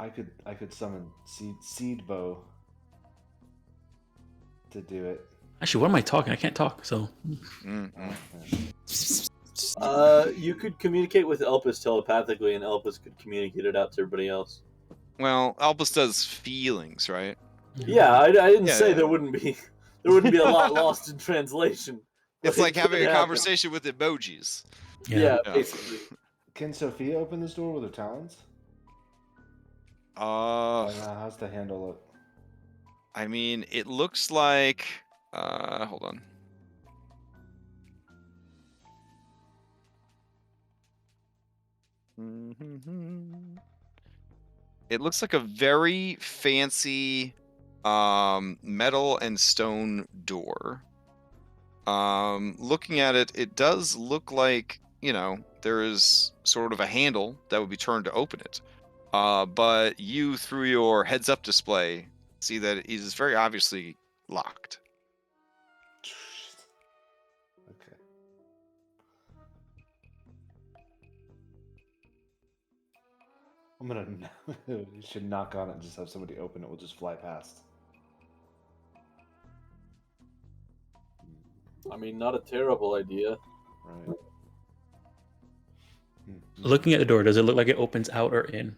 I could summon seed bow to do it. actually, what am I talking? I can't talk. So You could communicate with Elpis telepathically, and Elpis could communicate it out to everybody else. Well, Albus does feelings, right? Yeah, I didn't Yeah, say yeah. there wouldn't be a lot lost in translation. It's But like it having could a happen. conversation with emojis. Yeah, Yeah. basically. Can Sophia open this door with her talons? How's the handle look? I mean, it looks like. Hold on. It looks like a very fancy metal and stone door. Looking at it, it does look like, there is sort of a handle that would be turned to open it. But you, through your heads-up display, see that it is very obviously locked. Okay. I'm gonna. You should knock on it and just have somebody open it. We'll just fly past. I mean, not a terrible idea. Right. looking at the door, does it look like it opens out or in?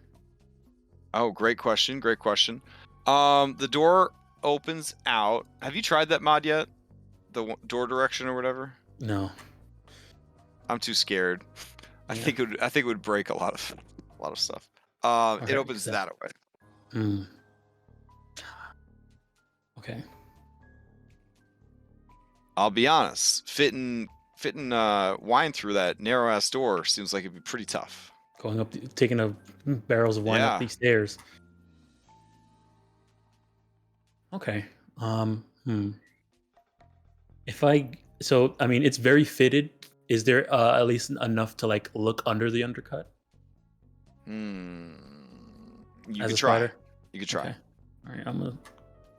Oh, great question. Great question. The door opens out. Have you tried that mod yet? The door direction or whatever? No. I'm too scared. I Yeah. think it would break a lot of stuff. It Okay, opens so- that way. Hmm. Okay. I'll be honest, fitting wine through that narrow ass door seems like it'd be pretty tough. Going up, taking a barrels of wine Yeah. up these stairs. Okay. If I it's very fitted. Is there at least enough to like look under the undercut You as could a try. spider? You could try. Okay. All right. I'm gonna.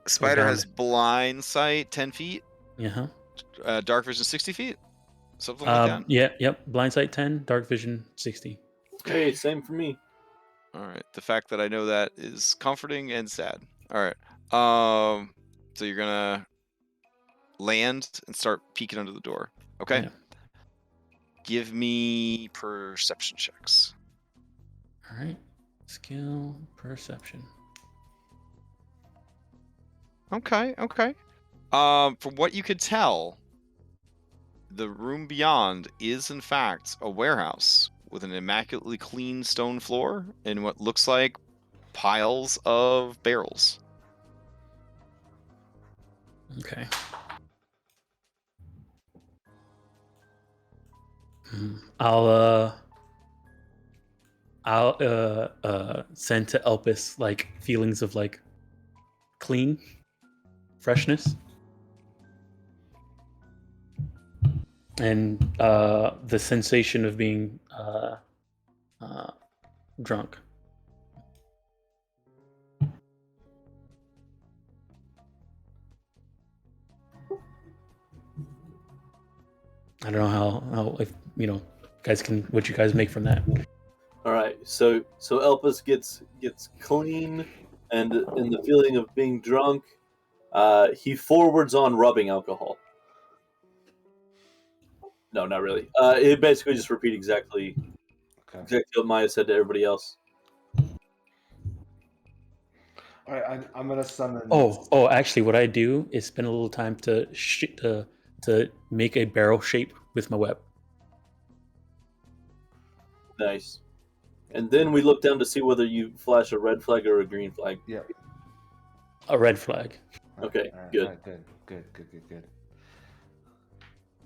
Spider down has blind sight 10 feet, Yeah. dark vision 60 feet, something like that. Yeah. Yep. Blind sight 10, dark vision 60. Hey, same for me. All right. The fact that I know that is comforting and sad. All right. So you're gonna land and start peeking under the door. Okay. Yeah. Give me perception checks. All right. Skill perception. Okay. From what you could tell, the room beyond is in fact a warehouse with an immaculately clean stone floor and what looks like piles of barrels. Okay. I'll send to Elpis like feelings of like clean freshness and the sensation of being drunk. I don't know how if guys can what you guys make from that. All right, so Elpis gets clean, and in the feeling of being drunk, he forwards on rubbing alcohol. No, not really. It basically just repeat exactly what Maya said to everybody else. All right, I'm gonna summon. Oh! Actually, what I do is spend a little time to make a barrel shape with my web. Nice. And then we look down to see whether you flash a red flag or a green flag. Yep. A red flag. Okay, all right, good. All right, good.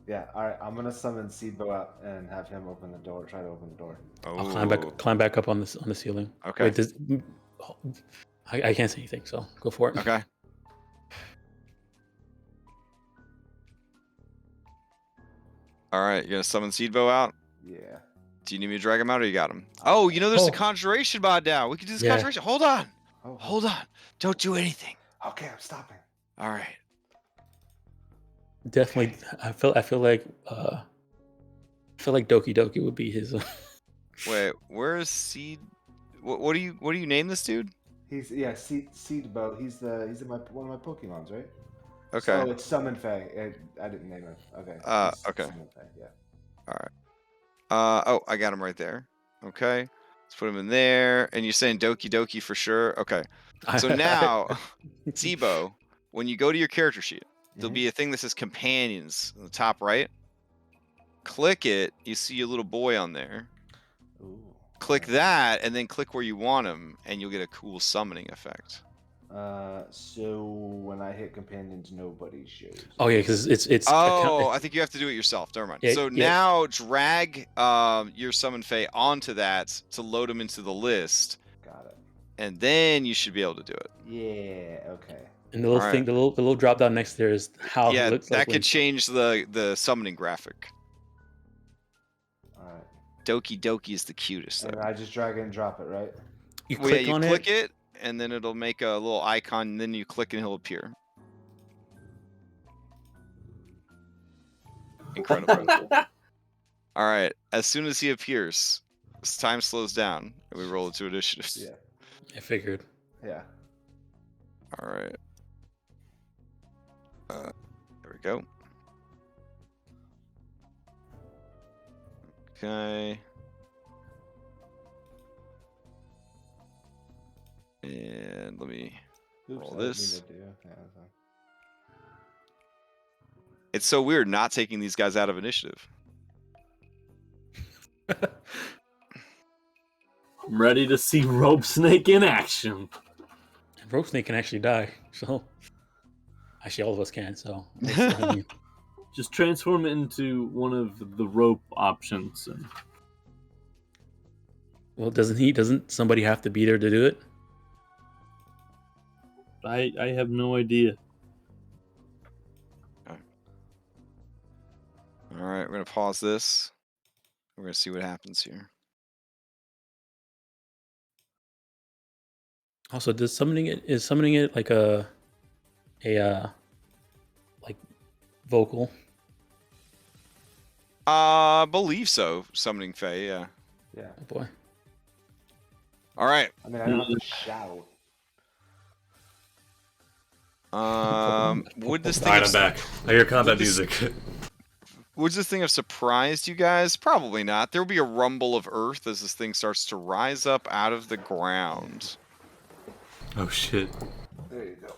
Yeah, all right. I'm gonna summon Seedbow out and have him open the door. Try to open the door. I'll climb back up on the ceiling. Okay. Wait, I can't say anything, so go for it. Okay. All right, you're gonna summon Seedbow out. Yeah. Do you need me to drag him out, or you got him? Oh, there's a conjuration mod now. We can do this conjuration. Hold on. Hold on. Don't do anything. Okay, I'm stopping. All right. Definitely, I feel like Doki Doki would be his. Wait, where is Seed? What do you name this dude? He's Seedbow. He's one of my Pokemons, right? Okay. So it's Summon Fae. I didn't name him. Okay. Okay. Summon Fae, yeah. All right. Oh, I got him right there. Okay. Let's put him in there. And you're saying Doki Doki for sure? Okay. So now, Seedbow, when you go to your character sheet, there'll be a thing that says companions on the top right. Click it. You see a little boy on there. Ooh. Click that, and then click where you want him, and you'll get a cool summoning effect. So when I hit companions, nobody shows. Oh yeah, because it's. Oh, I think you have to do it yourself. Never mind. Yeah, So now drag your summon Fae onto that to load them into the list. Got it. And then you should be able to do it. Yeah. Okay. And the little thing, the little drop down next there is how yeah, it looks that like. could change the summoning graphic. All right. Doki Doki is the cutest. And I just drag it and drop it, right? You click on click it, and then it'll make a little icon, and then you click and he'll appear. Incredible. All right. As soon as he appears, time slows down, and we roll into initiatives. Yeah. I figured. Yeah. All right. There we go. Okay. And let me roll this. It's so weird not taking these guys out of initiative. I'm ready to see Rope Snake in action. And Rope Snake can actually die, so. Actually, all of us can. So I mean, Just transform it into one of the rope options. And well, doesn't somebody have to be there to do it? I have no idea. All right, we're gonna pause this. We're gonna see what happens here. Also, is summoning it like a like vocal? Believe so. Summoning Fae, yeah. Yeah. Oh boy. All right. I mean, I don't have to shout. Would this thing Alright, have, I'm back. I hear combat this- music. would this thing have surprised you guys? Probably not. There will be a rumble of earth as this thing starts to rise up out of the ground. Oh shit. There you go.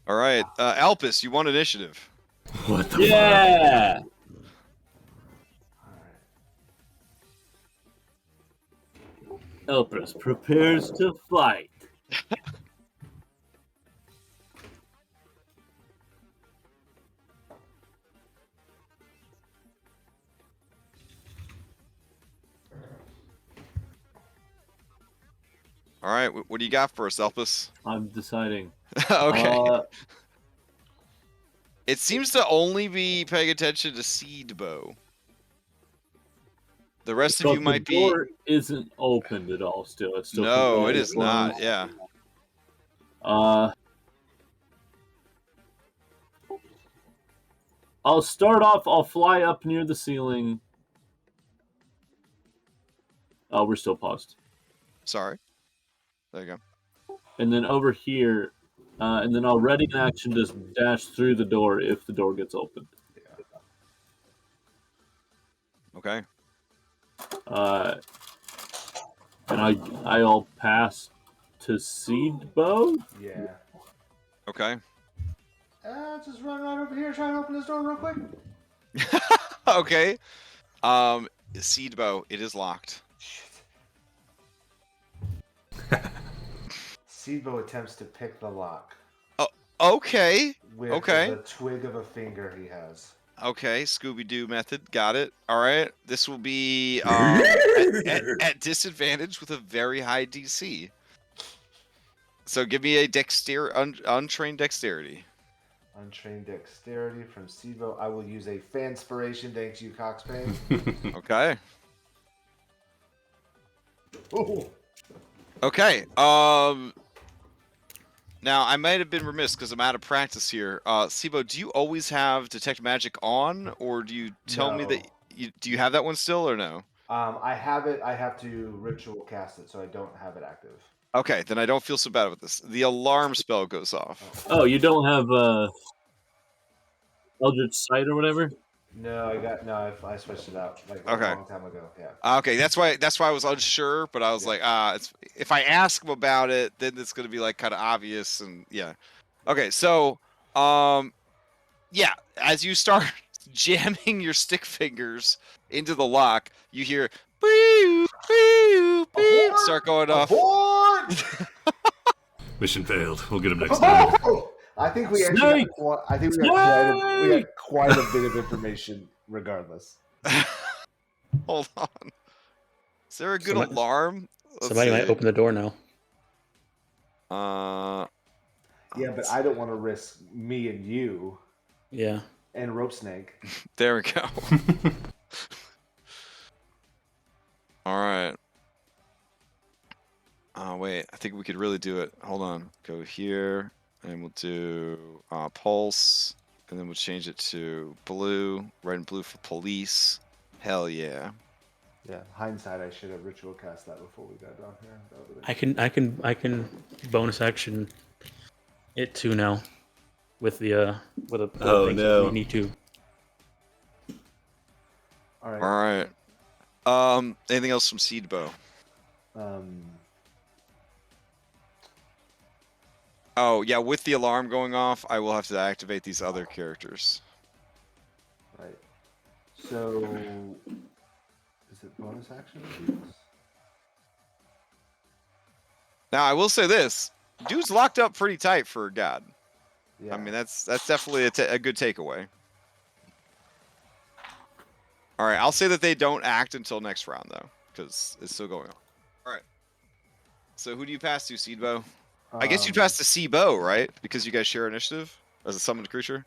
All right, Alpus, you won initiative. What the fuck? Yeah. Elpis prepares to fight. All right, what do you got for us, Elpis? I'm deciding. Okay. It seems to only be paying attention to seed bow. The rest of you might the be. door isn't opened at all. Still, it's still No, it completely is not. closed. Yeah. I'll start off. I'll fly up near the ceiling. Oh, we're still paused. Sorry. There you go. And then over here, and then I'll ready an action to dash through the door if the door gets opened. Okay. And I'll pass to seed bow. Yeah. Okay. Just run right over here, try and open this door real quick. Okay. Seed bow. It is locked. Seedbow attempts to pick the lock. Okay. With Okay. the twig of a finger he has. Okay. Scooby-Doo method. Got it. All right. This will be at disadvantage with a very high DC. So give me a untrained dexterity. Untrained dexterity from Seedbow. I will use a fanspiration thanks you, Coxbane. Okay. Ooh. Okay. Now I might have been remiss because I'm out of practice here. Sibo, do you always have detect magic on, or do you tell me that do you have that one still or no? I have it. I have to ritual cast it, so I don't have it active. Okay, then I don't feel so bad with this. The alarm spell goes off. Oh, you don't have Eldritch Sight or whatever? No, I switched it out like a long time ago. Yeah. Okay, that's why I was unsure, but I was like, it's, if I ask him about it, then it's gonna be like kind of obvious, and yeah. Okay, so yeah, as you start jamming your stick fingers into the lock, you hear boo, boo, boo, start going off. Abort! Mission failed. We'll get him next time. I think we actually Snake! we got quite a bit of information regardless. Hold on. Is there a good Somebody- alarm? Somebody might open the door now. Yeah, but I don't want to risk me and you Yeah. and Rope Snake. There we go. All right. Oh, wait. I think we could really do it. Hold on. Go here, and we'll do pulse, and then we'll change it to blue. Red and blue for police. Hell yeah. Yeah, hindsight, I should have ritual cast that before we got down here. That would've been- I can bonus action it too now with the with a Oh, thing, no. so we need to. All right. All right. Anything else from Seedbow? Oh, yeah, with the alarm going off, I will have to activate these other characters. Right. So, is it bonus action to do this? Now, I will say this. Dude's locked up pretty tight for a god. Yeah. I mean, that's definitely a good takeaway. All right, I'll say that they don't act until next round though, because it's still going on. All right. So who do you pass to, Seedbow? I guess you pass to Seabow, right? Because you guys share initiative as a summoned creature.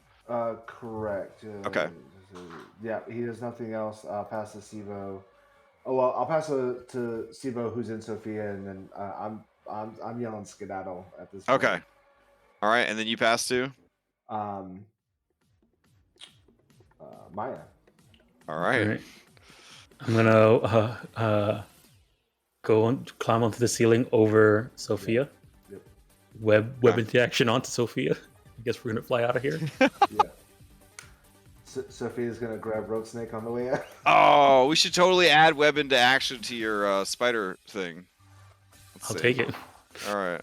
Correct. Okay. Yeah, he does nothing else. Pass to Sibo. Oh well, I'll pass to Sibo, who's in Sophia, and then I'm yelling skedaddle at this point. Okay. All right, and then you pass to Maya. All right. I'm gonna climb onto the ceiling over Sophia. Yep. Web interaction onto Sophia. I guess we're gonna fly out of here. Yeah. Sophia's gonna grab Rope Snake on the way out. Oh, we should totally add web into action to your spider thing. I'll take it. All right.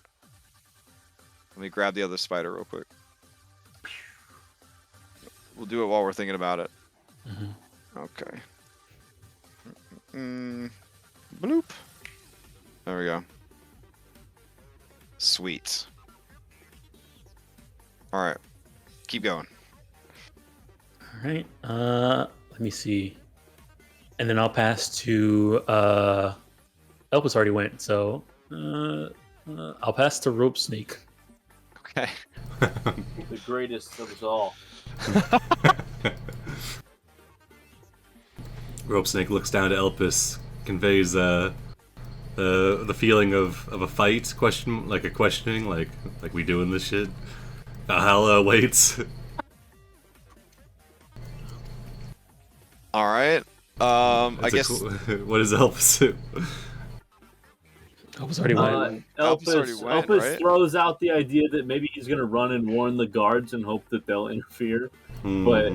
Let me grab the other spider real quick. We'll do it while we're thinking about it. Mm-hmm. Okay. Bloop. There we go. Sweet. All right. Keep going. All right. Let me see. And then I'll pass to Elpis already went, so I'll pass to Rope Snake. Okay. The greatest of us all. Rope Snake looks down to Elpis, conveys the feeling of a fight, questioning, like we doing this shit. Valhalla waits. All right. I guess. What does Elpis do? Elpis already went. Elpis throws out the idea that maybe he's going to run and warn the guards and hope that they'll interfere. But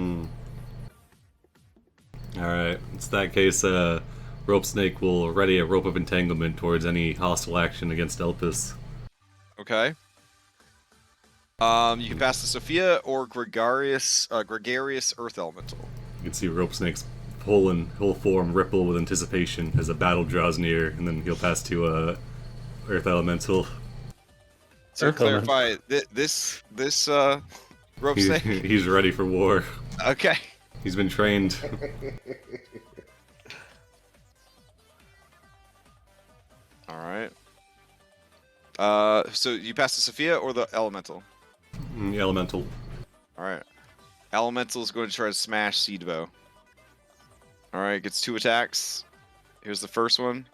all right, it's that case. Rope Snake will ready a rope of entanglement towards any hostile action against Elpis. Okay. You can pass to Sophia or gregarious Earth Elemental. You can see Rope Snake's whole form ripple with anticipation as the battle draws near, and then he'll pass to Earth Elemental. To clarify, this Rope Snake. He's ready for war. Okay. He's been trained. All right. So you pass to Sophia or the Elemental? Elemental. All right. Elemental is going to try to smash Seedbow. All right, gets 2 attacks. Here's the first one.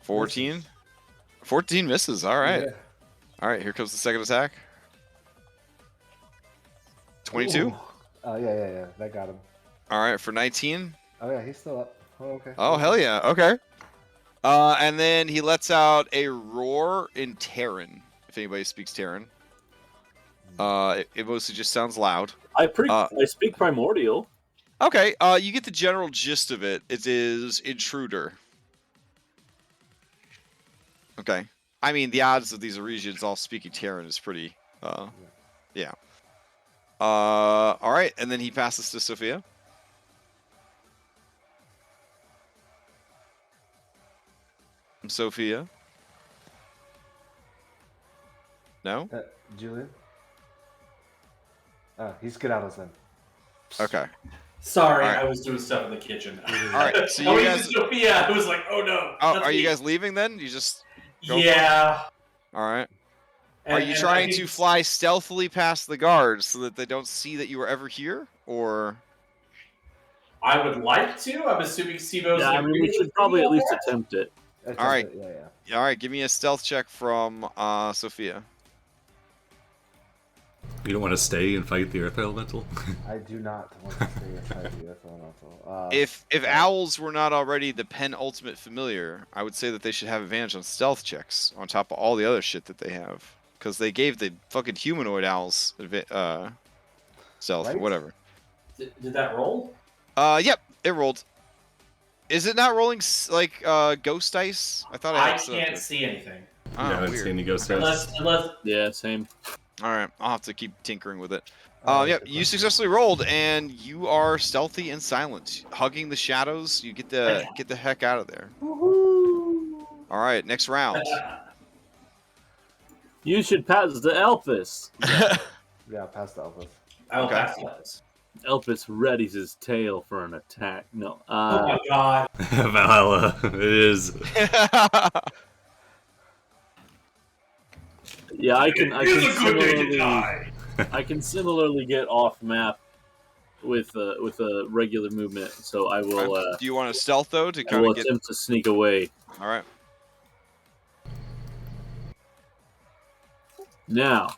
14. 14 misses. All right. Yeah. All right, here comes the second attack. 22. Yeah. That got him. All right, for 19. Oh yeah, he's still up. Oh okay. Oh, hell yeah. Okay. And then he lets out a roar in Terran, if anybody speaks Terran. It mostly just sounds loud. I speak Primordial. Okay, you get the general gist of it. It is Intruder. Okay. I mean, the odds of these Aresians all speaking Terran is pretty, yeah. All right, and then he passes to Sophia. Sophia. No? Julian? He's skedaddles then. Okay. Sorry, All right. I was doing stuff in the kitchen. All right, so you guys... Sophia, I was like, oh no. Oh, are you guys leaving then? You just... Yeah. All right. Are you trying to fly stealthily past the guards so that they don't see that you were ever here? Or... I would like to. I'm assuming Sibo's... Yeah, I mean, we should probably at least attempt it. All right. Yeah. All right, give me a stealth check from Sophia. You don't want to stay and fight the Earth Elemental? I do not want to stay inside the Earth Elemental. If owls were not already the penultimate familiar, I would say that they should have advantage on stealth checks on top of all the other shit that they have. Because they gave the fucking humanoid owls stealth, Right? or whatever. Did that roll? Yep, it rolled. Is it not rolling like ghost dice? I thought I had can't see anything. Oh, I haven't weird. seen any ghost dice. Unless Yeah, same. All right, I'll have to keep tinkering with it. Oh, Yep, you successfully rolled, and you are stealthy and silent, hugging the shadows. You get the heck out of there. All right, next round. You should pass the Elpis. Yeah, past the Elvis. I will Okay. pass those. Elpis readies his tail for an attack. No. Oh my god. Valhalla. It is. Yeah, I can It's a good day to similarly die. I can similarly get off map with a regular movement. So I will Do you want to stealth though to I kind will of get? attempt to sneak away. All right. Now,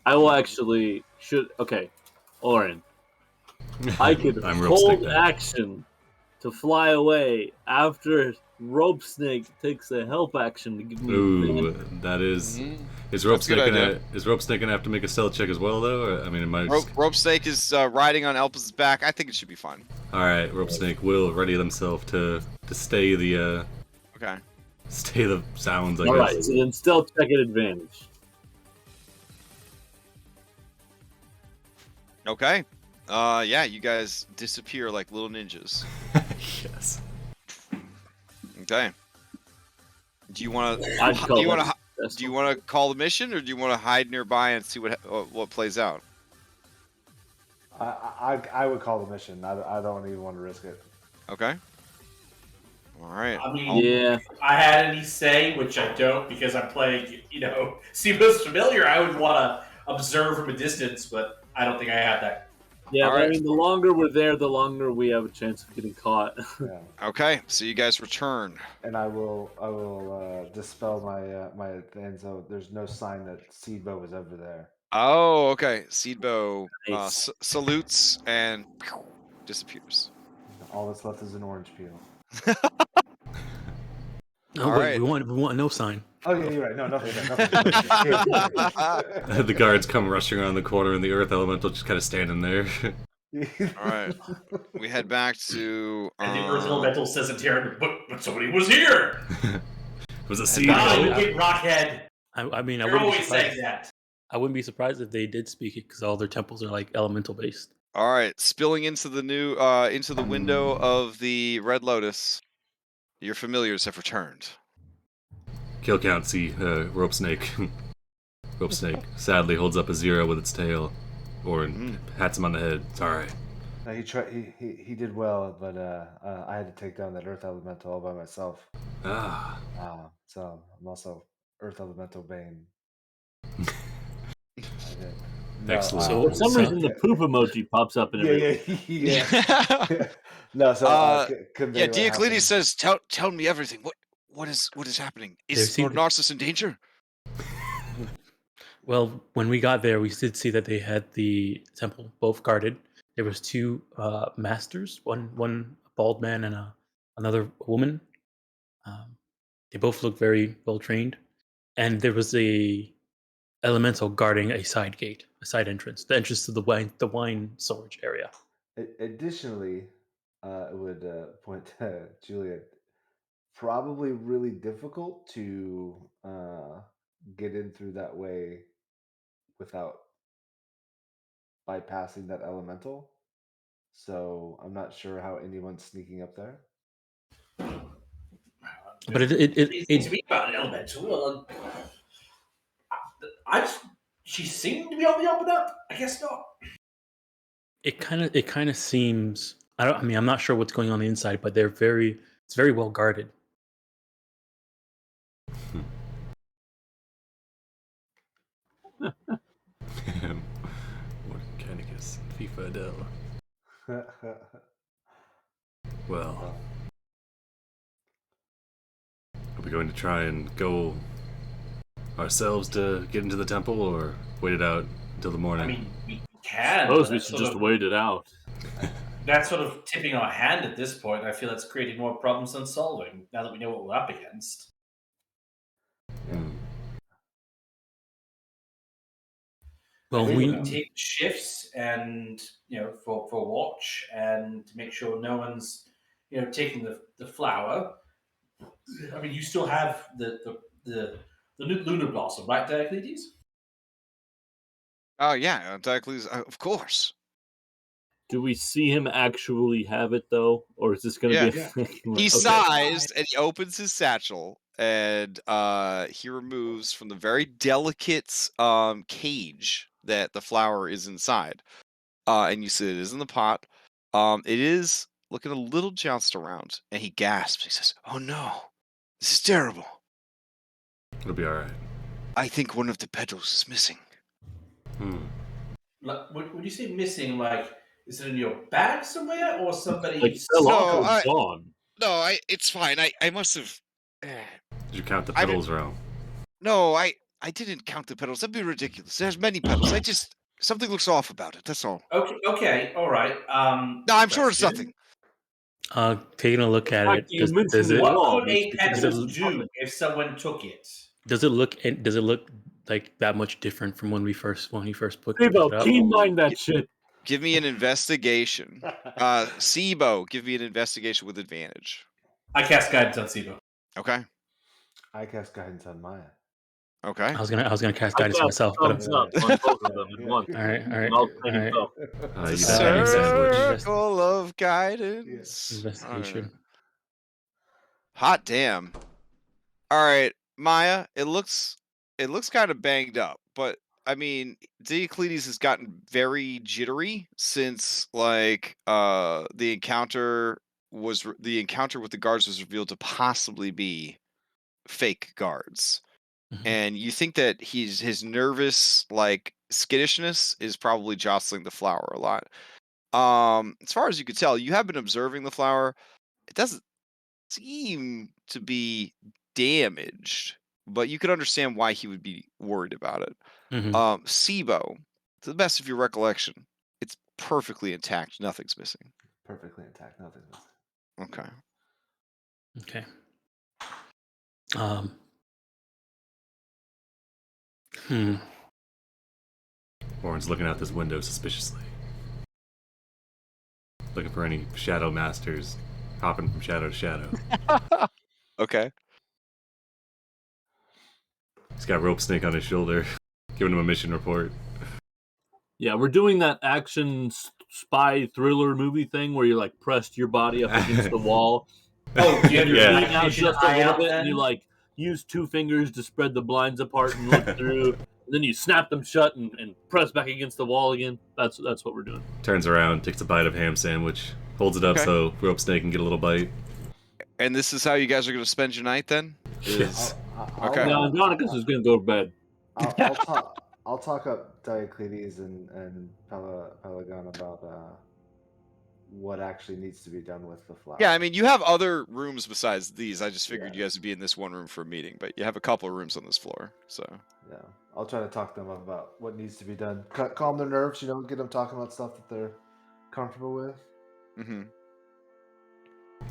I will actually okay, Oren. I could I'm rope snake hold now. action to fly away after Rope Snake takes a help action to give me Ooh, advantage. that is. Mhm. Is Rope That's a good Snake idea. gonna have to make a stealth check as well, though? Or, I mean, it might. Rope Snake is riding on Elpis' back. I think it should be fine. All right, Rope Snake will ready themselves to stay the Okay. sounds. I All guess. right, so then stealth check at advantage. Okay. Yeah, you guys disappear like little ninjas. Yes. Okay. Do you want I'd to? call Do you want that to? successful. Do you want to call the mission, or do you want to hide nearby and see what plays out? I would call the mission. I don't even want to risk it. Okay. All right. I mean, Yeah. if I had any say, which I don't because I'm playing, Siva's familiar, I would want to observe from a distance, but I don't think I have that. Yeah, All but right. I mean, the longer we're there, the longer we have a chance of getting caught. Yeah. Okay. So you guys return. And I will dispel my thing, so there's no sign that Seedbow was over there. Oh, okay. Seedbow Nice. salutes and disappears. All that's left is an orange peel. No, All wait, right. we want no sign. Oh yeah, you're right. No, nothing. The guards come rushing around the corner, and the Earth Elemental just kind of standing there. All right. We head back to. And the Earth Elemental says in Terran, but somebody was here! It was a seed. God, you get Rockhead! I mean, I You're wouldn't be always saying surprised. that. I wouldn't be surprised if they did speak it because all their temples are like elemental based. All right. Spilling into the into the window of the Red Lotus. Your familiars have returned. Kill count. See, Rope Snake. Rope Snake sadly holds up a 0 with its tail, or hats him on the head. It's all right. No, he tried. He did well, but I had to take down that Earth Elemental all by myself. Ah. So I'm also Earth Elemental Bane. Excellent. For some reason, the poop emoji pops up in every. Yeah. No, so Yeah, Diocletes says, "Tell me everything. What is happening? Is Lord Narsus in danger?" Well, when we got there, we did see that they had the temple both guarded. There was two masters, one bald man and another woman. They both looked very well trained, and there was a elemental guarding a side gate, a side entrance, the entrance to the wine storage area. Additionally, it would point to Juliet. Probably really difficult to get in through that way without bypassing that elemental. So I'm not sure how anyone's sneaking up there. But It's to be about an elemental. She seemed to be on the up and up. I guess not. it kind of seems. I mean, I'm not sure what's going on the inside, but it's very well guarded. Morcanicus, FIFA Adele. Well, are we going to try and go ourselves to get into the temple, or wait it out until the morning? I mean, we can. I suppose but we that's should sort just of- wait it out. That's sort of tipping our hand at this point. I feel that's creating more problems than solving, now that we know what we're up against. Well, I think we we take shifts and for watch and to make sure no one's taking the flower. I mean, you still have the Lunar Blossom, right, Diocletes? Oh yeah, Diocles, of course. Do we see him actually have it though, or is this going to be? He sighs and he opens his satchel and he removes from the very delicate cage that the flower is inside. And you see it is in the pot. It is looking a little jounced around, and he gasps. He says, "Oh no, this is terrible. It'll be all right." I think one of the petals is missing." Like, when you say missing, like, is it in your bag somewhere, or somebody? Like, gone. No, it's fine. I must have. Did you count the petals wrong? No, I didn't count the petals. That'd be ridiculous. There's many petals. Something looks off about it. That's all. Okay, all right. No, I'm sure it's nothing. Taking a look at it, does it? What could a petal do if someone took it? Does it look like that much different from when he first put it up? Keen mind that shit. Give me an investigation. Sibo, give me an investigation with advantage. I cast guidance on Sibo. Okay. I cast guidance on Maya. Okay. I was gonna cast guidance myself, but thumbs up on both of them at once. all right. Circle of guidance. Investigation. Right. Hot damn. All right, Maya. It looks kind of banged up, but I mean, Diocletes has gotten very jittery since like the encounter with the guards was revealed to possibly be fake guards. And you think that his nervous like skittishness is probably jostling the flower a lot. As far as you could tell, you have been observing the flower. It doesn't seem to be damaged, but you could understand why he would be worried about it. Sibo, to the best of your recollection, it's perfectly intact. Nothing's missing. Perfectly intact. Nothing's missing. Okay. Warren's looking out this window suspiciously, looking for any shadow masters hopping from shadow to shadow. Okay. He's got Rope Snake on his shoulder, giving him a mission report. Yeah, we're doing that action spy thriller movie thing where you like pressed your body up against the wall. Oh, you have your feet out just a little bit, and you like use 2 fingers to spread the blinds apart and look through. And then you snap them shut and press back against the wall again. That's what we're doing. Turns around, takes a bite of ham sandwich, holds it up so Rope Snake can get a little bite. And this is how you guys are going to spend your night then? Okay. Now Andronicus is going to go to bed. I'll talk up Diocletes and Pelagon about what actually needs to be done with the flower. Yeah, I mean, you have other rooms besides these. I just figured you guys would be in this one room for a meeting, but you have a couple of rooms on this floor, so. Yeah, I'll try to talk to them about what needs to be done. Calm their nerves, get them talking about stuff that they're comfortable with. Mm-hmm.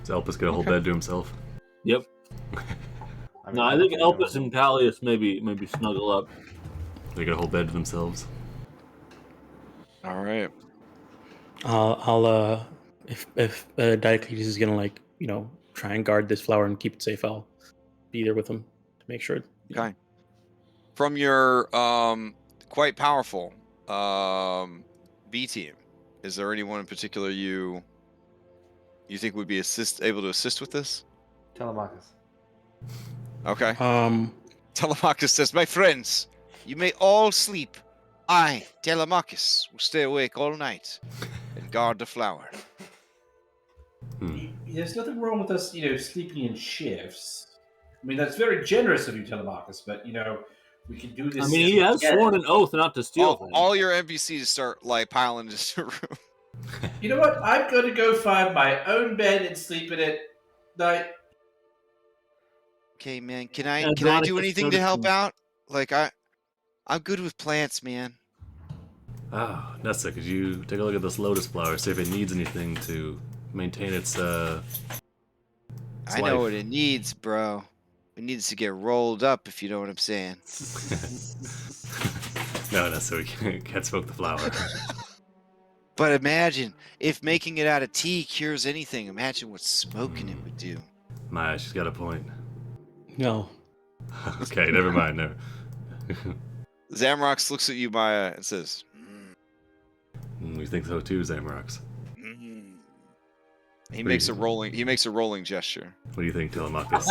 Is Elpis got a whole bed to himself? Yep. I think Elpis and Pallius maybe snuggle up. They got a whole bed to themselves. All right. I'll if Diocletes is gonna try and guard this flower and keep it safe, I'll be there with him to make sure. Okay. From your quite powerful B team, is there anyone in particular you think would be able to assist with this? Telemachus. Okay. Telemachus says, "My friends, you may all sleep. I, Telemachus, will stay awake all night and guard the flower." There's nothing wrong with us, sleeping in shifts. I mean, that's very generous of you, Telemachus, but, we can do this. I mean, he has sworn an oath not to steal things. All your NPCs start, piling into the room. You know what? I'm going to go find my own bed and sleep in it. Night. Okay, man. Can I do anything to help out? I'm good with plants, man. Oh, Nessa, could you take a look at this lotus flower, see if it needs anything to maintain its I know what it needs, bro. It needs to get rolled up, if you know what I'm saying. No, Nessa, we can't smoke the flower. But imagine, if making it out of tea cures anything, imagine what smoking it would do. Maya, she's got a point. No. Okay, never mind. No. Zamrox looks at you, Maya, and says, We You think so too, Zamrox? He makes a rolling gesture. What do you think, Telemachus?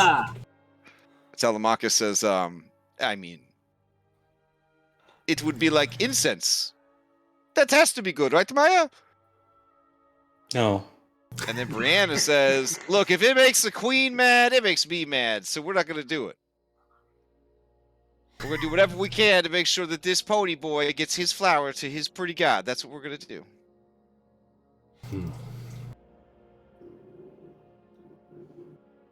Telemachus says, I mean, it would be like incense. That has to be good, right, Maya? No. And then Brianna says, look, if it makes the queen mad, it makes me mad, so we're not going to do it. We're going to do whatever we can to make sure that this pony boy gets his flower to his pretty god. That's what we're going to do.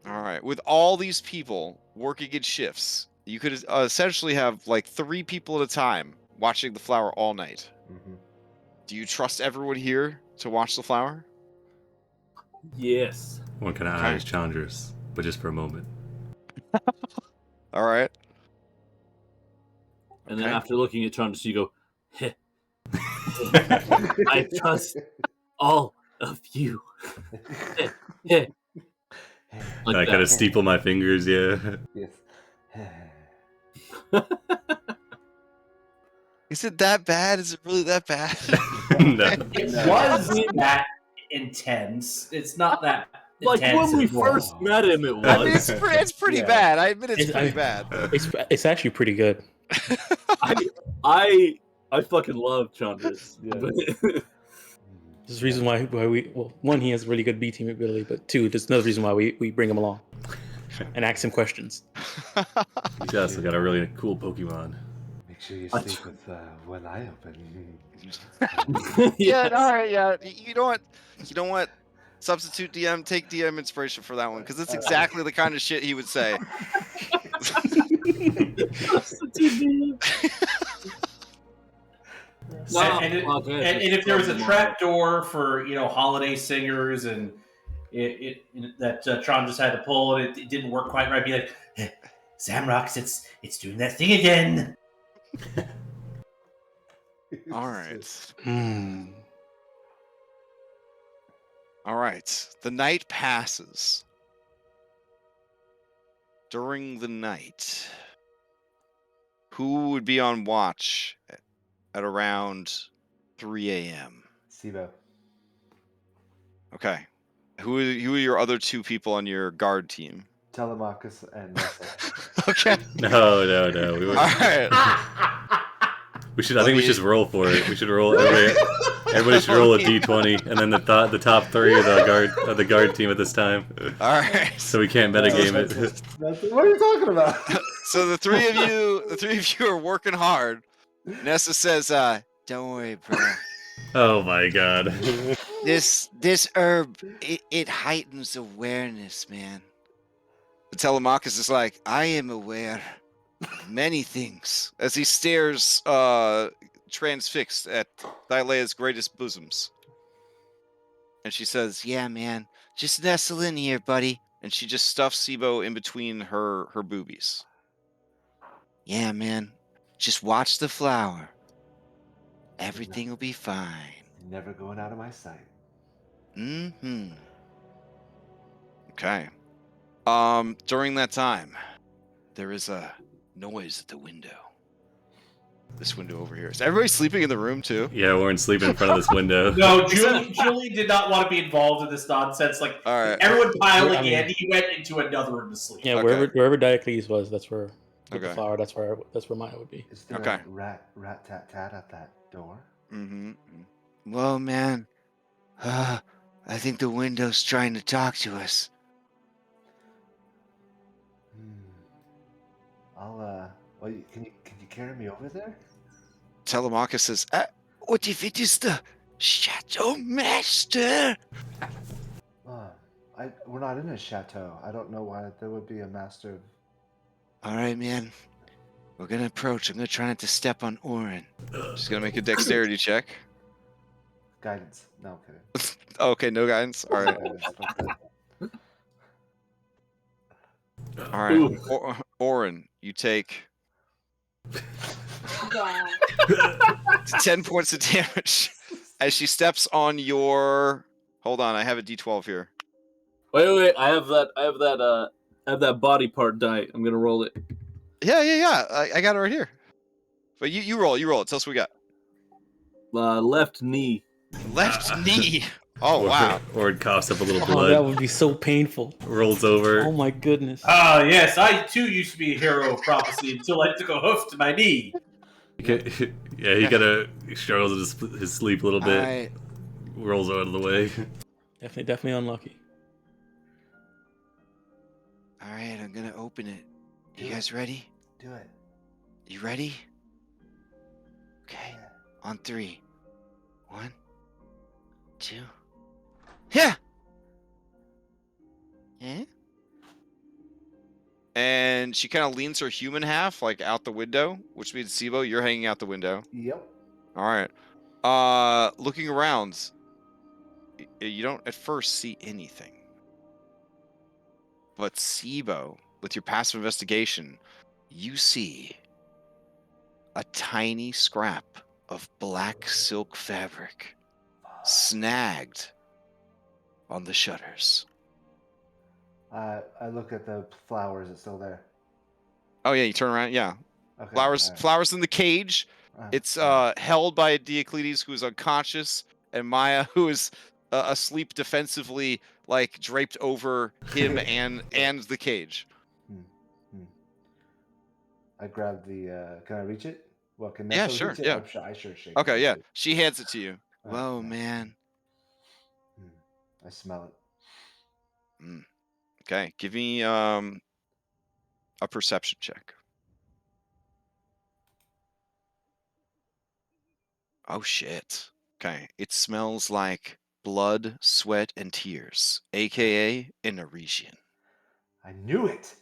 All right. With all these people working in shifts, you could essentially have like 3 people at a time watching the flower all night. Mm-hmm. Do you trust everyone here to watch the flower? Yes. One kind of eyes challengers, but just for a moment. All right. And then after looking at Chandras, you go, heh. I trust all of you. Heh, heh. Like I kind of steeple my fingers, yeah. Yes. Is it that bad? Is it really that bad? No. It was that intense. It's not that Like intense when we anymore. first met him, it I mean, was. it's pretty Yeah. bad. I admit it's It's- pretty bad. It's actually pretty good. I fucking love Chandras. Yeah. There's a reason why we, well, one, he has really good B team ability, but 2, there's another reason why we bring him along and ask him questions. He's also got a really cool Pokemon. Make sure you sleep with one eye open. Yeah, all right, yeah. You know what? Substitute DM, take DM inspiration for that one, because it's exactly the kind of shit he would say. And if there was a trap door for holiday singers and that Tron just had to pull and it didn't work quite right, be like, Zamrox, it's doing that thing again. All right. Hmm. All right. The night passes. During the night, who would be on watch at around 3 a.m.? Sibo. Okay. Who are your other 2 people on your guard team? Telemachus and Nessa. Okay. No. We, All right. we should. I think we should roll for it. We should roll. Everybody should roll a d20, and then the top 3 of the guard team at this time. All right. So we can't metagame it. What are you talking about? So the three of you are working hard. Nessa says, "Don't worry, bro. Oh my god. This herb it heightens awareness, man." The Telemachus is like, "I am aware of many things," as he stares transfixed at Thylea's greatest bosoms. And she says, "Yeah, man, just nestle in here, buddy." And she just stuffs Sibo in between her boobies. "Yeah, man, just watch the flower. Everything will be fine." Never going out of my sight. Mm-hmm. Okay. During that time, there is a noise at the window. This window over here. Is everybody sleeping in the room too? Yeah, Warren's sleeping in front of this window. No, Julie did not want to be involved in this nonsense. Like, All right. everyone piling I mean- in, he went into another room to sleep. Yeah, Okay. wherever Diocles was, that's where with Okay. the flower. That's where Maya would be. Is there Okay. a rat tat tat at that door? Mm-hmm. Well, man, I think the window's trying to talk to us. Well, can you carry me over there? Telemachus says, "What if it is the Shadow Master?" We're not in a chateau. I don't know why there would be a master. All right, man. We're gonna approach. I'm gonna try not to step on Orin. Just gonna make a dexterity check. Guidance. No, kidding. Okay, no guidance. All right. Guidance, but, All right. Orin, you take Wow. 10 points of damage as she steps on your. Hold on, I have a D12 here. Wait! I have that body part die. I'm gonna roll it. Yeah. I got it right here. But you roll it. Tell us what we got. Left knee Left knee. Oh wow. Ord coughs up a little Oh, blood. that would be so painful. Rolls over. Oh my goodness. Ah, yes, I too used to be a hero of prophecy until I took a hoof to my knee. Yeah, he kind of struggles in his sleep a little bit. Alright. Rolls out of the way. Definitely unlucky. Alright, I'm gonna open it. You Do guys ready? Do it. You ready? Okay. Yeah. On 3. 1, 2. Yeah. Yeah. And she kind of leans her human half like out the window, which means Sibo, you're hanging out the window. Yep. All right. Looking around, you don't at first see anything. But Sibo, with your passive investigation, you see a tiny scrap of black silk fabric snagged on the shutters. I look at the flowers. It's still there. Oh yeah, you turn around. Yeah, Okay. flowers. alright. Flowers in the cage. It's held by Diocletes, who is unconscious, and Maya, who is asleep defensively, like draped over him and the cage. I grab the. Can I reach it? Well, can Yeah, Nessa sure, reach it? yeah. I sure shake. Okay, yeah. it. She hands it to you. Okay. Whoa, man. I smell it. Okay, give me a perception check. Oh shit. Okay, it smells like blood, sweat, and tears, aka an Aresian. I knew it.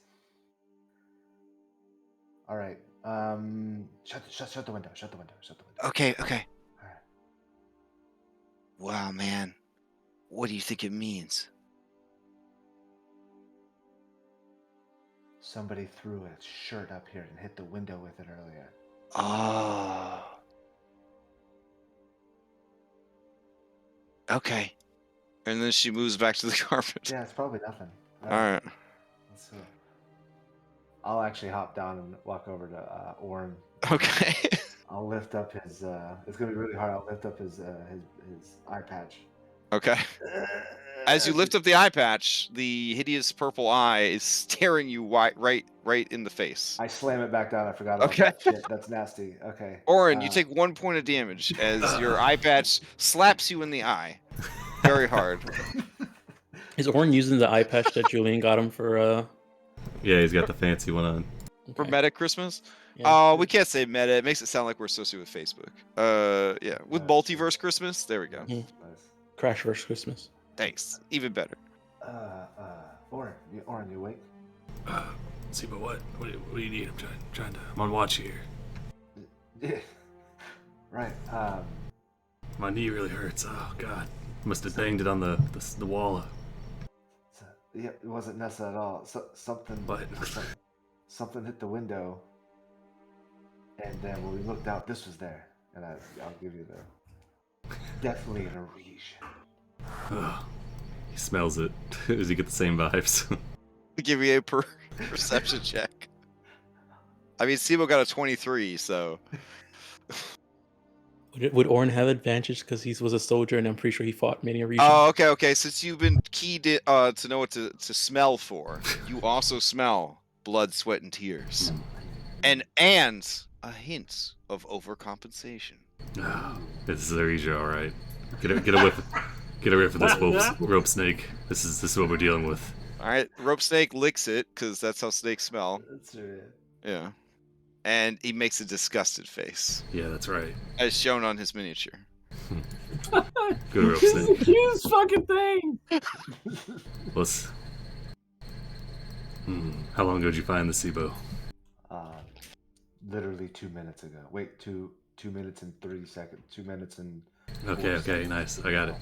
All right. Shut the window. Shut the window. Shut the window. Okay. All right. Wow, man. What do you think it means? Somebody threw a shirt up here and hit the window with it earlier. Oh. Okay. And then she moves back to the carpet. Yeah, it's probably nothing. All right. Let's see. I'll actually hop down and walk over to Oren. Okay. I'll lift up his. It's gonna be really hard. I'll lift up his eye patch. Okay. As you lift up the eye patch, the hideous purple eye is staring you right in the face. I slam it back down. I forgot about Okay. that shit. That's nasty. Okay. Oren, you take 1 point of damage as your eye patch slaps you in the eye. Very hard. Is Oren using the eye patch that Julian got him for Yeah, he's got the fancy one on. For okay. meta Christmas? Yeah. We can't say meta. It makes it sound like we're associated with Facebook. Yeah. With multiverse Christmas, there we go. Mhm. Nice. Crash vs. Christmas. Thanks. Even better. Oren, you awake? See, but what? What do you need? I'm trying to. I'm on watch here. Yeah. Right. My knee really hurts. Oh God, must have banged it on the wall. Yeah, it wasn't Nessa at all. Something. What? Something hit the window, and then when we looked out, this was there. And I'll give you the. Definitely an Aresia. Ugh. He smells it. Does he get the same vibes? Give me a perception check. I mean, Sibo got a 23, so. Would Oren have advantage because he was a soldier and I'm pretty sure he fought many regions? Oh, okay. Since you've been keyed to know what to smell for, you also smell blood, sweat, and tears, and a hint of overcompensation. This is Aresia, all right. Get a whiff of this rope snake. This is what we're dealing with. All right, rope snake licks it because that's how snakes smell. That's right. Yeah, and he makes a disgusted face, Yeah, that's right. as shown on his miniature. Good rope snake. Cutest fucking thing. Let's. How long ago did you find the SIBO? Literally 2 minutes ago. Wait, 2 minutes and 3 seconds. 2 minutes and. Okay, nice. I got it.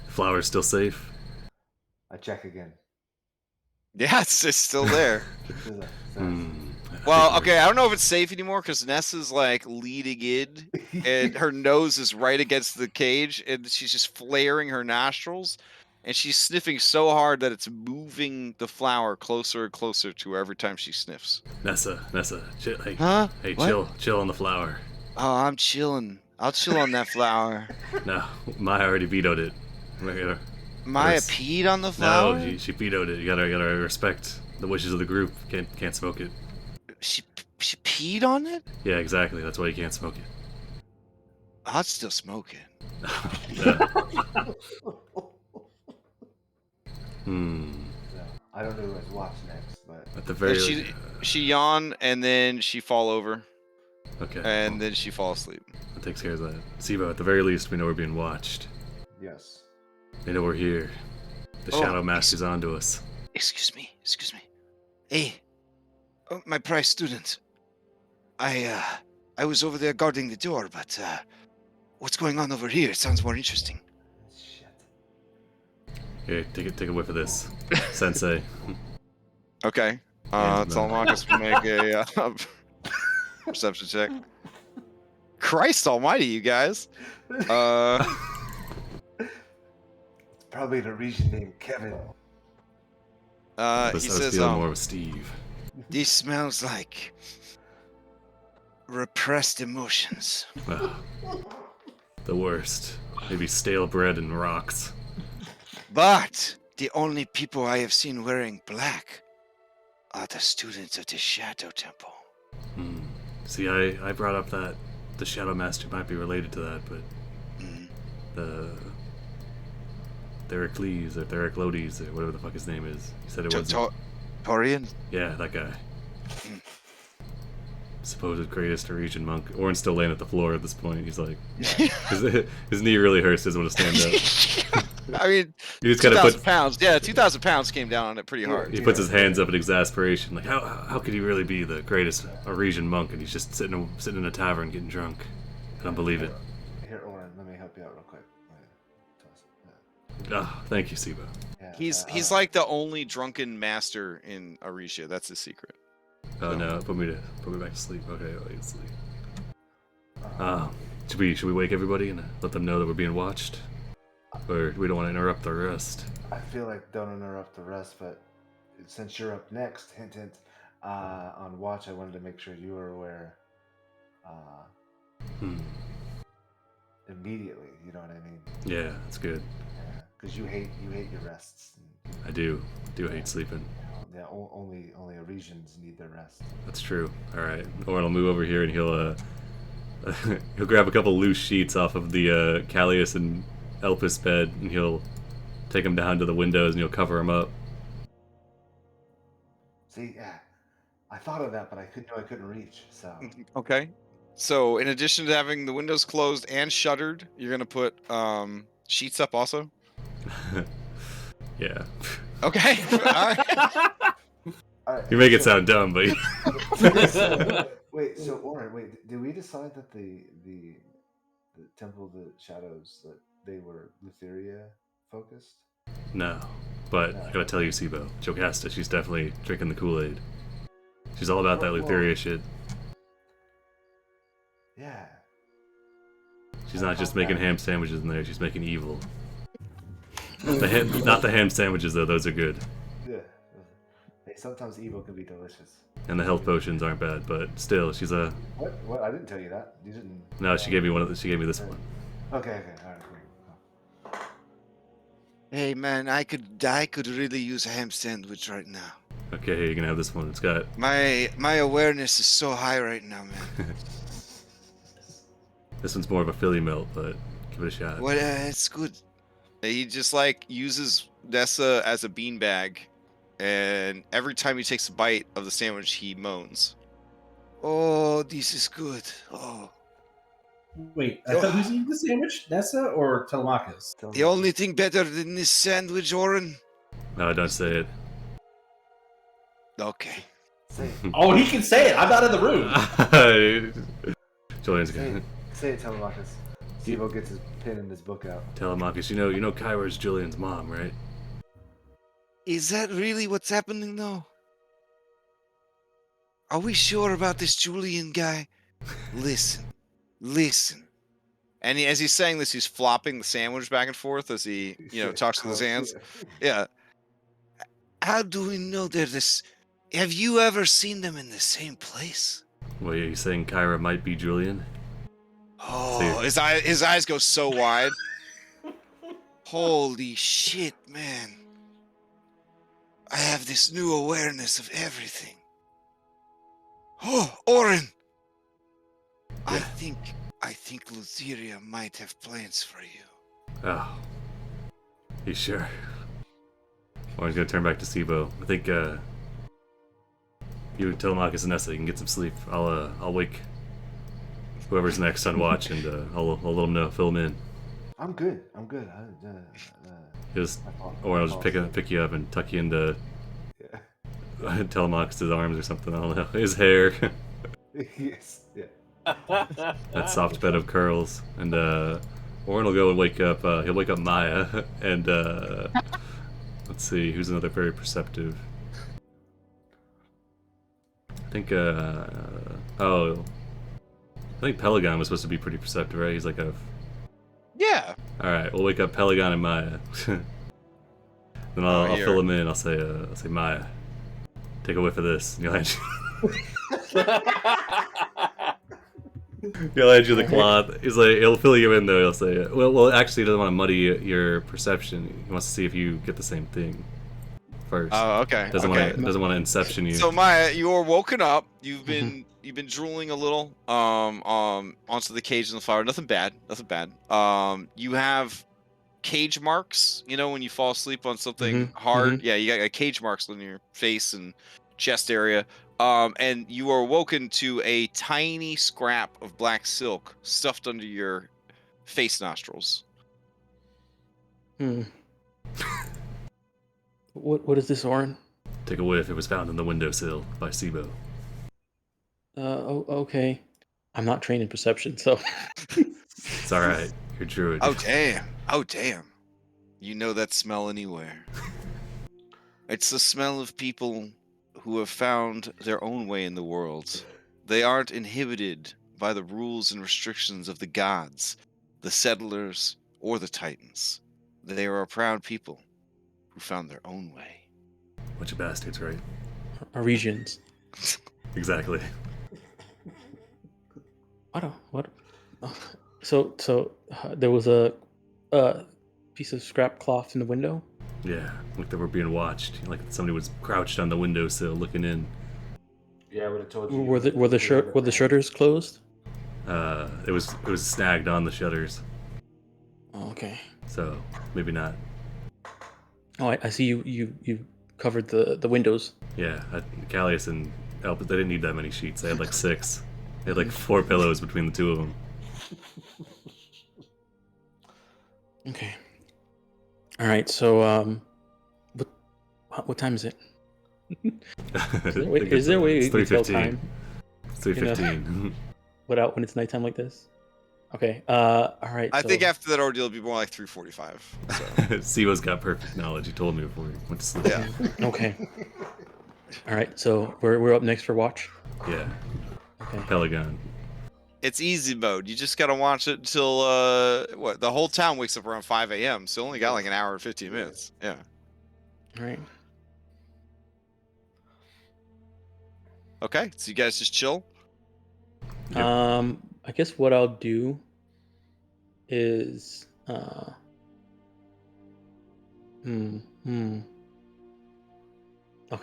Flower's still safe? I check again. Yeah, it's still there. Says, Well, okay, I don't know if it's safe anymore because Nessa's like leading in, and her nose is right against the cage, and she's just flaring her nostrils, and she's sniffing so hard that it's moving the flower closer and closer to her every time she sniffs. Nessa, chill, hey, Huh? hey, What? chill on the flower. Oh, I'm chilling. I'll chill on that flower. No, Maya already vetoed it. Maya Yes. peed on the flower? No, she vetoed it. You gotta respect the wishes of the group. Can't smoke it. She peed on it? Yeah, exactly. That's why you can't smoke it. I'd still smoke it. Yeah. Hmm. No, I don't know who has watched next, but At the very She yawn and then she fall over okay. and well, then she fall asleep. that takes care of that. Sibo, at the very least, we know we're being watched. yes. They know we're here. The Oh, Shadow Master's onto us. Excuse me. Hey, my prize student. I was over there guarding the door, but what's going on over here? It sounds more interesting. Shit. Here, take a whiff of this, Sensei. Okay. And, Telemachus will make a perception check. Christ almighty, you guys. It's probably an Aresia named Kevin. I He was says, feeling more of Steve. this smells like repressed emotions. Ugh. The worst. Maybe stale bread and rocks. But the only people I have seen wearing black are the students of the Shadow Temple. Hmm. See, I brought up that the Shadow Master might be related to that, but Mm. the Theracles or Theraclodes or whatever the fuck his name is. He said it wasn't. Torian? Yeah, that guy. Mm. Supposed greatest Norwegian monk. Orin's still laying at the floor at this point. He's like, his knee really hurts. Doesn't want to stand up. I mean, You just gotta 2,000 put. pounds. Yeah, 2,000 pounds came down on it pretty hard. He puts his hands up in exasperation. Like, how could he really be the greatest Norwegian monk? And he's just sitting in a tavern getting drunk. I don't believe it. Here, Oren, let me help you out real quick. Toss it. Oh, thank you, Sibo. Yeah, He's like the only drunken master in Aresia. That's his secret. Oh no, put me back to sleep. Okay, I can sleep. Should we wake everybody and let them know that we're being watched? Or we don't want to interrupt the rest? I feel like don't interrupt the rest, but since you're up next, hint, hint, on watch, I wanted to make sure you were aware immediately. You know what I mean? Yeah, that's good. Because you hate your rests. I do hate sleeping. Yeah, only Aresians need their rest. That's true. All right, Orin will move over here and he'll he'll grab a couple loose sheets off of the Callius and Elpis bed and he'll take them down to the windows and he'll cover them up. See, yeah, I thought of that, but I couldn't reach. So Okay. So in addition to having the windows closed and shuttered, you're gonna put sheets up also. Yeah. Okay. All right. Alright, You make it so- sound dumb, but Wait, so Oren, did we decide that the Temple of the Shadows that they were Lutheria focused? no. But I gotta tell you, Sibo, Jocasta, she's definitely drinking the Kool-Aid. She's all about that Well- Lutheria shit. Yeah. She's not just making ham sandwiches in there, she's making evil. Not the ham sandwiches though, those are good. Yeah. Hey, sometimes evil can be delicious. And the health potions aren't bad, but still, she's a... What? What? I didn't tell you that. You didn't. No, she gave me she gave me this one. Okay. All right. Cool. Hey man, I could really use a ham sandwich right now. Okay, you can have this one. It's got... My awareness is so high right now, man. This one's more of a Philly melt, but give it a shot. What? It's good. He just like uses Nessa as a beanbag, and every time he takes a bite of the sandwich, he moans. Oh, this is good. Oh, Wait, I thought who's eating the sandwich? Nessa or Telemachus? the only thing better than this sandwich, Oren. No, don't say it. Okay. Say it. Oh, he can say it. I'm not in the room. Julian's Say gonna it. Say it, Telemachus. Sibo gets his pen and his book out. Telemachus, you know Kyra's Julian's mom, right? Is that really what's happening, though? Are we sure about this Julian guy? Listen. And as he's saying this, he's flopping the sandwich back and forth as he, talks with his hands. Yeah. How do we know they're this? Have you ever seen them in the same place? Well, are you saying Kyra might be Julian? Oh, his eyes go so wide. Holy shit, man. I have this new awareness of everything. Oh, Oren! Yeah. I think Lutheria might have plans for you. Oh. You sure? Oren's gonna turn back to Sibo. I think, you tell Marcus and Nessa you can get some sleep. I'll wake whoever's next on watch, and I'll let them know, fill them in. I'm good. Just, Oren will just pick you up and tuck you into Yeah. Telemachus' arms or something. I don't know. His hair, Yes. Yeah. that soft bed of curls, and Oren will go and wake up. He'll wake up Maya, and let's see who's another very perceptive. I think I think Pelagon was supposed to be pretty perceptive, right? He's like a. Yeah. All right, we'll wake up Pelagon and Maya. Then I'll fill him in. I'll say Maya, take a whiff of this. And he'll hand you the cloth. He's like, he'll fill you in though. He'll say, well, actually, he doesn't want to muddy your perception. He wants to see if you get the same thing first. Oh, okay. Doesn't want to inception you. So Maya, you're woken up. You've been drooling a little onto the cage in the flower. Nothing bad. You have cage marks. You know when you fall asleep on something hard. Yeah, you got cage marks on your face and chest area. And you are woken to a tiny scrap of black silk stuffed under your face nostrils. What is this, Oren? Take a whiff. It was found on the windowsill by Sibo. Okay. I'm not trained in perception, so. It's all right. You're druid. Oh damn. You know that smell anywhere. It's the smell of people who have found their own way in the world. They aren't inhibited by the rules and restrictions of the gods, the settlers, or the titans. They are a proud people who found their own way. Bunch of bastards, right? Aresians. Exactly. What? So there was a piece of scrap cloth in the window. Yeah, like they were being watched. Like somebody was crouched on the windowsill looking in. Yeah, I would have told you. Were the shutters closed? It was snagged on the shutters. Oh, okay. So maybe not. Oh, I see you covered the windows. Yeah, Callius and Elp, they didn't need that many sheets. They had like 6. They had like 4 pillows between the 2 of them. Okay. All right. So what time is it? Is there a way you can tell time? It's 3:15. Without when it's nighttime like this? Okay. All right. I think after that ordeal, it'll be more like 3:45. So. Sivo's got perfect knowledge. He told me before he went to sleep. Yeah. Okay. All right. So we're up next for watch. Yeah. Okay. Pelagon. It's easy mode. You just gotta watch it until the whole town wakes up around 5 a.m. So only got like an hour and 15 minutes. Yeah. All right. Okay. So you guys just chill. Yep. I guess what I'll do is Okay,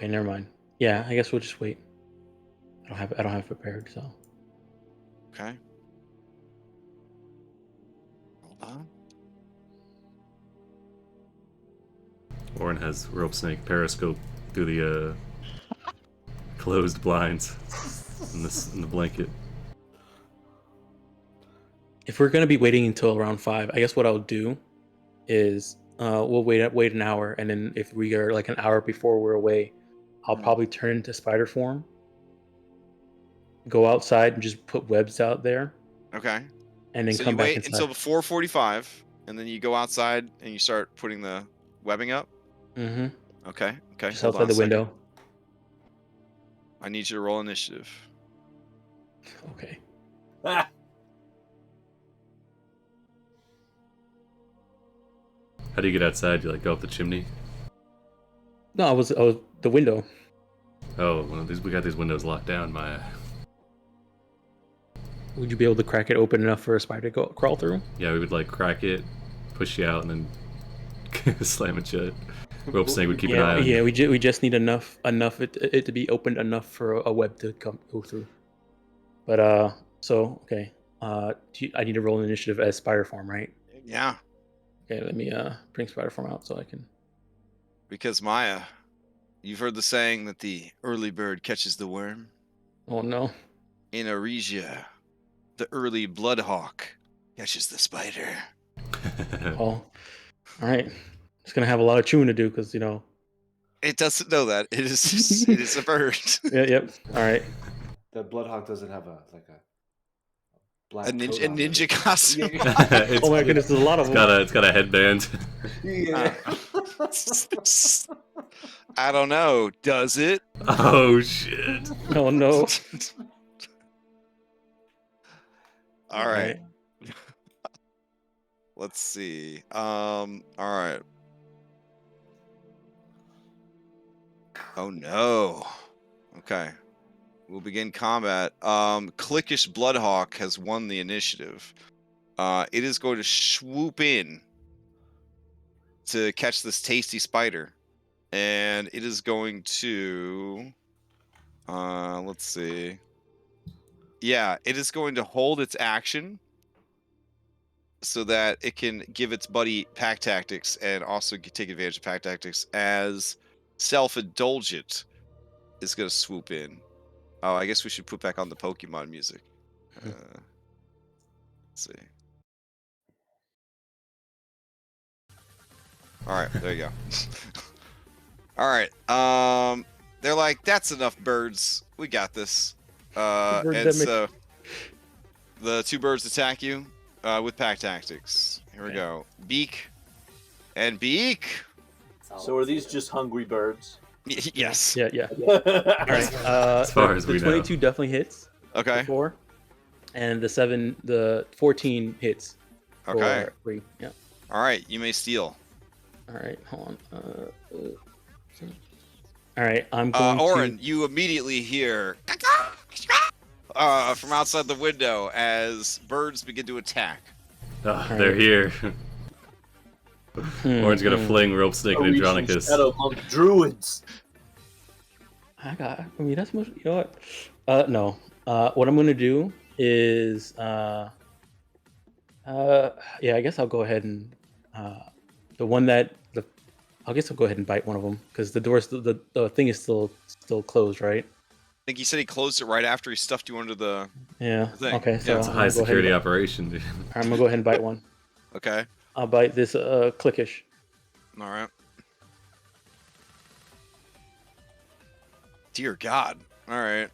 never mind. Yeah, I guess we'll just wait. I don't have prepared, so. Okay. Hold on. Oren has rope snake periscope through the closed blinds in the blanket. If we're gonna be waiting until around 5, I guess what I'll do is we'll wait an hour, and then if we are like an hour before we're away, I'll probably turn into spider form, go outside and just put webs out there. Okay. And then so come you back wait inside. until 4:45, and then you go outside and you start putting the webbing up. Mm-hmm. Okay. Okay. Just hold outside on a the second. window. I need you to roll initiative. Okay. Ah, How do you get outside? You like go up the chimney? No, I was the window. Oh, well, we got these windows locked down, Maya. Would you be able to crack it open enough for a spider to crawl through? Yeah, we would like crack it, push you out, and then slam it shut. Rope snake would keep an eye on Yeah, you. we just need enough it to be opened enough for a web to go through. But so okay. I need to roll an initiative as spider form, right? Yeah, Okay, let me bring spider form out so I can. because Maya, you've heard the saying that the early bird catches the worm. Oh no. In Aresia, the early bloodhawk catches the spider. Oh, all right. It's gonna have a lot of chewing to do because It doesn't know that. It is a bird. Yeah. Yep. All right. The Bloodhawk doesn't have a black A coat on, ninja does it? costume. It's- Oh my goodness, there's a lot of them. It's got a headband. Yeah. I don't know. Does it? Oh shit. Oh no. All right. Let's see. All right. Oh no. Okay. We'll begin combat. Clickish Bloodhawk has won the initiative. It is going to swoop in to catch this tasty spider. And it is going to let's see. Yeah, it is going to hold its action so that it can give its buddy pack tactics and also take advantage of pack tactics as Self-Indulgent is going to swoop in. Oh, I guess we should put back on the Pokemon music. Let's see. All right, there you go. All right. They're like, that's enough birds. We got this. And so the two birds attack you with pack tactics. Here we go. Beak and beak. So are these just hungry birds? Yes. Yeah. All Right. As far as the we know. 22 definitely hits. Okay. 4, and the 14 hits. Okay. For 3. Yeah. All right. You may steal. All right. Hold on. All right. I'm going Oren, to. you immediately hear from outside the window as birds begin to attack. They're here. Orange gonna fling Rope Snake and Andronicus. Shadow Monk druids. I mean, that's much. You know what? No. What I'm gonna do is, yeah, I guess I'll go ahead and I guess I'll go ahead and bite one of them because the door's the thing is still closed, right? I think he said he closed it right after he stuffed you under the Yeah. thing. Okay. So Yeah, It's a I'm high gonna go ahead security and operation, dude. I'm gonna go ahead and bite one. Okay. I'll bite this clickish. All right. Dear God. All right.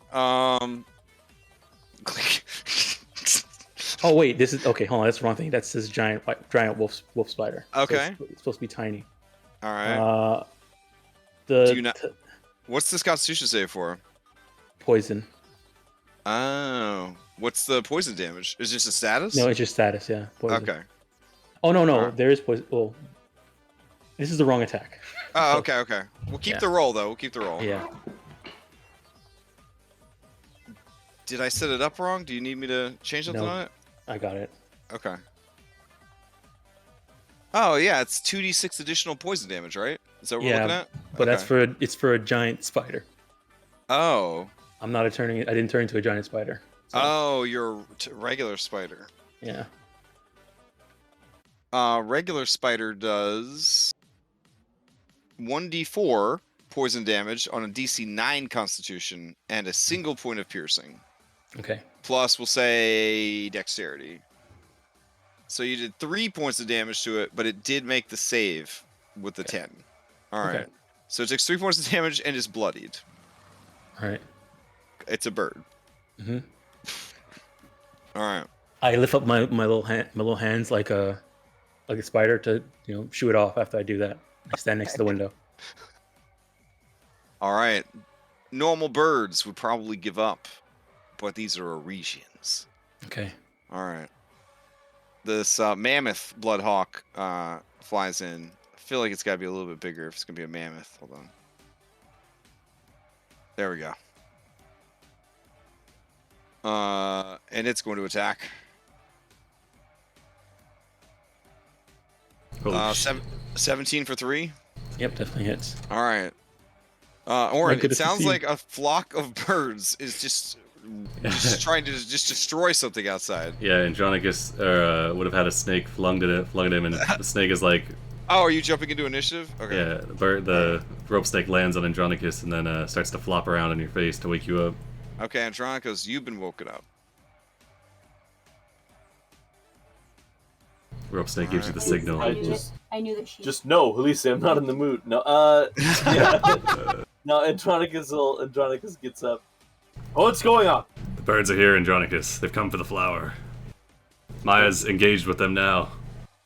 Oh wait, this is okay. Hold on, that's the wrong thing. That's this giant wolf spider. So Okay. it's supposed to be tiny. All right. Do you not- What's this Constitution save for? Poison. Oh. What's the poison damage? Is it just a status? No, it's just status. Yeah. Poison. Okay. Oh no, Alright. there is poison. Well, this is the wrong attack. Oh, okay. We'll keep Yeah. the roll though. We'll keep the roll. Yeah. Did I set it up wrong? Do you need me to change something No. on it? I got it. Okay. Oh yeah, it's 2d6 additional poison damage, right? Is that what we're Yeah, looking at? But Okay. it's for a giant spider. Oh. I didn't turn into a giant spider. So, Oh, you're a regular spider. yeah. Regular spider does 1d4 poison damage on a DC 9 Constitution and a single point of piercing. Okay. Plus, we'll say dexterity. So you did 3 points of damage to it, but it did make the save with the 10. All right. Okay. So it takes 3 points of damage and is bloodied. All right. It's a bird. Mm-hmm. All right. I lift up my little hands like a spider to shoo it off. After I do that, I stand next to the window. All right. Normal birds would probably give up, but these are Aresians. Okay. All right. This mammoth bloodhawk flies in. I feel like it's got to be a little bit bigger if it's going to be a mammoth. Hold on. There we go. And it's going to attack. Holy shit. 17 for 3. Yep, definitely hits. All right. Oren, good it to sounds see. like a flock of birds is just trying to just destroy something outside. Yeah, Andronicus would have had a snake flung at him, and the snake is like, Oh, are you jumping into initiative? Okay. yeah, the rope snake lands on Andronicus and then starts to flop around in your face to wake you up. Okay, Andronicus, you've been woken up. Rope snake gives you the I signal. I knew that she. Just no, Alicia, I'm not in the mood. No, yeah. No, Andronicus gets up. Oh, what's going on? The birds are here, Andronicus. They've come for the flower. Maya's engaged with them now.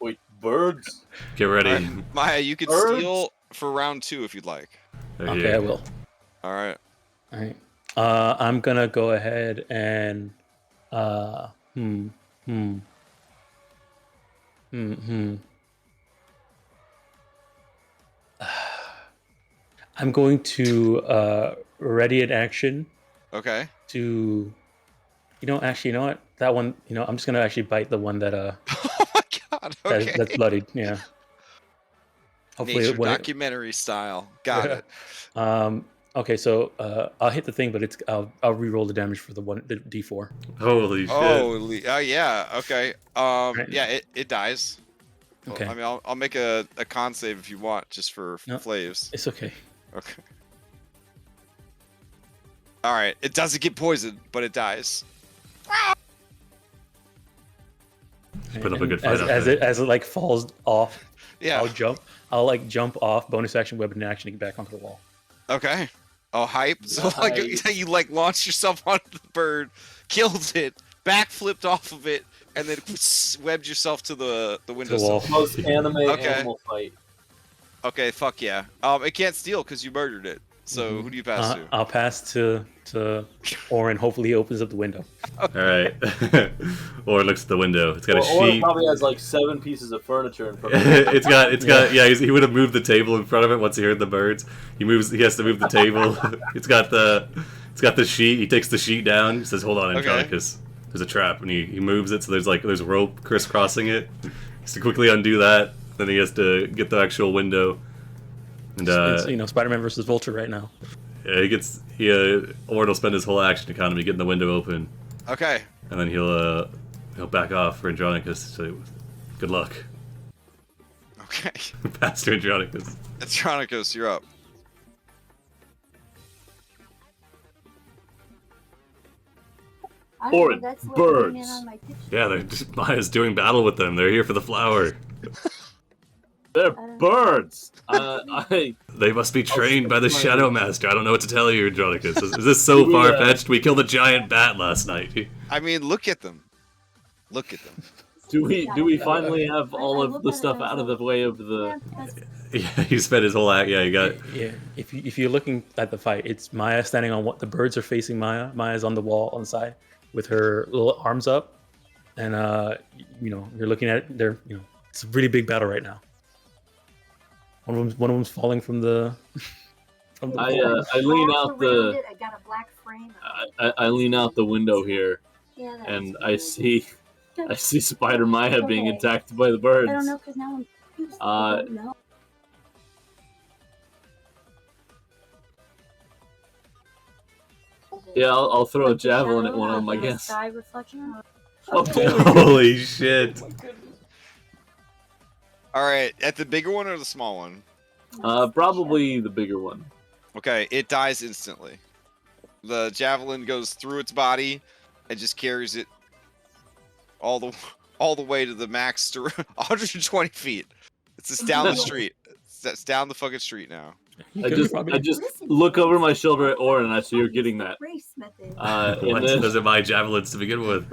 Wait, birds? Get ready. All right, Maya, you can Birds? steal for round 2 if you'd like. They're Okay, here. I will. All right. All right. I'm gonna go ahead and I'm going to ready an action Okay. to, actually, you know what? That one, I'm just gonna actually bite the one that Oh my god. Okay. that's bloodied. Yeah. Nature when documentary style. Got it. Okay, so I'll hit the thing, but I'll re-roll the damage for the D4. Holy shit. Holy. Oh yeah. Okay. Right. Yeah. It dies. Well, Okay. I mean, I'll make a con save if you want, just for No. flaves. It's okay. Okay. All right. It doesn't get poisoned, but it dies. Put up a And good fight out as there. it like falls off. Yeah. I'll jump. I'll like jump off, bonus action, weapon action, and get back onto the wall. Okay. Oh, hype. So like Nice. you like launched yourself onto the bird, killed it, backflipped off of it, and then webbed yourself to the window. To the wall. Most anime Okay. animal fight. Okay, fuck yeah. It can't steal because you murdered it. So who do you pass to? I'll pass to Orin. Hopefully, he opens up the window. Alright. Or looks at the window. It's got a Or sheet. probably has like 7 pieces of furniture in front of it. It's got he would have moved the table in front of it once he heard the birds. He has to move the table. It's got the sheet. He takes the sheet down. He says, "Hold on, Okay. Andronicus. There's a trap." And he moves it, so there's rope crisscrossing it. He has to quickly undo that. Then he has to get the actual window. And It's, Spider-Man versus Vulture right now. yeah, Orin will spend his whole action economy getting the window open, Okay. and then he'll back off for Andronicus. So, good luck, Okay. Pastor Andronicus. Atronicus, you're up. I don't know, Orin, that's what birds. came in on my pitch. Yeah, Maya's doing battle with them. They're here for the flower. They're don't- birds. They must be trained by the my- Shadow Master. I don't know what to tell you, Andronicus. Is this so We, far fetched? We killed a giant bat last night. I mean, look at them. Look at them. Do we finally have all I of looked the at it stuff and I out was of the like, way of Yeah, the? that's Yeah, you spent his whole act. Yeah, you got. Yeah. If you're looking at the fight, it's Maya standing on what the birds are facing. Maya's on the wall on the side with her little arms up, and you're looking at it. It's a really big battle right now. One of them's falling from the from the wall. I lean out around the it, I got a black frame. I lean out the window here, Yeah, that and was I weird. see Spider Maya being Okay. attacked by the birds. I don't know because now I'm confused. Uh, I don't know. Yeah, I'll throw a Like the javelin at shadow one of them, I in the guess. Sky reflection. Oh, damn. Holy shit! All right, at the bigger one or the small one? Probably the bigger one. Okay, it dies instantly. The javelin goes through its body and just carries it all the way to the max to 120 feet. It's just down the street. It's down the fucking street now. You I could just probably- I just look over my shoulder at Orin, and I see you're getting that. Race method. Why And then, doesn't buy javelins to begin with?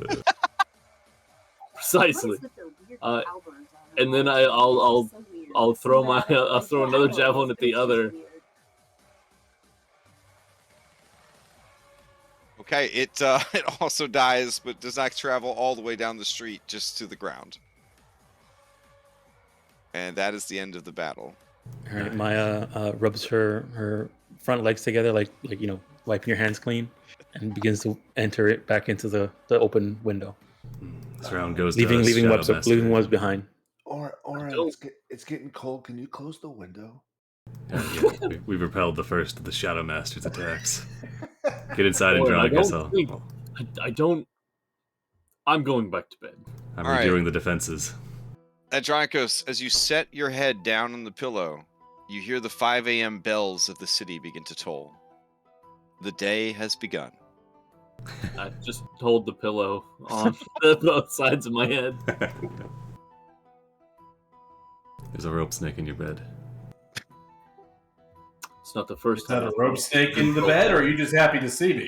precisely. What is with the weird Uh, albers on and the then wall? I'll So weird. I'll throw Yeah, my I'll like throw the another albers, javelin at the it's just other. weird. Okay, it it also dies, but does not travel all the way down the street, just to the ground. And that is the end of the battle. All right, Maya rubs her front legs together, like wiping your hands clean, and begins to enter it back into the open window, This round goes leaving to leaving Shadow leaving Master. webs behind. Oren, don't- it's getting cold. Can you close the window? Yeah, we've repelled the first of the Shadow Master's attacks. Get inside, Oren, I Andronicus. don't think- I don't. I'm going back to bed. I'm All right. redoing the defenses. Andronicus, as you set your head down on the pillow, you hear the 5 a.m. bells of the city begin to toll. The day has begun. I just hold the pillow on both sides of my head. There's a rope snake in your bed. It's not the first Is that time. a rope snake in the bed, or are you just happy to see me?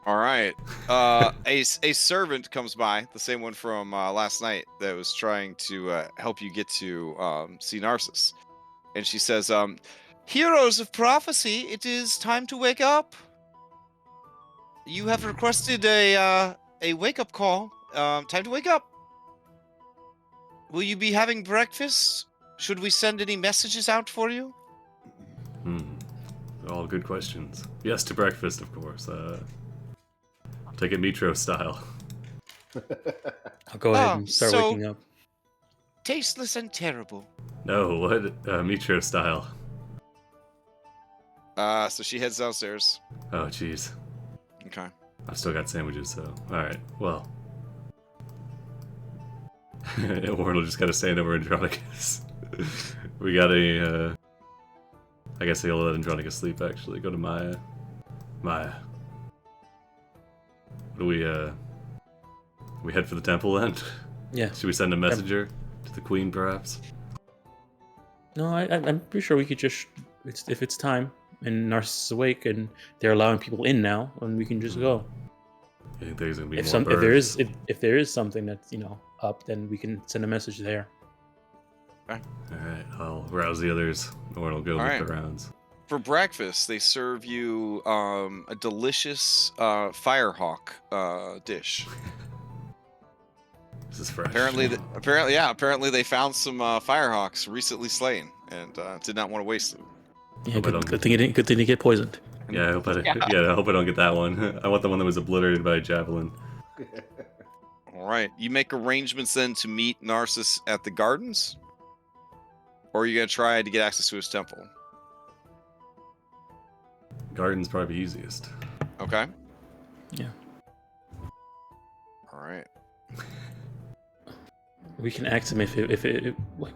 All right. A servant comes by, the same one from last night that was trying to help you get to see Narsus. And she says, Heroes of prophecy, it is time to wake up. You have requested a wake-up call. Time to wake up. Will you be having breakfast? Should we send any messages out for you? All good questions. Yes to breakfast, of course. Take it Mitro style. I'll go ahead and start so- waking up. Tasteless and terrible. No, what? Mitro style. So she heads downstairs. Oh, jeez. Okay. I've still got sandwiches, so... Alright, well. Warren will just gotta stand over Andronicus. We got a, I guess he'll let Andronicus sleep, actually. Go to Maya. Maya. What do we head for the temple, then? Yeah. Should we send a messenger to the queen, perhaps? No, I'm pretty sure we could just, if it's time and Narcissus is awake and they're allowing people in now, and we can just go. I think there's gonna be If more birds. if there is something that's up, then we can send a message there. Alright, I'll rouse the others, or I'll go Alright. make the rounds. For breakfast, they serve you a delicious firehawk dish. This is fresh. Apparently they found some firehawks recently slain and did not want to waste them. Yeah, Hope I don't good thing it didn't get poisoned. Yeah, I hope I don't get that one. I want the one that was obliterated by a javelin. All right, you make arrangements then to meet Narcissus at the gardens, or are you gonna try to get access to his temple? Garden's probably easiest. Okay. Yeah. All right. We can ask him if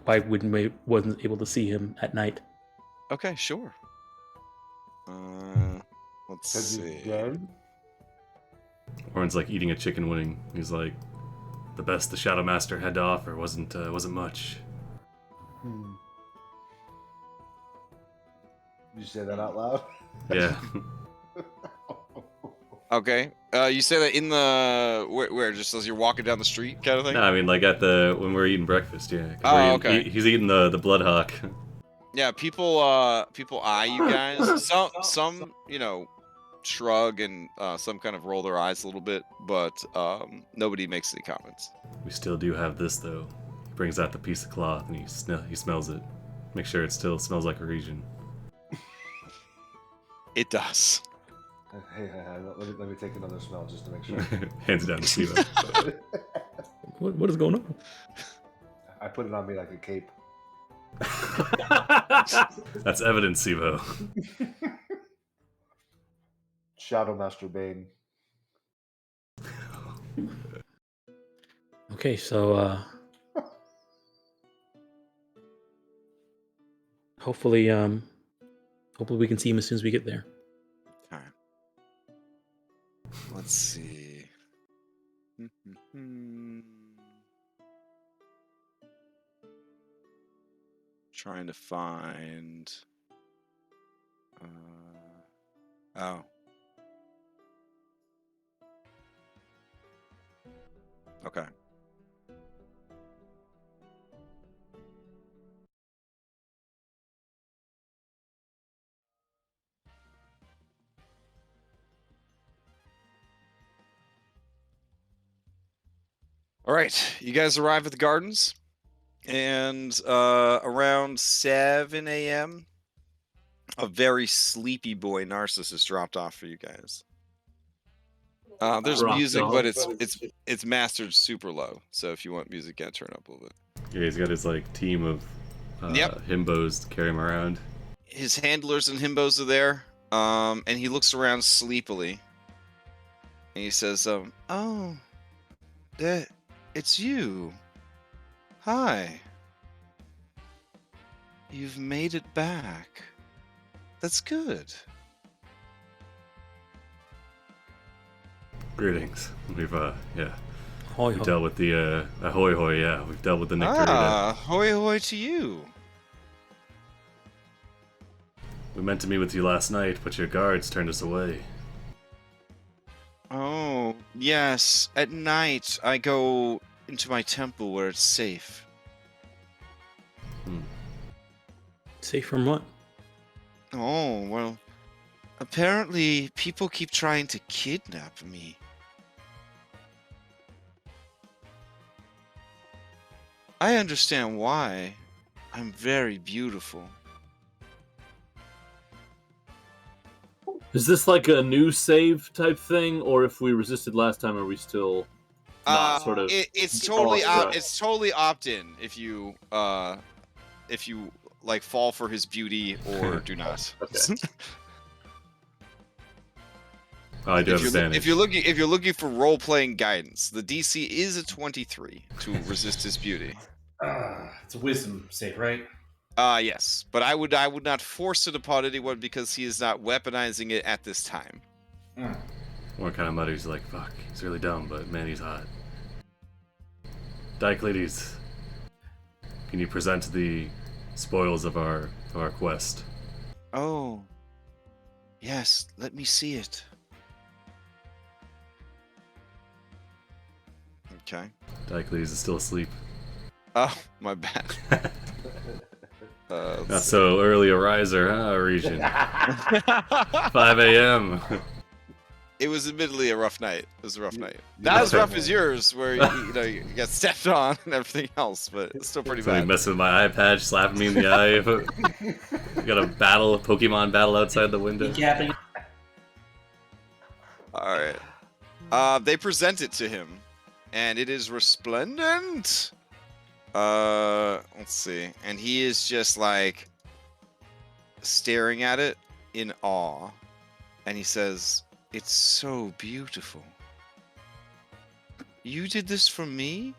why wouldn't we wasn't able to see him at night. Okay, sure. Let's Because see. he's dead? Orin's like eating a chicken wing. He's like, the best the Shadow Master had to offer wasn't much. Hmm. You say that out loud? Yeah. Okay. You say that in the where just as you're walking down the street, kind of thing. No, I mean like when we're eating breakfast. Yeah. 'Cause Oh, we're okay. He's eating the bloodhawk. Yeah, people eye you guys. Some shrug and some kind of roll their eyes a little bit, but nobody makes any comments. We still do have this though. He brings out the piece of cloth and he smells it. Make sure it still smells like Aresian. It does. Hey, let me take another smell just to make sure. Hands it down to Siva. What is going on? I put it on me like a cape. That's evidence, Sivo. Shadow Master Bane. Okay, so hopefully we can see him as soon as we get there. All right. Let's see. Trying to find. Oh. Okay. All right, you guys arrive at the gardens, and around 7 a.m., a very sleepy boy Narcissus is dropped off for you guys. There's Rock music, dog. but it's mastered super low. So if you want music, yeah, turn up a little bit. Yeah, he's got his like team of Yep. himbos to carry him around. His handlers and himbos are there, and he looks around sleepily, and he says, "Oh, it's you. Hi. You've made it back. That's good." Greetings. We've yeah, Hoi we've ho. dealt with the ahoy hoy. Yeah, we've dealt with the Nectarita. Ah, hoy hoy to you. We meant to meet with you last night, but your guards turned us away. Oh, yes. At night, I go into my temple where it's safe. Safe from what? Oh, well, apparently people keep trying to kidnap me. I understand why. I'm very beautiful. Is this like a new save type thing, or if we resisted last time, are we still not sort of? It's totally awestruck? it's totally opt-in if you like fall for his beauty or do not. Okay. Oh, I do have advantage. If you're looking for role-playing guidance, the DC is a 23 to resist his beauty. It's a wisdom save, right? Yes, but I would not force it upon anyone because he is not weaponizing it at this time. One kind of mutters like, "Fuck, he's really dumb, but man, he's hot." Diocletes, can you present the spoils of our quest? Oh, yes. Let me see it. Okay. Diocletes is still asleep. Oh, my bad. Not so early a riser, huh, Region? 5 a.m. It was admittedly a rough night. It was a rough night. Not as rough as yours, where you got stepped on and everything else, but it's still pretty Somebody bad. messing with my eye patch, slapping me in the eye. Got a Pokemon battle outside the window. Recapping. All right. They present it to him, and it is resplendent. Let's see. And he is just like staring at it in awe, and he says, "It's so beautiful. You did this for me?"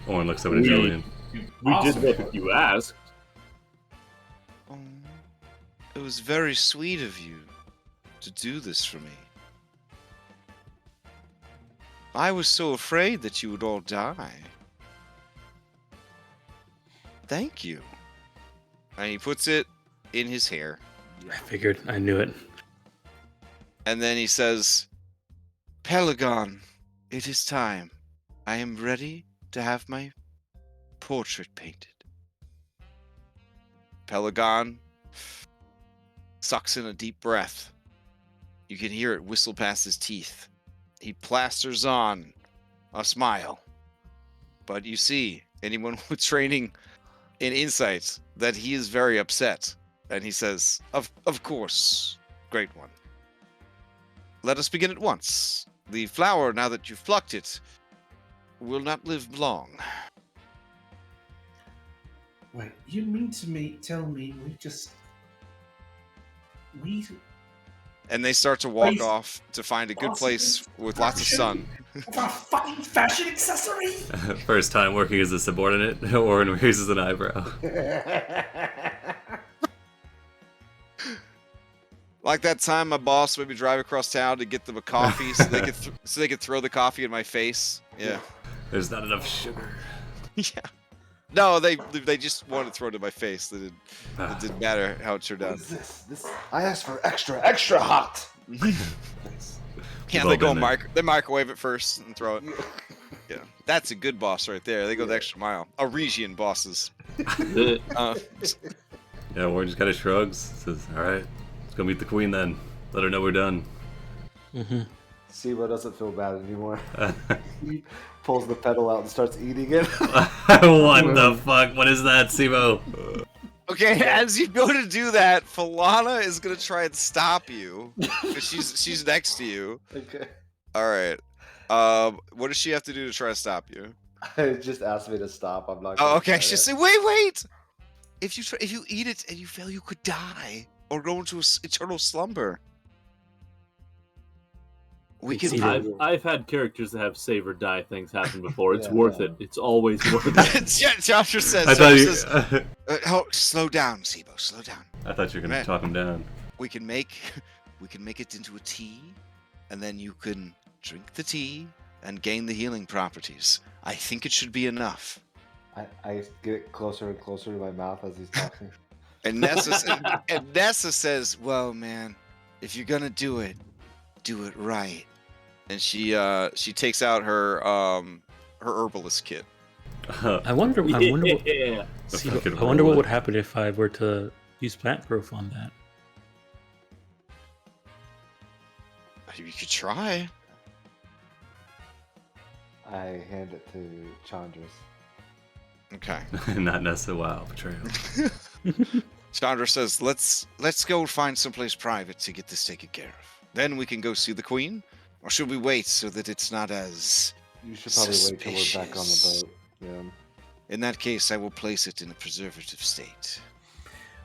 Owen looks over to Julian. We did what you asked. Oh, it was very sweet of you to do this for me. I was so afraid that you would all die. Thank you. And he puts it in his hair. I figured. I knew it. And then he says, "Pelagon, it is time. I am ready to have my portrait painted." Pelagon sucks in a deep breath. You can hear it whistle past his teeth. He plasters on a smile. But you see, anyone with training in insight, that he is very upset. And he says, Of course, great one. Let us begin at once. The flower, now that you've plucked it, will not live long. Wait, you mean to tell me we And they start to walk Place- off to find a good place with lots of sun. a fucking fashion accessory? First time working as a subordinate, Owen raises an eyebrow. Like that time my boss made me drive across town to get them a coffee so they could throw the coffee in my face. Yeah. There's not enough sugar. Yeah. No, they just wanted to throw it in my face. It didn't matter how it turned What out. is this? I asked for extra hot. Yeah, all they go been there. they microwave it first and throw it. Yeah, that's a good boss right there. They go the extra mile. Aresian bosses. Uh, Yeah, Warren just kind of shrugs. Says, "All right, let's go meet the queen then. Let her know we're done." Mm-hmm. Sibo doesn't feel bad anymore. He pulls the pedal out and starts eating it. What the fuck? What is that, Sibo? Okay, as you go to do that, Falana is gonna try and stop you. 'Cause she's next to you. Okay. All right. What does she have to do to try to stop you? It just asked me to stop. I'm not. Oh, gonna okay. try She's it. saying, wait. If you eat it and you fail, you could die or go into eternal slumber. We can. I've had characters that have save or die things happen before. It's Yeah, worth yeah. it. It's always worth it. Joshua says. I thought you. Slow down, Sibo. Slow down. I thought you were gonna Man. talk him down. We can make it into a tea, and then you can drink the tea and gain the healing properties. I think it should be enough. I get closer and closer to my mouth as he's talking. And Nessa says, "Well, man, if you're gonna do it right." And she takes out her herbalist kit. I wonder what, Yeah. see, fucking I wonder what roll would it. happen if I were to use plant growth on that. You could try. I hand it to Chandras. Okay. Not Nessa. Wow, betrayal. Chandra says, "Let's go find someplace private to get this taken care of. Then we can go see the queen, or should we wait so that it's not as? You should probably wait till we're back on the Suspicious. boat. Yeah. In that case, I will place it in a preservative state."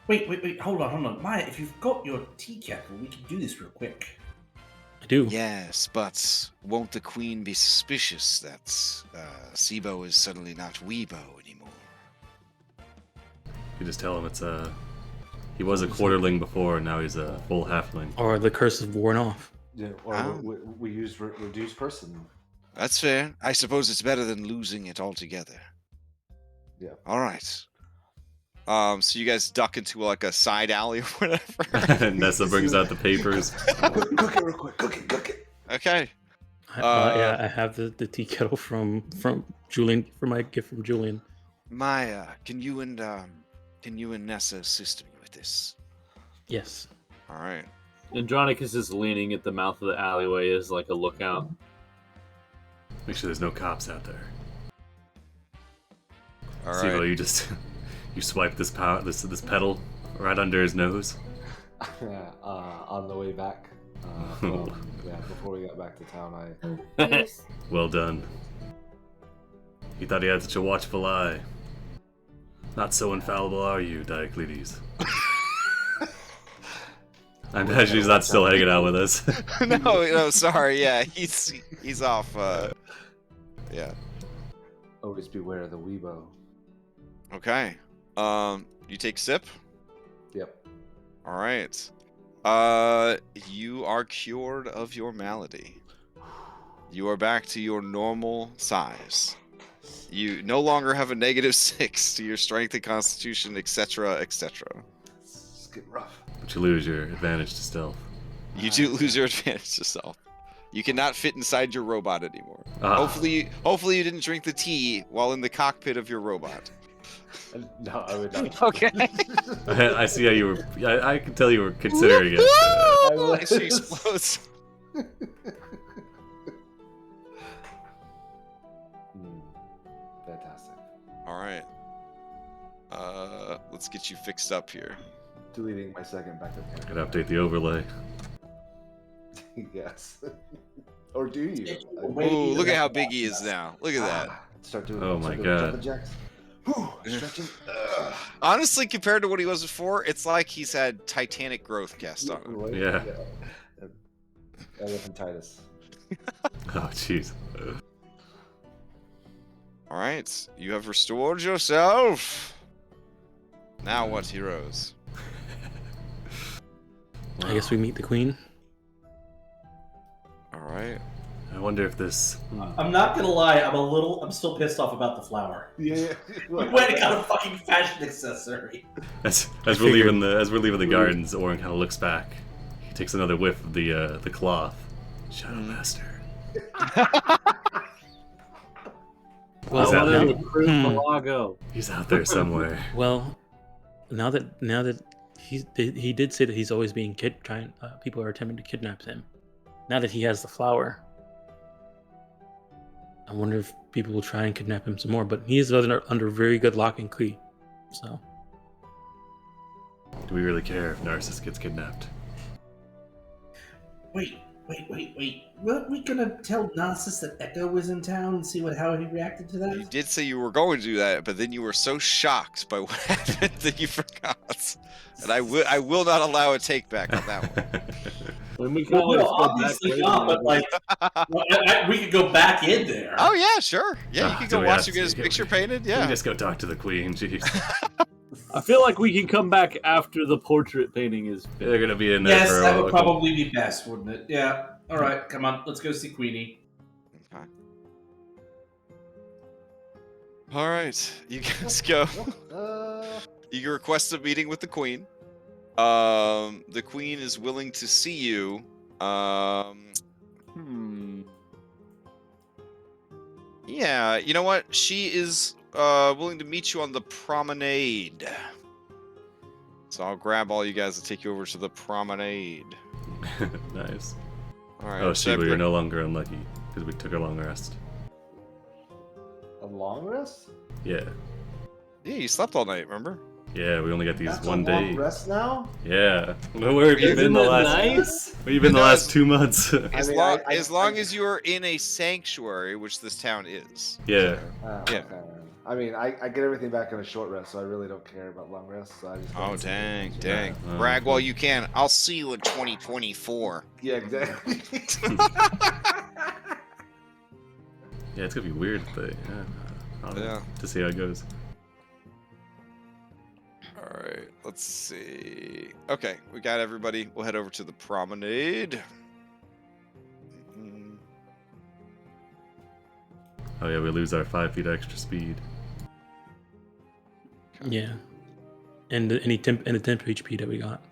Wait, hold on. Maya, if you've got your tea kettle, we can do this real quick. I do. Yes, but won't the queen be suspicious that Sibo is suddenly not Weebo anymore? You just tell him it's he was a quarterling before, and now he's a full halfling. Or the curse is worn off. Yeah. Or Oh. we use reduced person. That's fair. I suppose it's better than losing it altogether. Yeah. All right. So you guys duck into like a side alley or whatever. Nessa brings out the papers. Cook it real quick. Cook it. Okay. Yeah, I have the tea kettle from Julian, for my gift from Julian. Maya, can you and Nessa assist me with this? Yes. All right. Andronicus is leaning at the mouth of the alleyway as like a lookout. Make sure there's no cops out there. All Sivo, right. you just you swipe this pedal right under his nose. On the way back. Before we got back to town, Please. Well done. He thought he had such a watchful eye. Not so infallible are you, Diocletes. I imagine he's not still hanging out with us. no, sorry. Yeah, he's off. Yeah. always beware of the Weebo. Okay. You take a sip. Yep. All right. You are cured of your malady. You are back to your normal size. You no longer have a -6 to your strength and constitution, etc., etc. It's getting rough. But you lose your advantage to stealth. You do lose your advantage to self. You cannot fit inside your robot anymore. Ah. Hopefully you didn't drink the tea while in the cockpit of your robot. No, I would not. Okay. I see how you were. I can tell you were considering it. I And was. she explodes. Fantastic. All right. Let's get you fixed up here. Deleting my second backup character. Gotta update the overlay. Yes. Or do you? Ooh, look at how big he is now. Look at that. Start doing. Oh my start doing God. jumping jacks. Whew, stretching. Honestly, compared to what he was before, it's like he's had Titanic growth cast on him. Right? Yeah. Elephantitis. Oh, jeez. All right, you have restored yourself. Now what, heroes? I guess we meet the queen. All right. I wonder if this. I'm not gonna lie, I'm still pissed off about the flower. Yeah. We went and got a fucking fashion accessory. As we're leaving the gardens, Orin kind of looks back. He takes another whiff of the cloth. Shadow Master. Well, Is that Well, now? recruit Malago. He's out there somewhere. Well, now that he did say that he's always being people are attempting to kidnap him. Now that he has the flower, I wonder if people will try and kidnap him some more. But he is under very good lock and key, so Do we really care if Narsus gets kidnapped? Wait. Weren't we gonna tell Narsus that Echo was in town and see how he reacted to You that? did say you were going to do that, but then you were so shocked by what happened that you forgot. And I will not allow a take back on that one. When we can Well, always no, go back obviously later not, but and- like, we could go back in there. Oh yeah, sure. Yeah, you Ah, can do go we watch have him to? get his Yeah, picture we- painted. Can we Yeah. just go talk to the queen? Jeez. I feel like we can come back after the portrait painting is They're gonna be in there Yes, for a that would while. probably be best, wouldn't it? Yeah. All right, come on, let's go see Queenie. Okay. All right, you guys go. You can request a meeting with the queen. The queen is willing to see you. Yeah, you know what? She is willing to meet you on the promenade. So I'll grab all you guys and take you over to the promenade. Nice. All right. Oh, so Shiva, I you're bring- no longer unlucky because we took a long rest. A long rest? Yeah. Yeah, you slept all night. Remember? Yeah, we only got these That's one a long day. rest now? Yeah. Where have you Isn't been the it last? nice? Where you been the No, last 2 months? As mean, long I- as long as you are in a sanctuary, which this town is. Yeah. Yeah. Okay. I mean, I get everything back in a short rest, so I really don't care about long rests. So I just Oh dang, dang! Yeah. Brag while you can. I'll see you in 2024. Yeah, exactly. Yeah, it's gonna be weird, but yeah. I'll Yeah. to see how it goes. All right, let's see. Okay, we got everybody. We'll head over to the promenade. Mhm. Oh yeah, we lose our 5 feet extra speed. Yeah. And the temp HP that we got.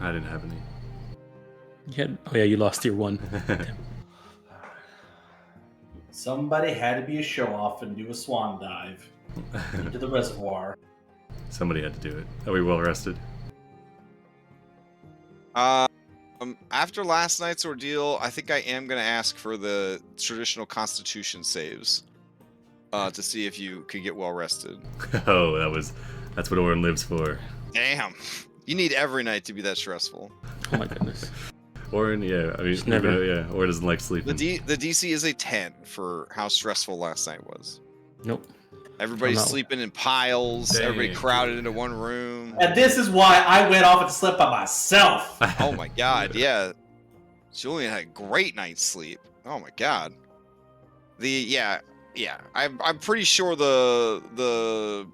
I didn't have any. Oh yeah, you lost your one. Somebody had to be a show off and do a swan dive into the reservoir. Somebody had to do it. Are we well rested? After last night's ordeal, I think I am gonna ask for the traditional Constitution saves, to see if you could get well rested. Oh, that's what Orin lives for. Damn, you need every night to be that stressful. Oh my goodness. Orin, yeah, I mean, Just never- yeah, Orin doesn't like The sleeping. the DC is a 10 for how stressful last night was. Nope. Everybody's I'm not- sleeping in piles. Everybody Dang, crowded dude. into one room. And this is why I went off and slept by myself. Oh my god, yeah. Julian had a great night's sleep. Oh my god. Yeah. I'm pretty sure the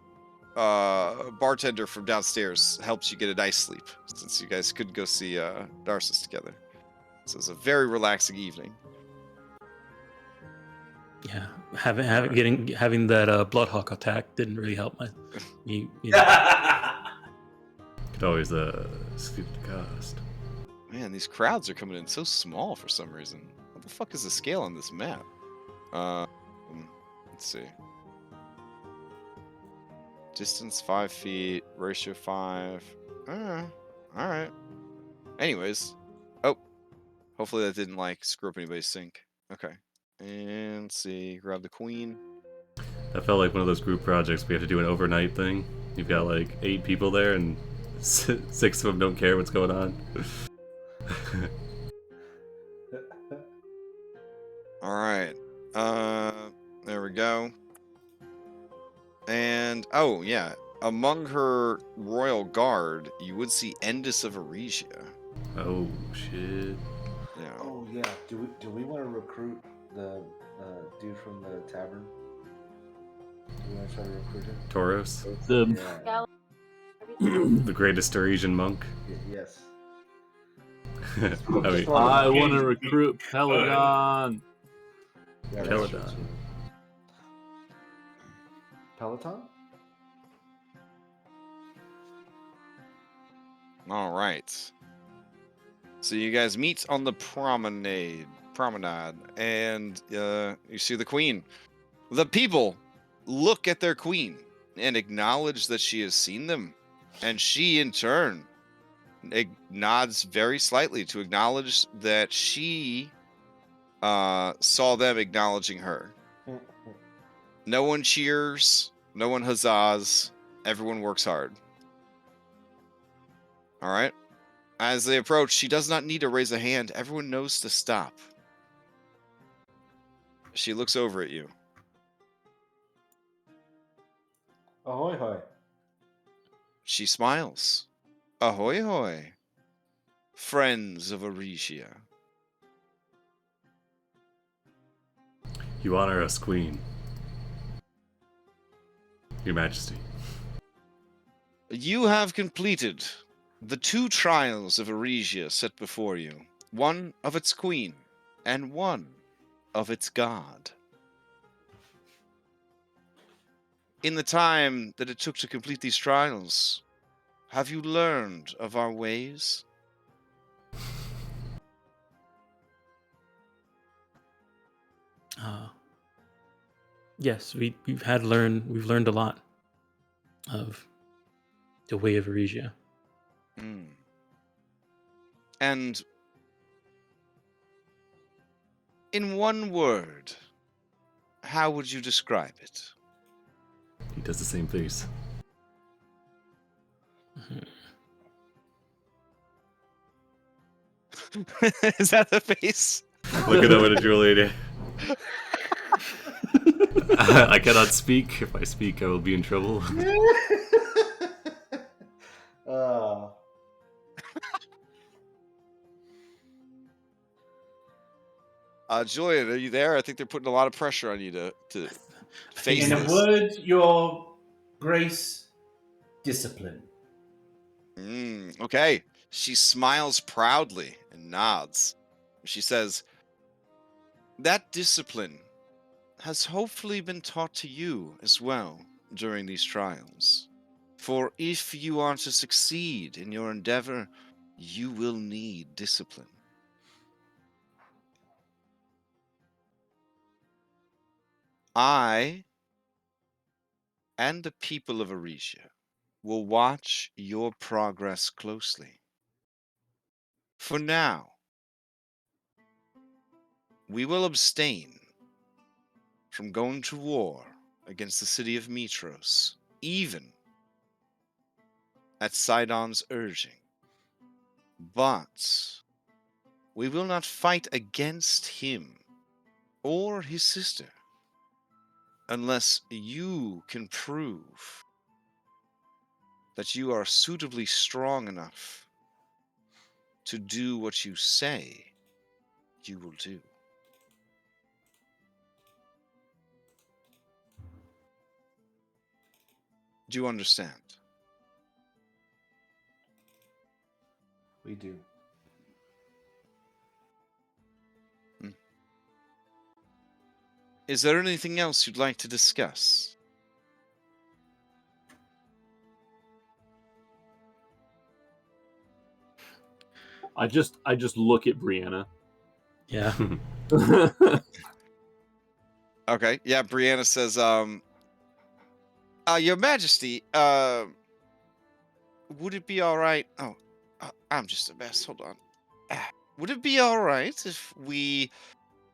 bartender from downstairs helps you get a nice sleep, since you guys couldn't go see Narsus together. So it's a very relaxing evening. Yeah. Having that Bloodhawk attack didn't really help me. Could always skip the cost. Man, these crowds are coming in so small for some reason. What the fuck is the scale on this map? Let's see. Distance 5 feet, ratio 5. Alright. Anyways. Oh. Hopefully that didn't like screw up anybody's sync. Okay. And let's see. Grab the queen. That felt like one of those group projects we have to do an overnight thing. You've got like 8 people there and 6 of them don't care what's going on. Alright. There we go. And oh yeah. Among her royal guard, you would see Endus of Aresia. Oh shit. Yeah. Oh yeah. Do we want to recruit the dude from the tavern? Do we want to try to recruit him? Tauros, The Yeah. the greatest Aresian monk. Yes. I mean, I want to recruit Peladon. Yeah, Peladon. that's true. Peloton? All right. So you guys meet on the promenade, and you see the queen. The people look at their queen and acknowledge that she has seen them, and she, in turn, nods very slightly to acknowledge that she saw them acknowledging her. No one cheers, no one huzzas. Everyone works hard. All right. As they approach, she does not need to raise a hand. Everyone knows to stop. She looks over at you. Ahoy, hoy. She smiles. Ahoy, hoy. Friends of Aresia. You honor us, Queen. Your Majesty. You have completed the 2 trials of Aresia set before you. One of its queen, and one of its god. In the time that it took to complete these trials, have you learned of our ways? Yes, we've learned a lot of the way of Aresia. And in one word, how would you describe it? He does the same face. Is that the face? Looking over to Julian. I cannot speak. If I speak, I will be in trouble. Julian, are you there? I think they're putting a lot of pressure on you to face In a this. word, Your Grace, discipline. Okay. She smiles proudly and nods. She says, that discipline has hopefully been taught to you as well during these trials. For if you are to succeed in your endeavor, you will need discipline. I and the people of Aresia will watch your progress closely. For now, we will abstain from going to war against the city of Mitros, even at Sidon's urging. But we will not fight against him or his sister unless you can prove that you are suitably strong enough to do what you say you will do. Do you understand? We do. Is there anything else you'd like to discuss? I just look at Brianna. Yeah. Okay, yeah, Brianna says, Your Majesty, would it be alright? Oh, I'm just a mess, hold on. Would it be alright if we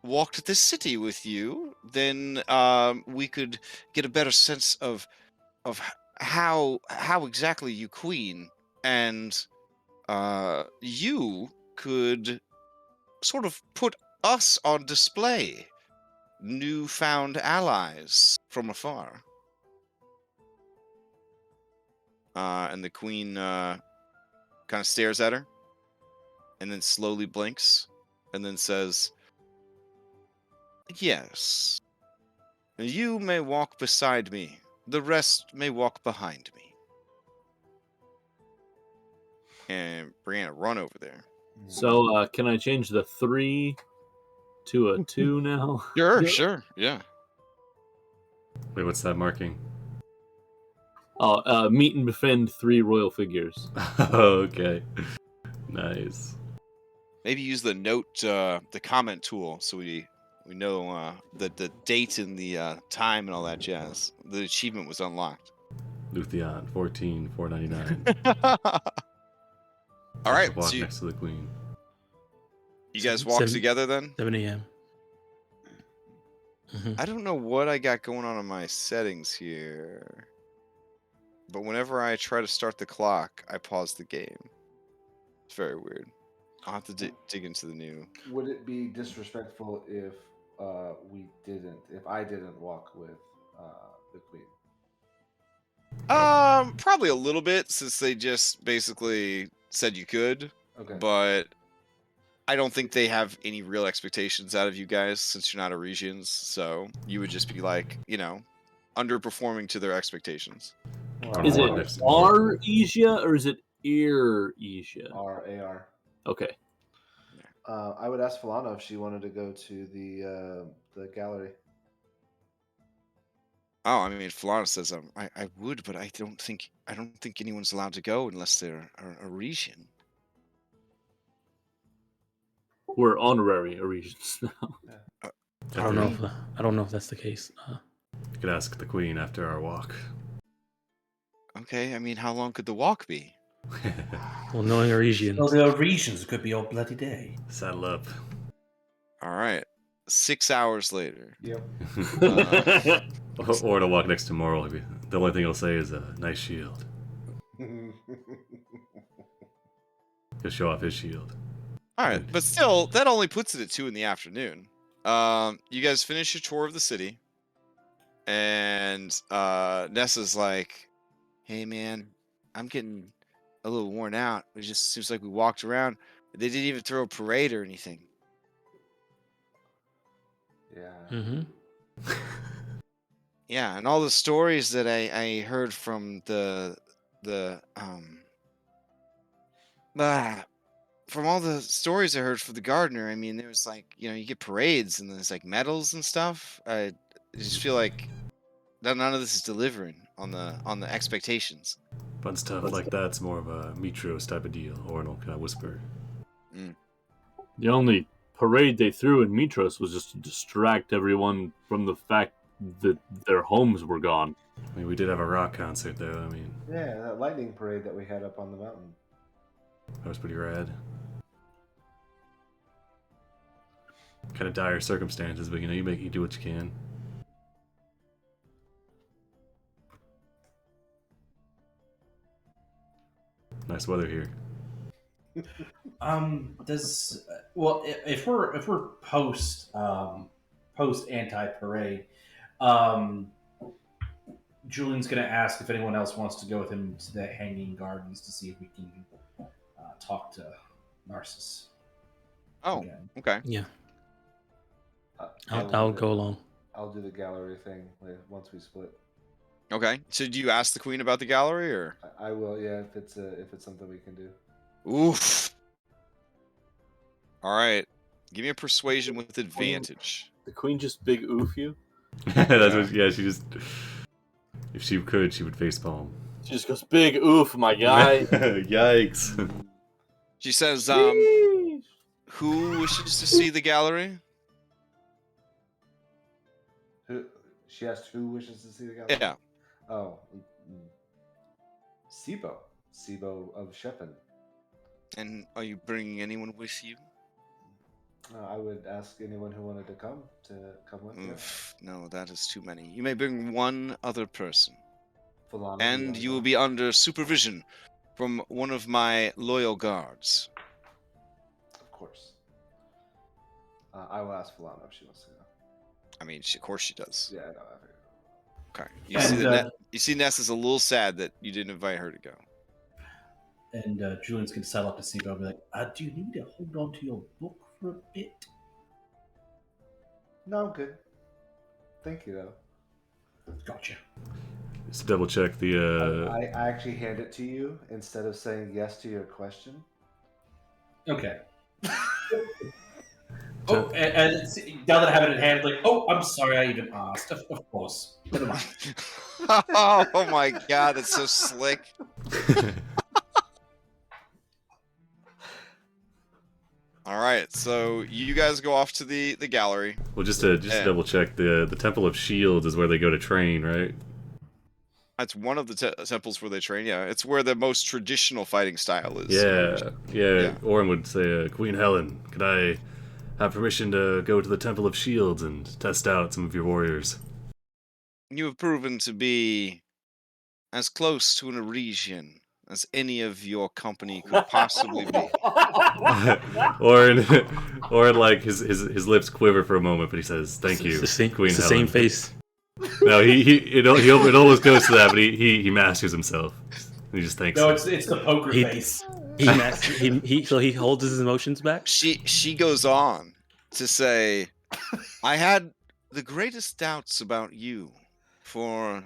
walked this city with you? Then, we could get a better sense of how exactly you queen, and, you could sort of put us on display. Newfound allies from afar. And the queen kind of stares at her and then slowly blinks and then says, yes, you may walk beside me. The rest may walk behind me. And Brianna, run over there. So, can I change the 3 to a 2 now? Sure, yeah. Wait, what's that marking? Meet and befriend 3 royal figures. Okay. Nice. Maybe use the note, the comment tool, so we know the date and the time and all that jazz. The achievement was unlocked. Luthien, 14, 499. All right, Walk so next to the queen. you guys walk together then? 7 a.m. I don't know what I got going on in my settings here, but whenever I try to start the clock, I pause the game. It's very weird. I'll have to dig into the new. Would it be disrespectful if if I didn't walk with the queen? Probably a little bit, since they just basically said you could, Okay. but I don't think they have any real expectations out of you guys since you're not Aresians. So you would just be like, underperforming to their expectations. Well, Is it Next door. Aresia or is it Aresia? R-A-R. Okay. I would ask Falana if she wanted to go to the gallery. Oh, I mean, Flora says I would, but I don't think anyone's allowed to go unless they're Aresian. We're honorary Aresians now. I don't know if that's the case. You could ask the queen after our walk. Okay, I mean, how long could the walk be? Well, knowing Aresians, Well, the regions could be all bloody day. Saddle up. All right, 6 hours later. Yep. Or to walk next to Moral. The only thing he'll say is a nice shield. He'll show off his shield. All right, but still, that only puts it at 2 in the afternoon. You guys finish your tour of the city, and Nessa's like, "Hey, man, I'm getting a little worn out. It just seems like we walked around. They didn't even throw a parade or anything." Yeah. Yeah, and all the stories that I heard from from all the stories I heard from the gardener, I mean, there was like, you get parades and there's like medals and stuff. I just feel like none of this is delivering on the expectations. Fun stuff like that's more of a Mitros type of deal. Ornal, can I whisper? The only parade they threw in Mitros was just to distract everyone from the fact that their homes were gone. I mean, we did have a rock concert, though. I mean, Yeah, that lightning parade that we had up on the mountain. that was pretty rad. Kind of dire circumstances, but you do what you can. Nice weather here. If we're post anti parade, Julian's gonna ask if anyone else wants to go with him to the Hanging Gardens to see if we can talk to Narsus. Oh, again. okay. yeah, I'll I'll do go the- along. I'll do the gallery thing once we split. Okay. So do you ask the queen about the gallery, or? I will, yeah, if it's something we can do. Oof. All right. Give me a persuasion with advantage. The queen just big oof you. That's what. Yeah, she just. If she could, she would facepalm. She just goes big oof, my guy. Yikes. She says, Sheesh. who wishes to see the gallery? She asked who wishes to see the gallery? Yeah. Oh. Sibo. Sibo of Sheppen. And are you bringing anyone with you? I would ask anyone who wanted to come with me. Oof, no, that is too many. You may bring one other person. Falana, And you will be under supervision from one of my loyal guards. Of course. I will ask Falana if she wants to go. I mean, of course she does. Yeah, I know. I figured. Okay. You see, Ness is a little sad that you didn't invite her to go. And Julian's gonna settle up to Sibo and be like, "Do you need to hold on to your book for a bit?" No, I'm good. Thank you, though. Gotcha. Just to double check the. I actually hand it to you instead of saying yes to your question. Okay. And now that I have it in hand, like, I'm sorry I even asked. Of course. Never mind. Oh my god, that's so slick. All right, so you guys go off to the gallery. Well, just to double check, the Temple of Shields is where they go to train, right? That's one of the temples where they train. Yeah, it's where the most traditional fighting style is. Yeah. Oren would say, Queen Helen, could I have permission to go to the Temple of Shields and test out some of your warriors? You have proven to be as close to an Aresian as any of your company could possibly be. or like his lips quiver for a moment, but he says, "Thank you, Queen It's the Helen." same face. No, it almost goes to that, but he masters himself. He just thanks. No, him. it's the poker He- face. So he holds his emotions back. She goes on to say, I had the greatest doubts about you, for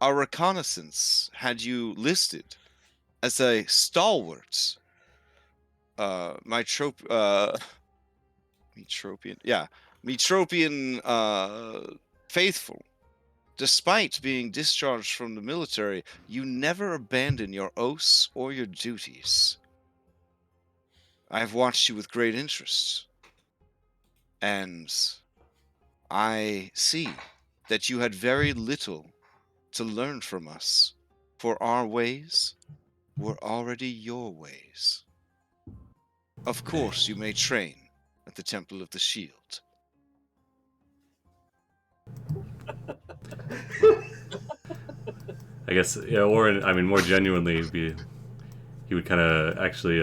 our reconnaissance had you listed as a stalwart, Metropian faithful. Despite being discharged from the military, you never abandon your oaths or your duties. I have watched you with great interest, and I see that you had very little to learn from us, for our ways were already your ways. Of course, you may train at the Temple of the Shield. I guess, yeah, or I mean, more genuinely, he would kind of actually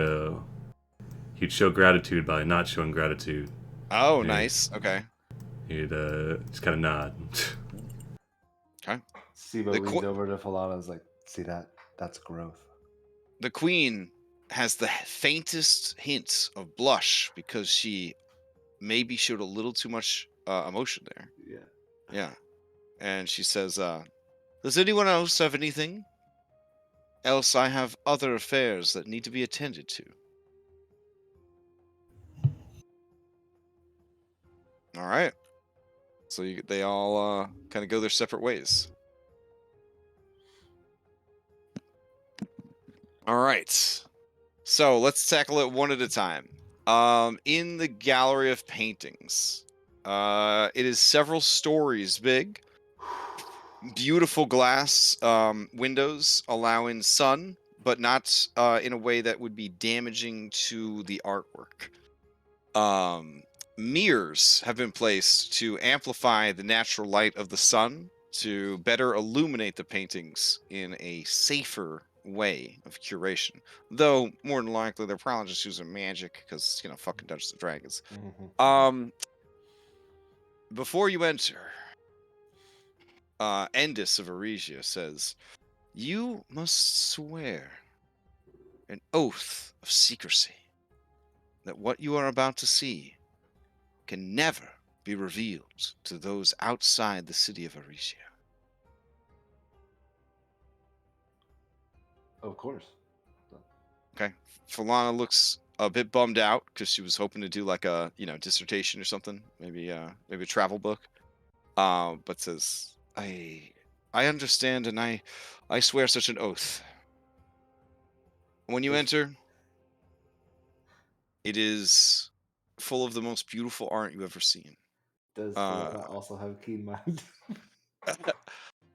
he'd show gratitude by not showing gratitude. Oh, Yeah. nice. Okay. He'd just kind of nod. Okay. Sibo The leans qu- over to Falana and is like, see that? That's growth. The queen has the faintest hint of blush because she maybe showed a little too much emotion there. Yeah. Yeah. And she says, does anyone else have anything? Else I have other affairs that need to be attended to. All right. So they all kind of go their separate ways. All right. So let's tackle it one at a time. In the gallery of paintings, it is several stories big. Beautiful glass windows allowing sun, but not in a way that would be damaging to the artwork. Mirrors have been placed to amplify the natural light of the sun to better illuminate the paintings in a safer way of curation. Though, more than likely, they're probably just using magic because, fucking Dungeons and Dragons. Before you enter, Endis of Aresia says, you must swear an oath of secrecy that what you are about to see can never be revealed to those outside the city of Aresia. Of course. Okay. Falana looks a bit bummed out because she was hoping to do like a, dissertation or something, maybe a travel book. But says, I understand and I swear such an oath. When you enter, it is full of the most beautiful art you've ever seen. Does Falana also have a keen mind?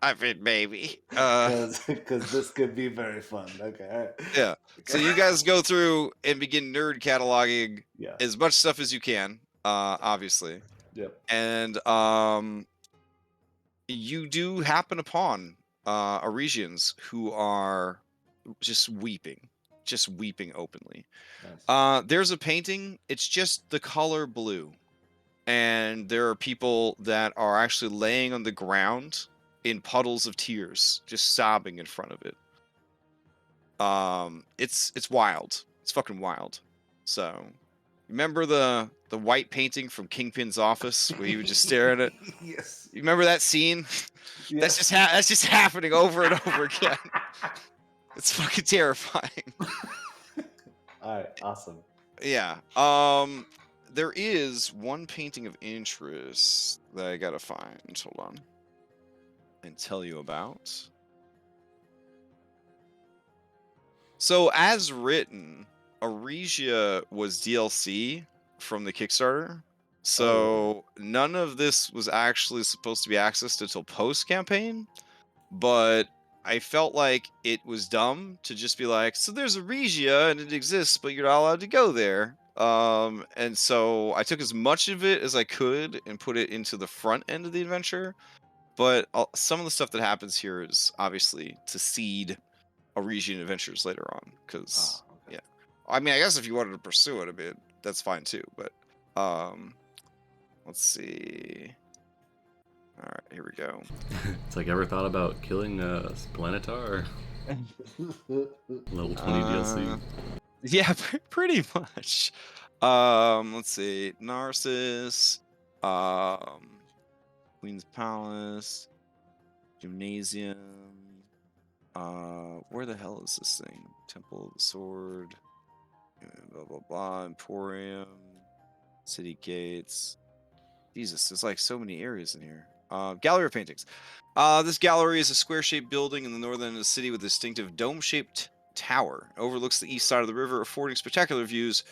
I mean, maybe. Because this could be very fun. Okay, all right. Yeah. So you guys go through and begin nerd cataloging Yeah. as much stuff as you can, obviously. Yep. And you do happen upon Aresians who are just weeping openly. Nice. There's a painting, it's just the color blue. And there are people that are actually laying on the ground in puddles of tears, just sobbing in front of it. It's wild. It's fucking wild. So, remember the white painting from Kingpin's office where he would just stare at it? Yes. You remember that scene? Yes. That's just happening over and over again. It's fucking terrifying. All right. Awesome. Yeah. There is one painting of interest that I gotta find. Hold on. And tell you about. So, as written, Aresia was DLC from the Kickstarter. So, none of this was actually supposed to be accessed until post-campaign. But I felt like it was dumb to just be like, so there's Aresia and it exists, but you're not allowed to go there. And so I took as much of it as I could and put it into the front end of the adventure. But some of the stuff that happens here is obviously to seed Aresian adventures later on. Because okay. yeah, I mean, I guess if you wanted to pursue it a bit, that's fine too. But let's see. All right, here we go. It's like, ever thought about killing Planetar? Level 20 DLC. Yeah, pretty much. Let's see. Narsus, Queen's Palace, Gymnasium. Where the hell is this thing? Temple of the Sword. Blah blah blah. Emporium. City Gates. Jesus, there's like so many areas in here. Gallery of paintings. This gallery is a square-shaped building in the northern end of the city with a distinctive dome-shaped tower. It overlooks the east side of the river, affording spectacular views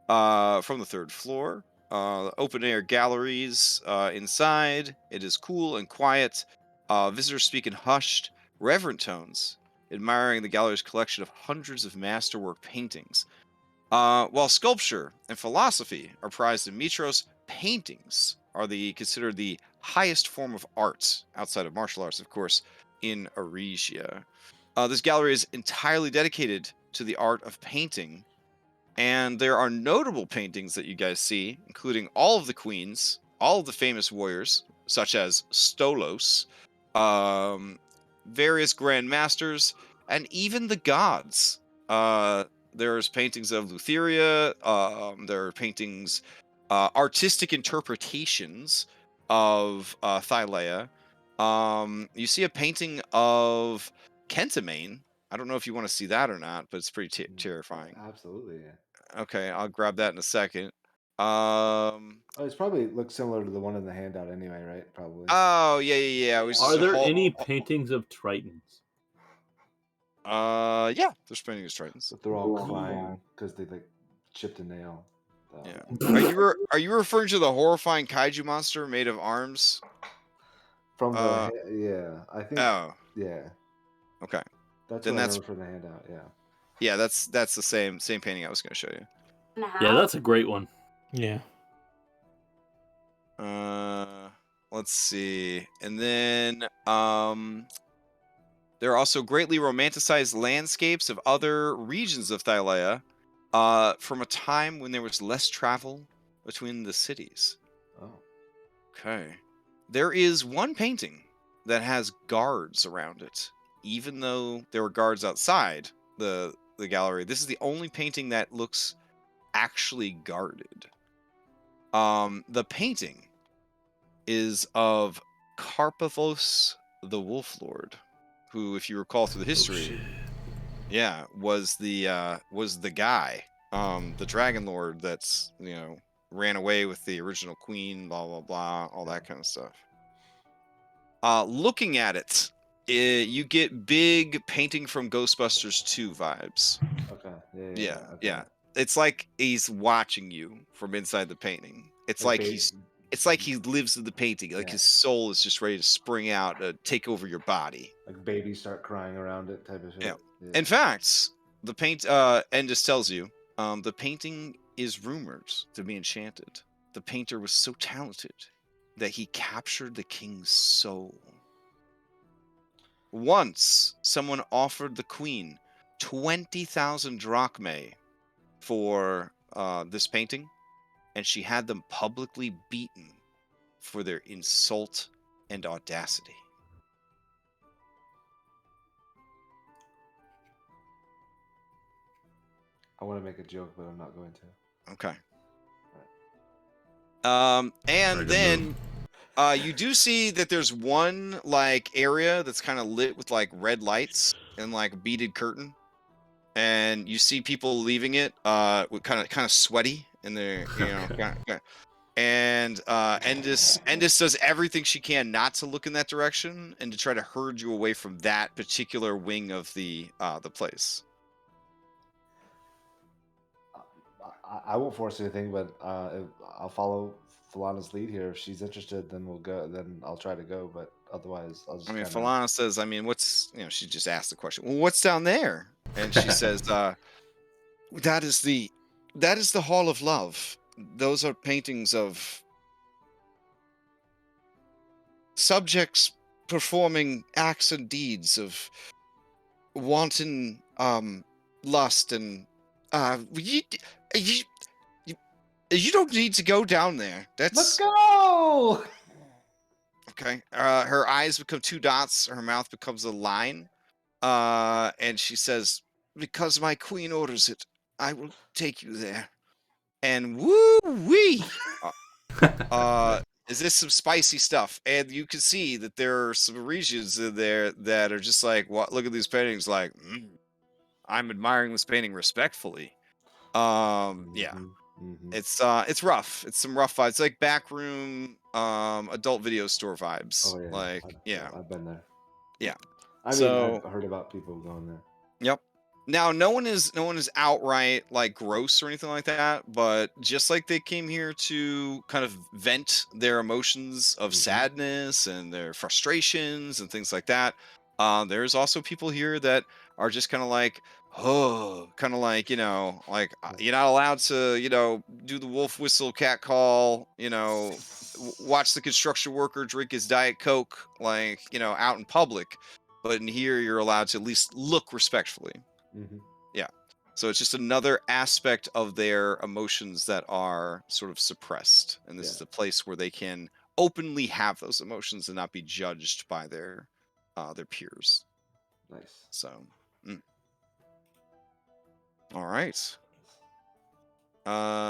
from the third floor. Open-air galleries inside. It is cool and quiet. Visitors speak in hushed, reverent tones, admiring the gallery's collection of hundreds of masterwork paintings. While sculpture and philosophy are prized in Mitros, paintings are considered the highest form of art, outside of martial arts, of course, in Aresia. This gallery is entirely dedicated to the art of painting, and there are notable paintings that you guys see, including all of the queens, all of the famous warriors, such as Stolos, various grand masters, and even the gods. There's paintings of Lutheria. There are paintings, artistic interpretations of Thylea. You see a painting of Kentamane. I don't know if you want to see that or not, but it's pretty terrifying. Absolutely. Yeah. Okay, I'll grab that in a second. Oh, it's probably looks similar to the one in the handout anyway, right? Probably. Oh yeah. It was just Are a there whole. any paintings of Tritons? Yeah, there's paintings of Tritons. But they're all crying because they like chipped a nail. Yeah. Are you referring to the horrifying kaiju monster made of arms? From the yeah, I think. Oh, Yeah, okay. that's Then what I that's- remember from the handout. Yeah. Yeah, that's the same painting I was going to show you. Yeah, that's a great one. Yeah. Let's see. And then there are also greatly romanticized landscapes of other regions of Thylea from a time when there was less travel between the cities. Oh. Okay. There is one painting that has guards around it, even though there were guards outside the gallery. This is the only painting that looks actually guarded. The painting is of Karpyshyn the Wolf Lord, who, if you recall through the history, was the guy, the Dragonlord that's ran away with the original queen, blah blah blah, all that kind of stuff. Looking at it, you get big painting from Ghostbusters 2 vibes. Okay. Yeah. It's like he's watching you from inside the painting. It's like he lives in the painting. Like his soul is just ready to spring out, take over your body. Like babies start crying around it, type of shit. Yeah. In fact, the paint Endus tells you, the painting is rumored to be enchanted. The painter was so talented that he captured the king's soul. Once, someone offered the queen 20,000 drachmae for this painting, and she had them publicly beaten for their insult and audacity. I want to make a joke, but I'm not going to. Okay. And then you do see that there's one area that's kind of lit with red lights and beaded curtain, and you see people leaving it with kind of sweaty, and they're and Endus does everything she can not to look in that direction and to try to herd you away from that particular wing of the place. I won't force anything, but I'll follow Falana's lead here. If she's interested, then we'll go. Then I'll try to go. But otherwise, I'll just. Falana says, what's she just asked the question. Well, what's down there? And she says, that is the Hall of Love. Those are paintings of subjects performing acts and deeds of wanton lust and you, you you don't need to go down there. Let's That's go. okay. Her eyes become two dots. Her mouth becomes a line. And she says, "Because my queen orders it, I will take you there." And woo wee! Is this some spicy stuff? And you can see that there are some regions in there that are just like, "What? Look at these paintings!" Like, I'm admiring this painting respectfully. Yeah, it's rough. It's some rough vibes. It's like backroom, adult video store vibes. Oh yeah. Like, yeah, I've been there. yeah. I mean, So- I've heard about people going there. Yep. Now, no one is outright like gross or anything like that, but just like they came here to kind of vent their emotions of sadness and their frustrations and things like that, there's also people here that are just kind of like, oh, kind of like, like you're not allowed to, do the wolf whistle, cat call, watch the construction worker drink his Diet Coke, like, out in public. But in here, you're allowed to at least look respectfully. Yeah. So it's just another aspect of their emotions that are sort of suppressed. And this is a place where they can openly have those emotions and not be judged by their peers. Nice. So, all right.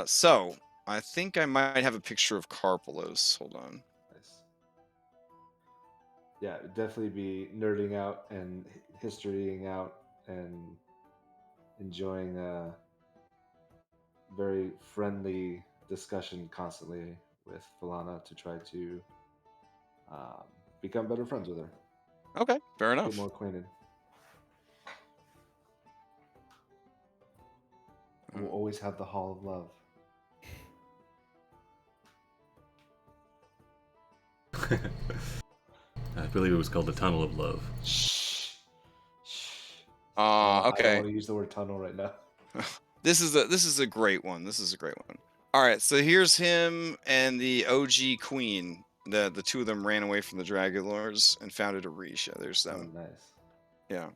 So I think I might have a picture of Karpelos. Hold on. Nice. Yeah, definitely be nerding out and historying out and enjoying a very friendly discussion constantly with Falana to try to become better friends with her. Okay, fair enough. Get more acquainted. We'll always have the Hall of Love. I believe it was called the Tunnel of Love. I Okay. don't want to use the word tunnel right now. This is a great one. This is a great one. All right, so here's him and the OG queen. The two of them ran away from the Dragonlords and founded Aresia. There's them. Oh, nice. Yeah.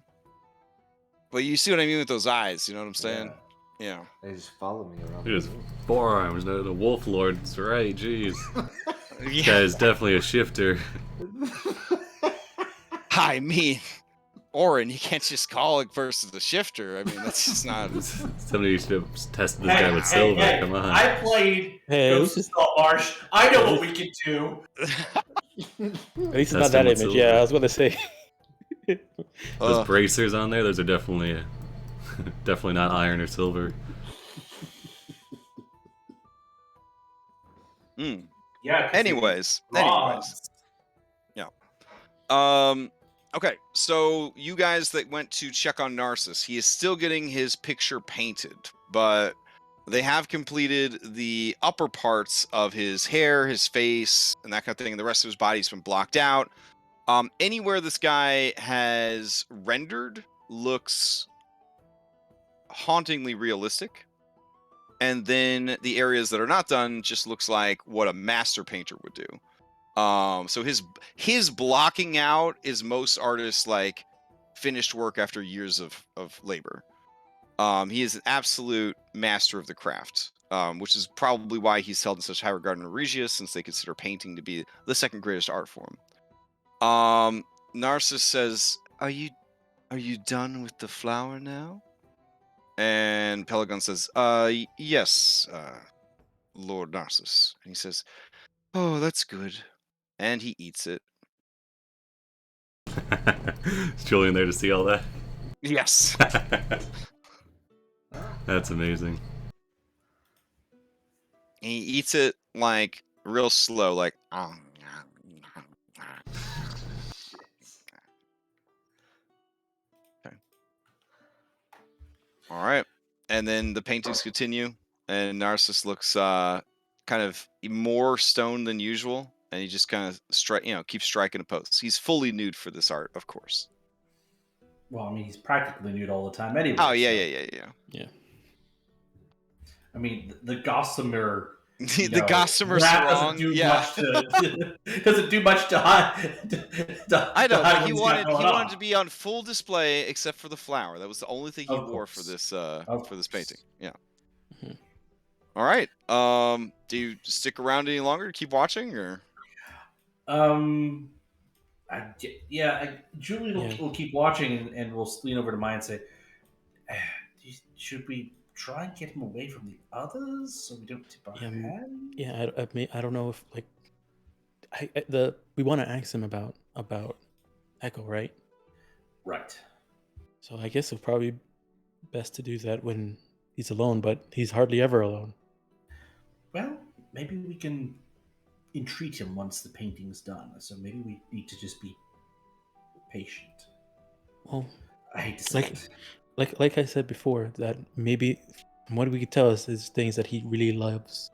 But you see what I mean with those eyes, you know what I'm saying? Yeah. They just follow me around. Look at his forearms, the Wolf Lord. That's right, jeez. This Yeah. guy is definitely a shifter. I mean, Oren, you can't just call a person a shifter. I mean, that's just not. Somebody should have tested this guy with silver. Come on. I played Hey, Ghost of Saltmarsh. I know what we can do. at least it's not Test that him with image. silver. Yeah, I was gonna say. Those bracers on there, those are definitely definitely not iron or silver. Yeah. Anyways. Rods. Yeah. Okay, so you guys that went to check on Narsus, he is still getting his picture painted, but they have completed the upper parts of his hair, his face, and that kind of thing, and the rest of his body's been blocked out. Anywhere this guy has rendered looks hauntingly realistic. And then the areas that are not done just looks like what a master painter would do. So his blocking out is most artists like finished work after years of labor. He is an absolute master of the craft, which is probably why he's held in such high regard in Aresia, since they consider painting to be the second greatest art form. Narsus says, Are you done with the flower now? And Pelagon says, yes, Lord Narsus. And he says, oh, that's good. And he eats it. Is Julian there to see all that? Yes. That's amazing. He eats it like real slow, like Okay. All right. And then the paintings continue, and Narcissus looks kind of more stoned than usual, and he just kind of keeps striking a pose. He's fully nude for this art, of course. Well, I mean, he's practically nude all the time anyway. Oh yeah. Yeah. I mean, the gossamer The Gossamer Wrap Sarong, doesn't do yeah. much to doesn't do much to hide. To I know, hide but he what he's got wanted going to on. be on full display except for the flower. That was the only thing he Of wore for course. this Of for this course. painting. Yeah. Mhm. All right. Do you stick around any longer to keep watching, or? Julian Yeah. will keep watching, and we'll lean over to mine and say, "Should we try and get him away from the others so we don't tip our Yeah, hand?" yeah. I don't know if like we want to ask him about Echo, right? Right. So I guess it's probably best to do that when he's alone, but he's hardly ever alone. Well, maybe we can entreat him once the painting's done. So maybe we need to just be patient. Well, I hate to say like it. like I said before, that maybe from what we could tell us is things that he really loves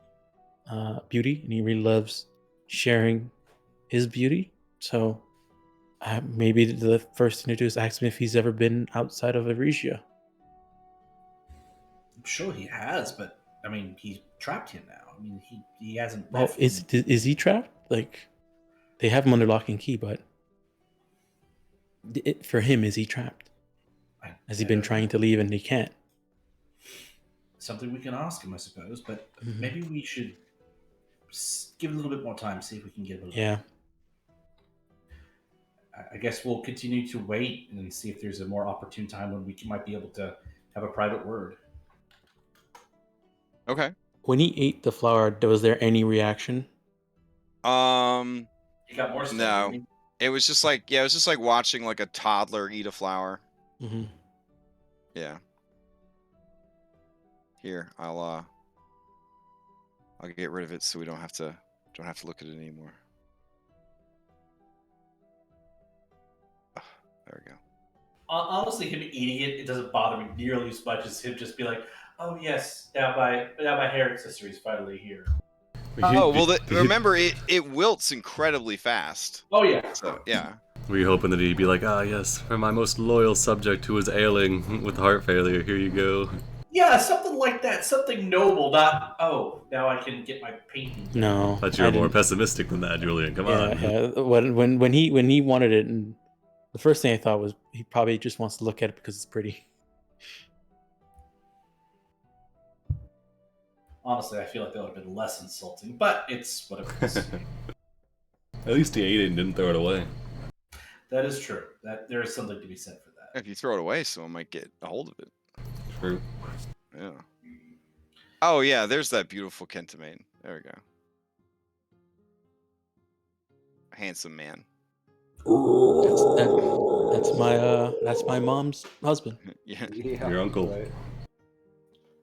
beauty, and he really loves sharing his beauty. So maybe the first thing to do is ask him if he's ever been outside of Aresia. I'm sure he has, but I mean, he's trapped here now. I mean, he hasn't Well, left. is he trapped? Like, they have him under lock and key, but for him, is he trapped? Has he been trying to leave and he can't? Something we can ask him, I suppose. But Mhm. maybe we should give it a little bit more time, see if we can get him. Yeah. I guess we'll continue to wait and see if there's a more opportune time when we might be able to have a private word. Okay. When he ate the flower, was there any reaction? He got more stuff. No. Didn't It was just like watching like a toddler eat a flower. Mm-hmm. Yeah. Here, I'll get rid of it so we don't have to look at it anymore. There we go. Honestly, him eating it doesn't bother me nearly as much as him just be like, "Oh yes, now my hair accessory is finally here." Oh well, remember it wilts incredibly fast. Oh yeah. So yeah. Were you hoping that he'd be like, yes, for my most loyal subject who is ailing with heart failure, here you go. Yeah, something like that. Something noble, not, "Oh, now I can get my painting." No. But you're more pessimistic than that, Julian. Come on. Yeah. When he wanted it, and the first thing I thought was he probably just wants to look at it because it's pretty. Honestly, I feel like that would have been less insulting, but it's whatever it is. At least he ate it and didn't throw it away. That is true. That there is something to be said for that. If you throw it away, someone might get a hold of it. True. Yeah. Oh yeah, there's that beautiful Kentamane. There we go. Handsome man. That's my mom's husband. Yeah. Your uncle. Right.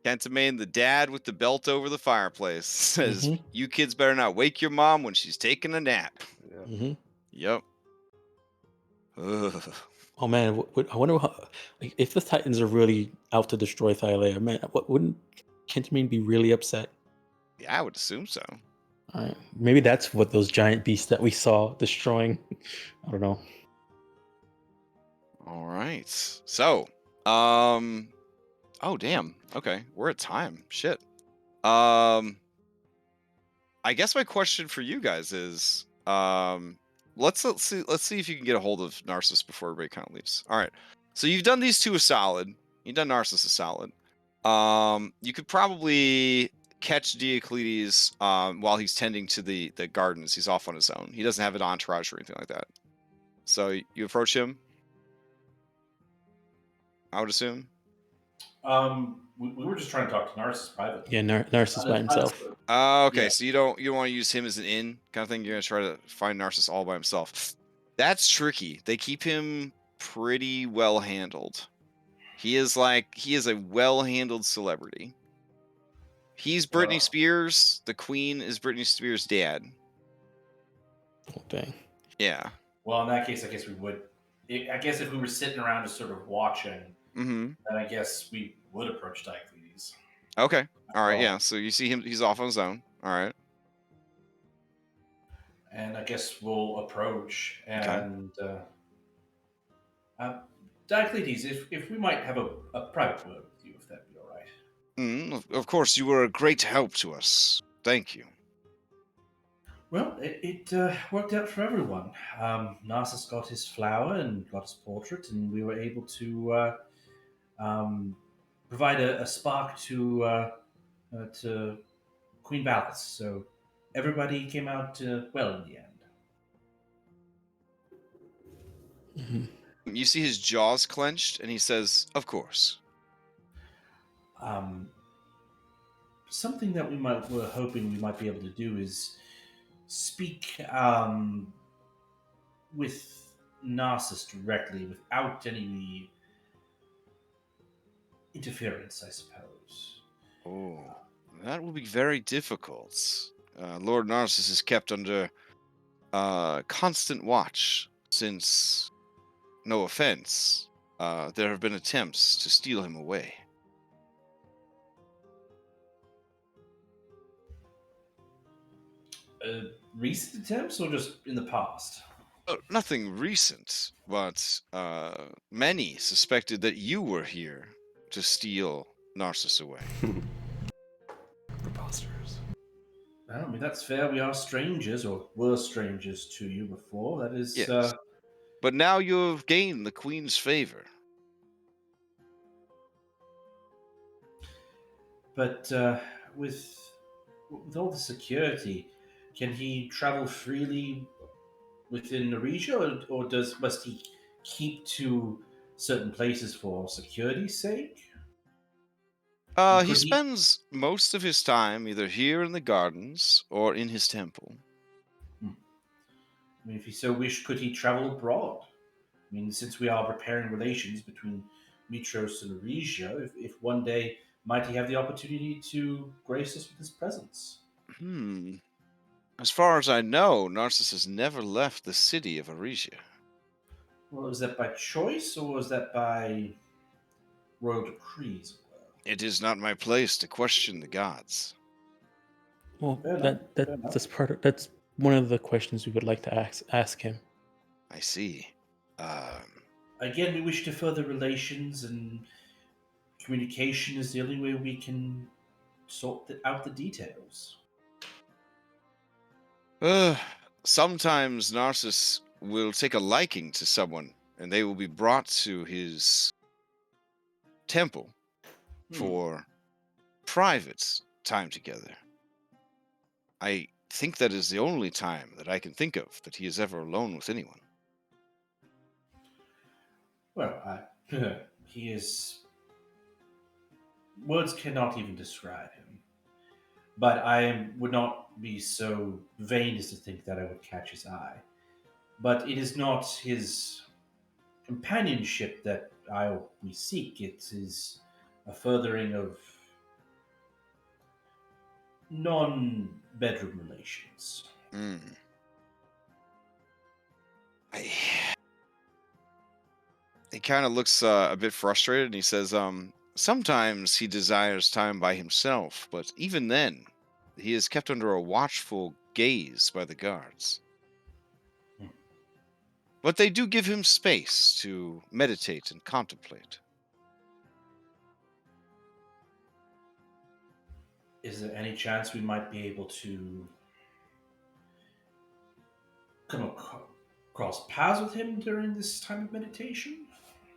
Kentamane, the dad with the belt over the fireplace, says, Mhm. "You kids better not wake your mom when she's taking a nap." Yeah. Mm-hmm. Yep. Ugh. Oh man, I wonder like, if the Titans are really out to destroy Thylea. Man, wouldn't Kentamine be really upset? Yeah, I would assume so. Maybe that's what those giant beasts that we saw destroying. I don't know. All right. So, oh damn. Okay, we're at time. Shit. I guess my question for you guys is, let's see if you can get a hold of Narsus before everybody kind of leaves. All right. So you've done these two a solid. You've done Narsus a solid. You could probably catch Diocletes while he's tending to the gardens. He's off on his own. He doesn't have an entourage or anything like that. So you approach him, I would assume. We were just trying to talk to Narcissus privately. Yeah, Narsus by himself. Okay, Yeah. so you don't want to use him as an in kind of thing. You're gonna try to find Narcissus all by himself. That's tricky. They keep him pretty well handled. He is a well handled celebrity. He's Britney Wow. Spears. The Queen is Britney Spears' dad. Oh, dang. Yeah. Well, in that case, I guess we would. I guess if we were sitting around just sort of watching, Mm-hmm. then I guess we would approach Diocletes. Okay. All right. Well, Yeah. So you see him. He's off on his own. All right. And I guess we'll approach Okay. and Diocletes, if we might have a private word with you, if that'd be all right. Of course, you were a great help to us. Thank you. Well, it worked out for everyone. Narcissus got his flower and got his portrait, and we were able to provide a spark to Queen Valis. So everybody came out well in the end. Mhm. You see his jaws clenched, and he says, "Of course." Something that we're hoping we might be able to do is speak with Narcissus directly without any interference, I suppose. Oh, that will be very difficult. Lord Narcissus is kept under constant watch since, no offense, there have been attempts to steal him away. Recent attempts, or just in the past? Nothing recent, but many suspected that you were here to steal Narcissus away. Preposterous. Well, I mean, that's fair. We are strangers, or were strangers to you before. That is. Yes. But now you have gained the Queen's favor. But with all the security, can he travel freely within Aresia, or must he keep to certain places for security's sake? And He could he? spends most of his time either here in the gardens or in his temple. I mean, if he so wished, could he travel abroad? I mean, since we are repairing relations between Mitros and Aresia, if one day might he have the opportunity to grace us with his presence? As far as I know, Narcissus has never left the city of Aresia. Well, was that by choice, or was that by royal decrees? It is not my place to question the gods. Well, Fair enough, fair enough. that's one of the questions we would like to ask him. I see. Again, we wish to further relations, and communication is the only way we can sort out the details. Sometimes Narcissus will take a liking to someone, and they will be brought to his temple for private time together. I think that is the only time that I can think of that he is ever alone with anyone. Well, he is. Words cannot even describe him. But I would not be so vain as to think that I would catch his eye. But it is not his companionship that we seek. It is a furthering of non-bedroom relations. He kind of looks a bit frustrated, and he says, sometimes he desires time by himself, but even then, he is kept under a watchful gaze by the guards. But they do give him space to meditate and contemplate. Is there any chance we might be able to come across paths with him during this time of meditation?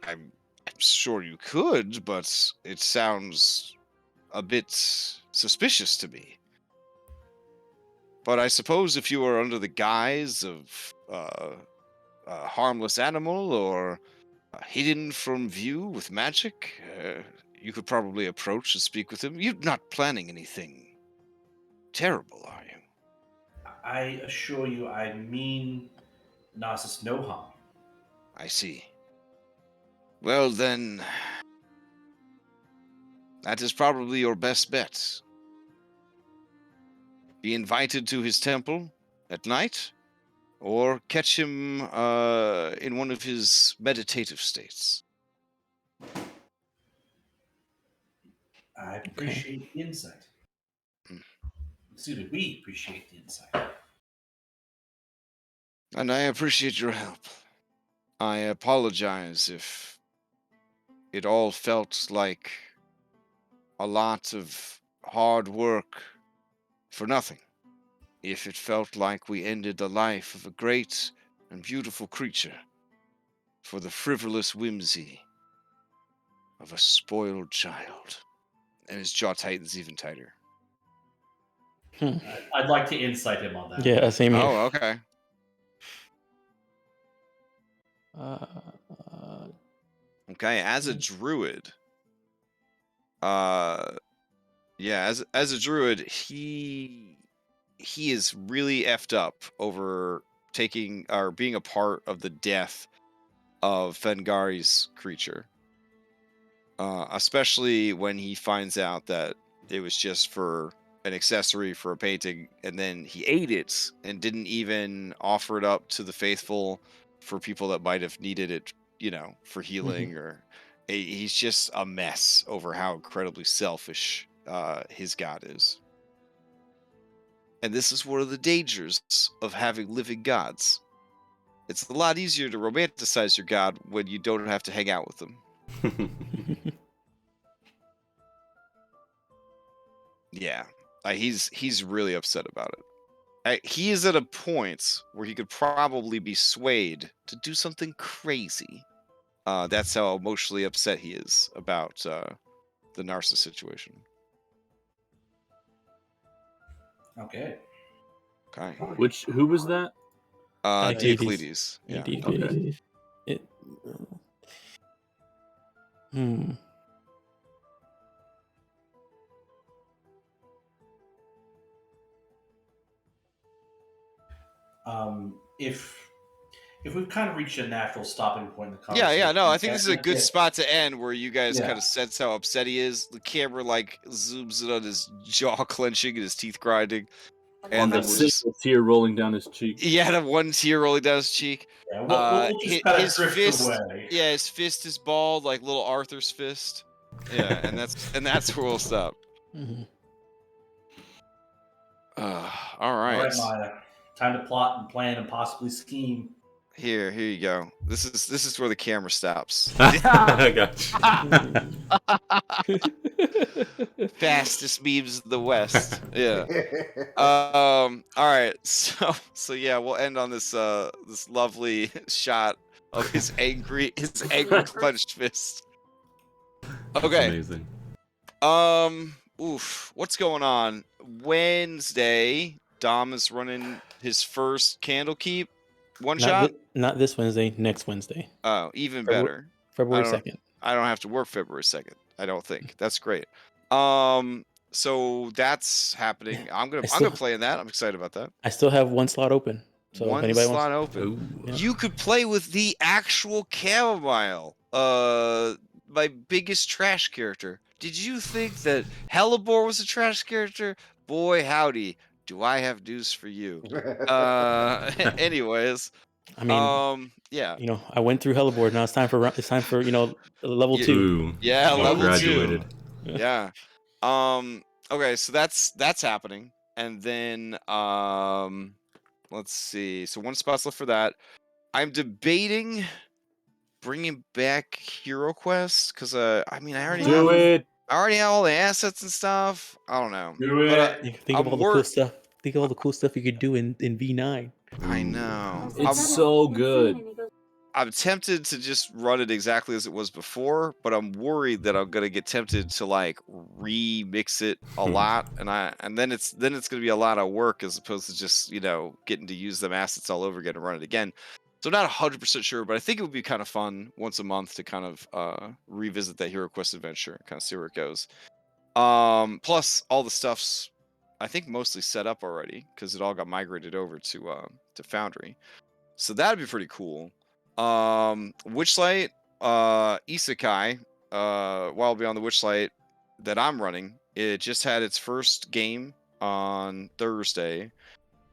I'm sure you could, but it sounds a bit suspicious to me. But I suppose if you are under the guise of a harmless animal or hidden from view with magic, you could probably approach and speak with him. You're not planning anything terrible, are you? I assure you, I mean Narcissus no harm. I see. Well, then, that is probably your best bet. Be invited to his temple at night, or catch him in one of his meditative states. I appreciate the insight. Excuse me, we appreciate the insight. And I appreciate your help. I apologize if it all felt like a lot of hard work for nothing. If it felt like we ended the life of a great and beautiful creature for the frivolous whimsy of a spoiled child. And his jaw tightens even tighter. I'd like to insight him on that. Yeah, same here. Oh, okay. Okay, as a druid, as a druid, he is really effed up over taking or being a part of the death of Fengari's creature. Especially when he finds out that it was just for an accessory for a painting, and then he ate it and didn't even offer it up to the faithful for people that might have needed it, for healing. Or he's just a mess over how incredibly selfish his god is. And this is one of the dangers of having living gods. It's a lot easier to romanticize your god when you don't have to hang out with them. Yeah, he's really upset about it. He is at a point where he could probably be swayed to do something crazy. That's how emotionally upset he is about the Narsus situation. Okay. Okay. Who was that? Giffyglyphs. Yeah. Okay. If we've kind of reached a natural stopping point in the Yeah, conversation. no, I think this is a good spot to end where you guys Yeah. kind of sense how upset he is. The camera zooms in on his jaw clenching and his teeth grinding. And then that we'll just tear rolling down his cheek. Yeah, the one tear rolling down his cheek. Yeah, we'll just kind of his drift fist, away. yeah, his fist is bald like little Arthur's fist. Yeah, and that's where we'll stop. All right. All right, Maya. Time to plot and plan and possibly scheme. Here you go. This is where the camera stops. I got you. Fastest memes in the West. Yeah. All right. So yeah, we'll end on this this lovely shot of his angry clenched fist. That's Okay. amazing. What's going on? Wednesday, Dom is running his first Candlekeep one shot. Not this Wednesday, next Wednesday. Oh, even better. February 2nd. I don't have to work February 2nd. I don't think. That's great. So that's happening. I'm gonna play in that. I'm excited about that. I still have one slot open. So one if anybody slot wants... open. Yeah. You could play with the actual Chamomile. My biggest trash character. Did you think that Hellebore was a trash character? Boy, howdy, do I have news for you. Anyways, I mean, yeah. I went through Hellebore. Now it's time for level 2. Ooh, yeah, level graduated. 2. Yeah. Okay, so that's happening, and then let's see. So one spot's left for that. I'm debating bringing back Hero Quest because I already have all the assets and stuff. I don't know. Do it. Think of all the cool stuff. Think of all the cool stuff you could do in V9. I know. It's so good. I'm tempted to just run it exactly as it was before, but I'm worried that I'm gonna get tempted to remix it a lot, and then it's gonna be a lot of work as opposed to just getting to use them assets all over again and run it again. So I'm not 100% sure, but I think it would be kind of fun once a month to kind of revisit that Hero Quest adventure, kind of see where it goes. Plus all the stuff's I think mostly set up already because it all got migrated over to Foundry, so that'd be pretty cool. Witchlight, Isekai, Wild Beyond the Witchlight that I'm running, it just had its first game on Thursday. It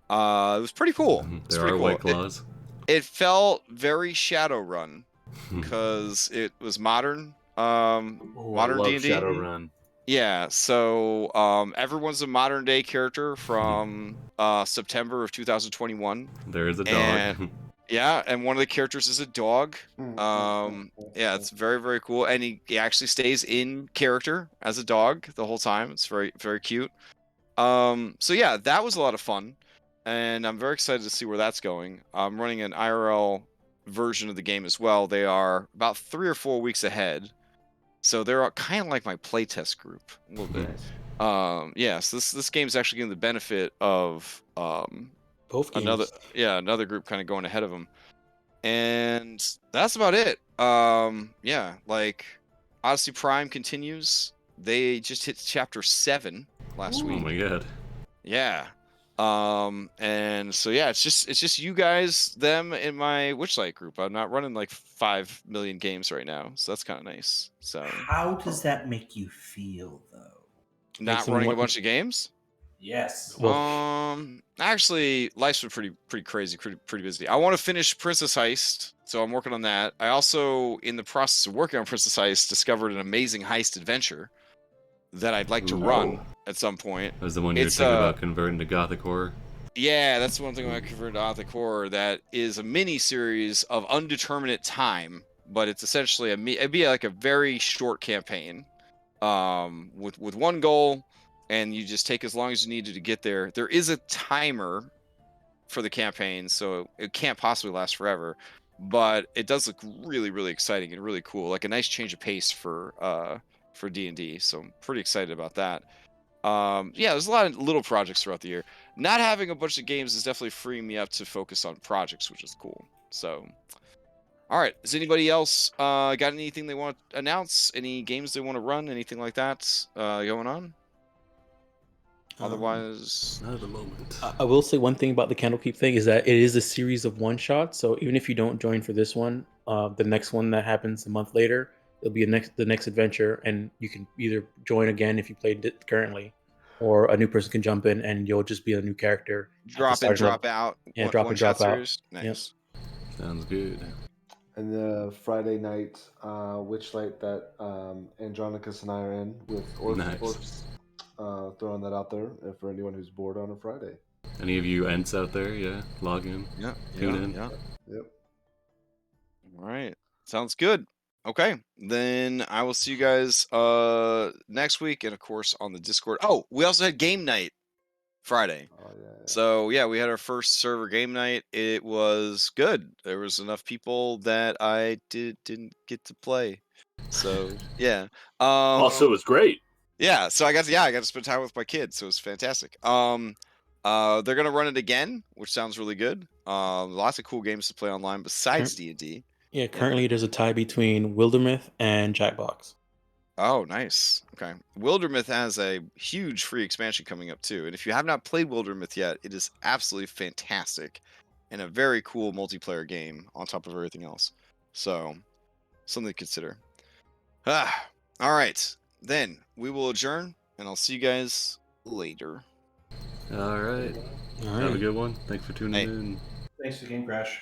was pretty cool. There are White Claws. It felt very Shadowrun because it was modern. Modern D&D. Shadowrun. Yeah, so everyone's a modern day character from September of 2021. There is a dog. Yeah, and one of the characters is a dog. Yeah, it's very, very cool. And he actually stays in character as a dog the whole time. It's very, very cute. So yeah, that was a lot of fun, and I'm very excited to see where that's going. I'm running an IRL version of the game as well. They are about 3 or 4 weeks ahead, so they're kind of like my playtest group a little bit. Nice. Yeah, so this game's actually getting the benefit of Both games. another group kind of going ahead of them, and that's about it. Yeah, like Odyssey Prime continues. They just hit chapter 7 last Oh week. my god. Yeah. And so yeah, it's just you guys, them, and my Witchlight group. I'm not running like 5 million games right now, so that's kind of nice. So How does that make you feel, though? not them running a one- bunch of games. Yes. Actually, life's been pretty crazy, pretty busy. I want to finish Princess Heist, so I'm working on that. I also, in the process of working on Princess Heist, discovered an amazing heist adventure that I'd like to Ooh. run at some point. That was the one you were It's, thinking about converting to Gothic horror. Yeah, that's the one thing I converted to Gothic horror. That is a mini series of undeterminate time, but it's essentially it'd be like a very short campaign, with one goal, and you just take as long as you need to get there. There is a timer for the campaign, so it can't possibly last forever, but it does look really exciting and really cool, like a nice change of pace for D&D. So I'm pretty excited about that. Yeah, there's a lot of little projects throughout the year. Not having a bunch of games is definitely freeing me up to focus on projects, which is cool. So, all right, is anybody else got anything they want to announce? Any games they want to run? Anything like that going on? Otherwise, Not at the moment. I will say one thing about the Candlekeep thing is that it is a series of one shots. So even if you don't join for this one, the next one that happens a month later, it'll be the next adventure, and you can either join again if you played it currently, or a new person can jump in and you'll just be a new character. at the drop in, start of drop the- out. Yeah, drop in, one shot drop out. series. Nice. Sounds good. And the Friday night Witchlight that Andronicus and I are in with Orcs, throwing that out there for anyone who's bored on a Friday. Any of you Ents out there? Yeah, log in. Yeah. Tune in. Yeah. Yep. All right. Sounds good. Okay. Then I will see you guys next week, and of course on the Discord. Oh, we also had game night Friday. Oh yeah. So yeah, we had our first server game night. It was good. There was enough people that I didn't get to play. So yeah. Also, it was great. Yeah, so I got to spend time with my kids, so it was fantastic. They're gonna run it again, which sounds really good. Lots of cool games to play online besides D&D. Yeah, currently there's a tie between Wildermyth and Jackbox. Oh, nice. Okay. Wildermyth has a huge free expansion coming up too. And if you have not played Wildermyth yet, it is absolutely fantastic and a very cool multiplayer game on top of everything else. So, something to consider. All right. Then we will adjourn, and I'll see you guys later. All right. All Have a right. good one. Thanks for tuning Hey. in. Thanks for the game, Crash.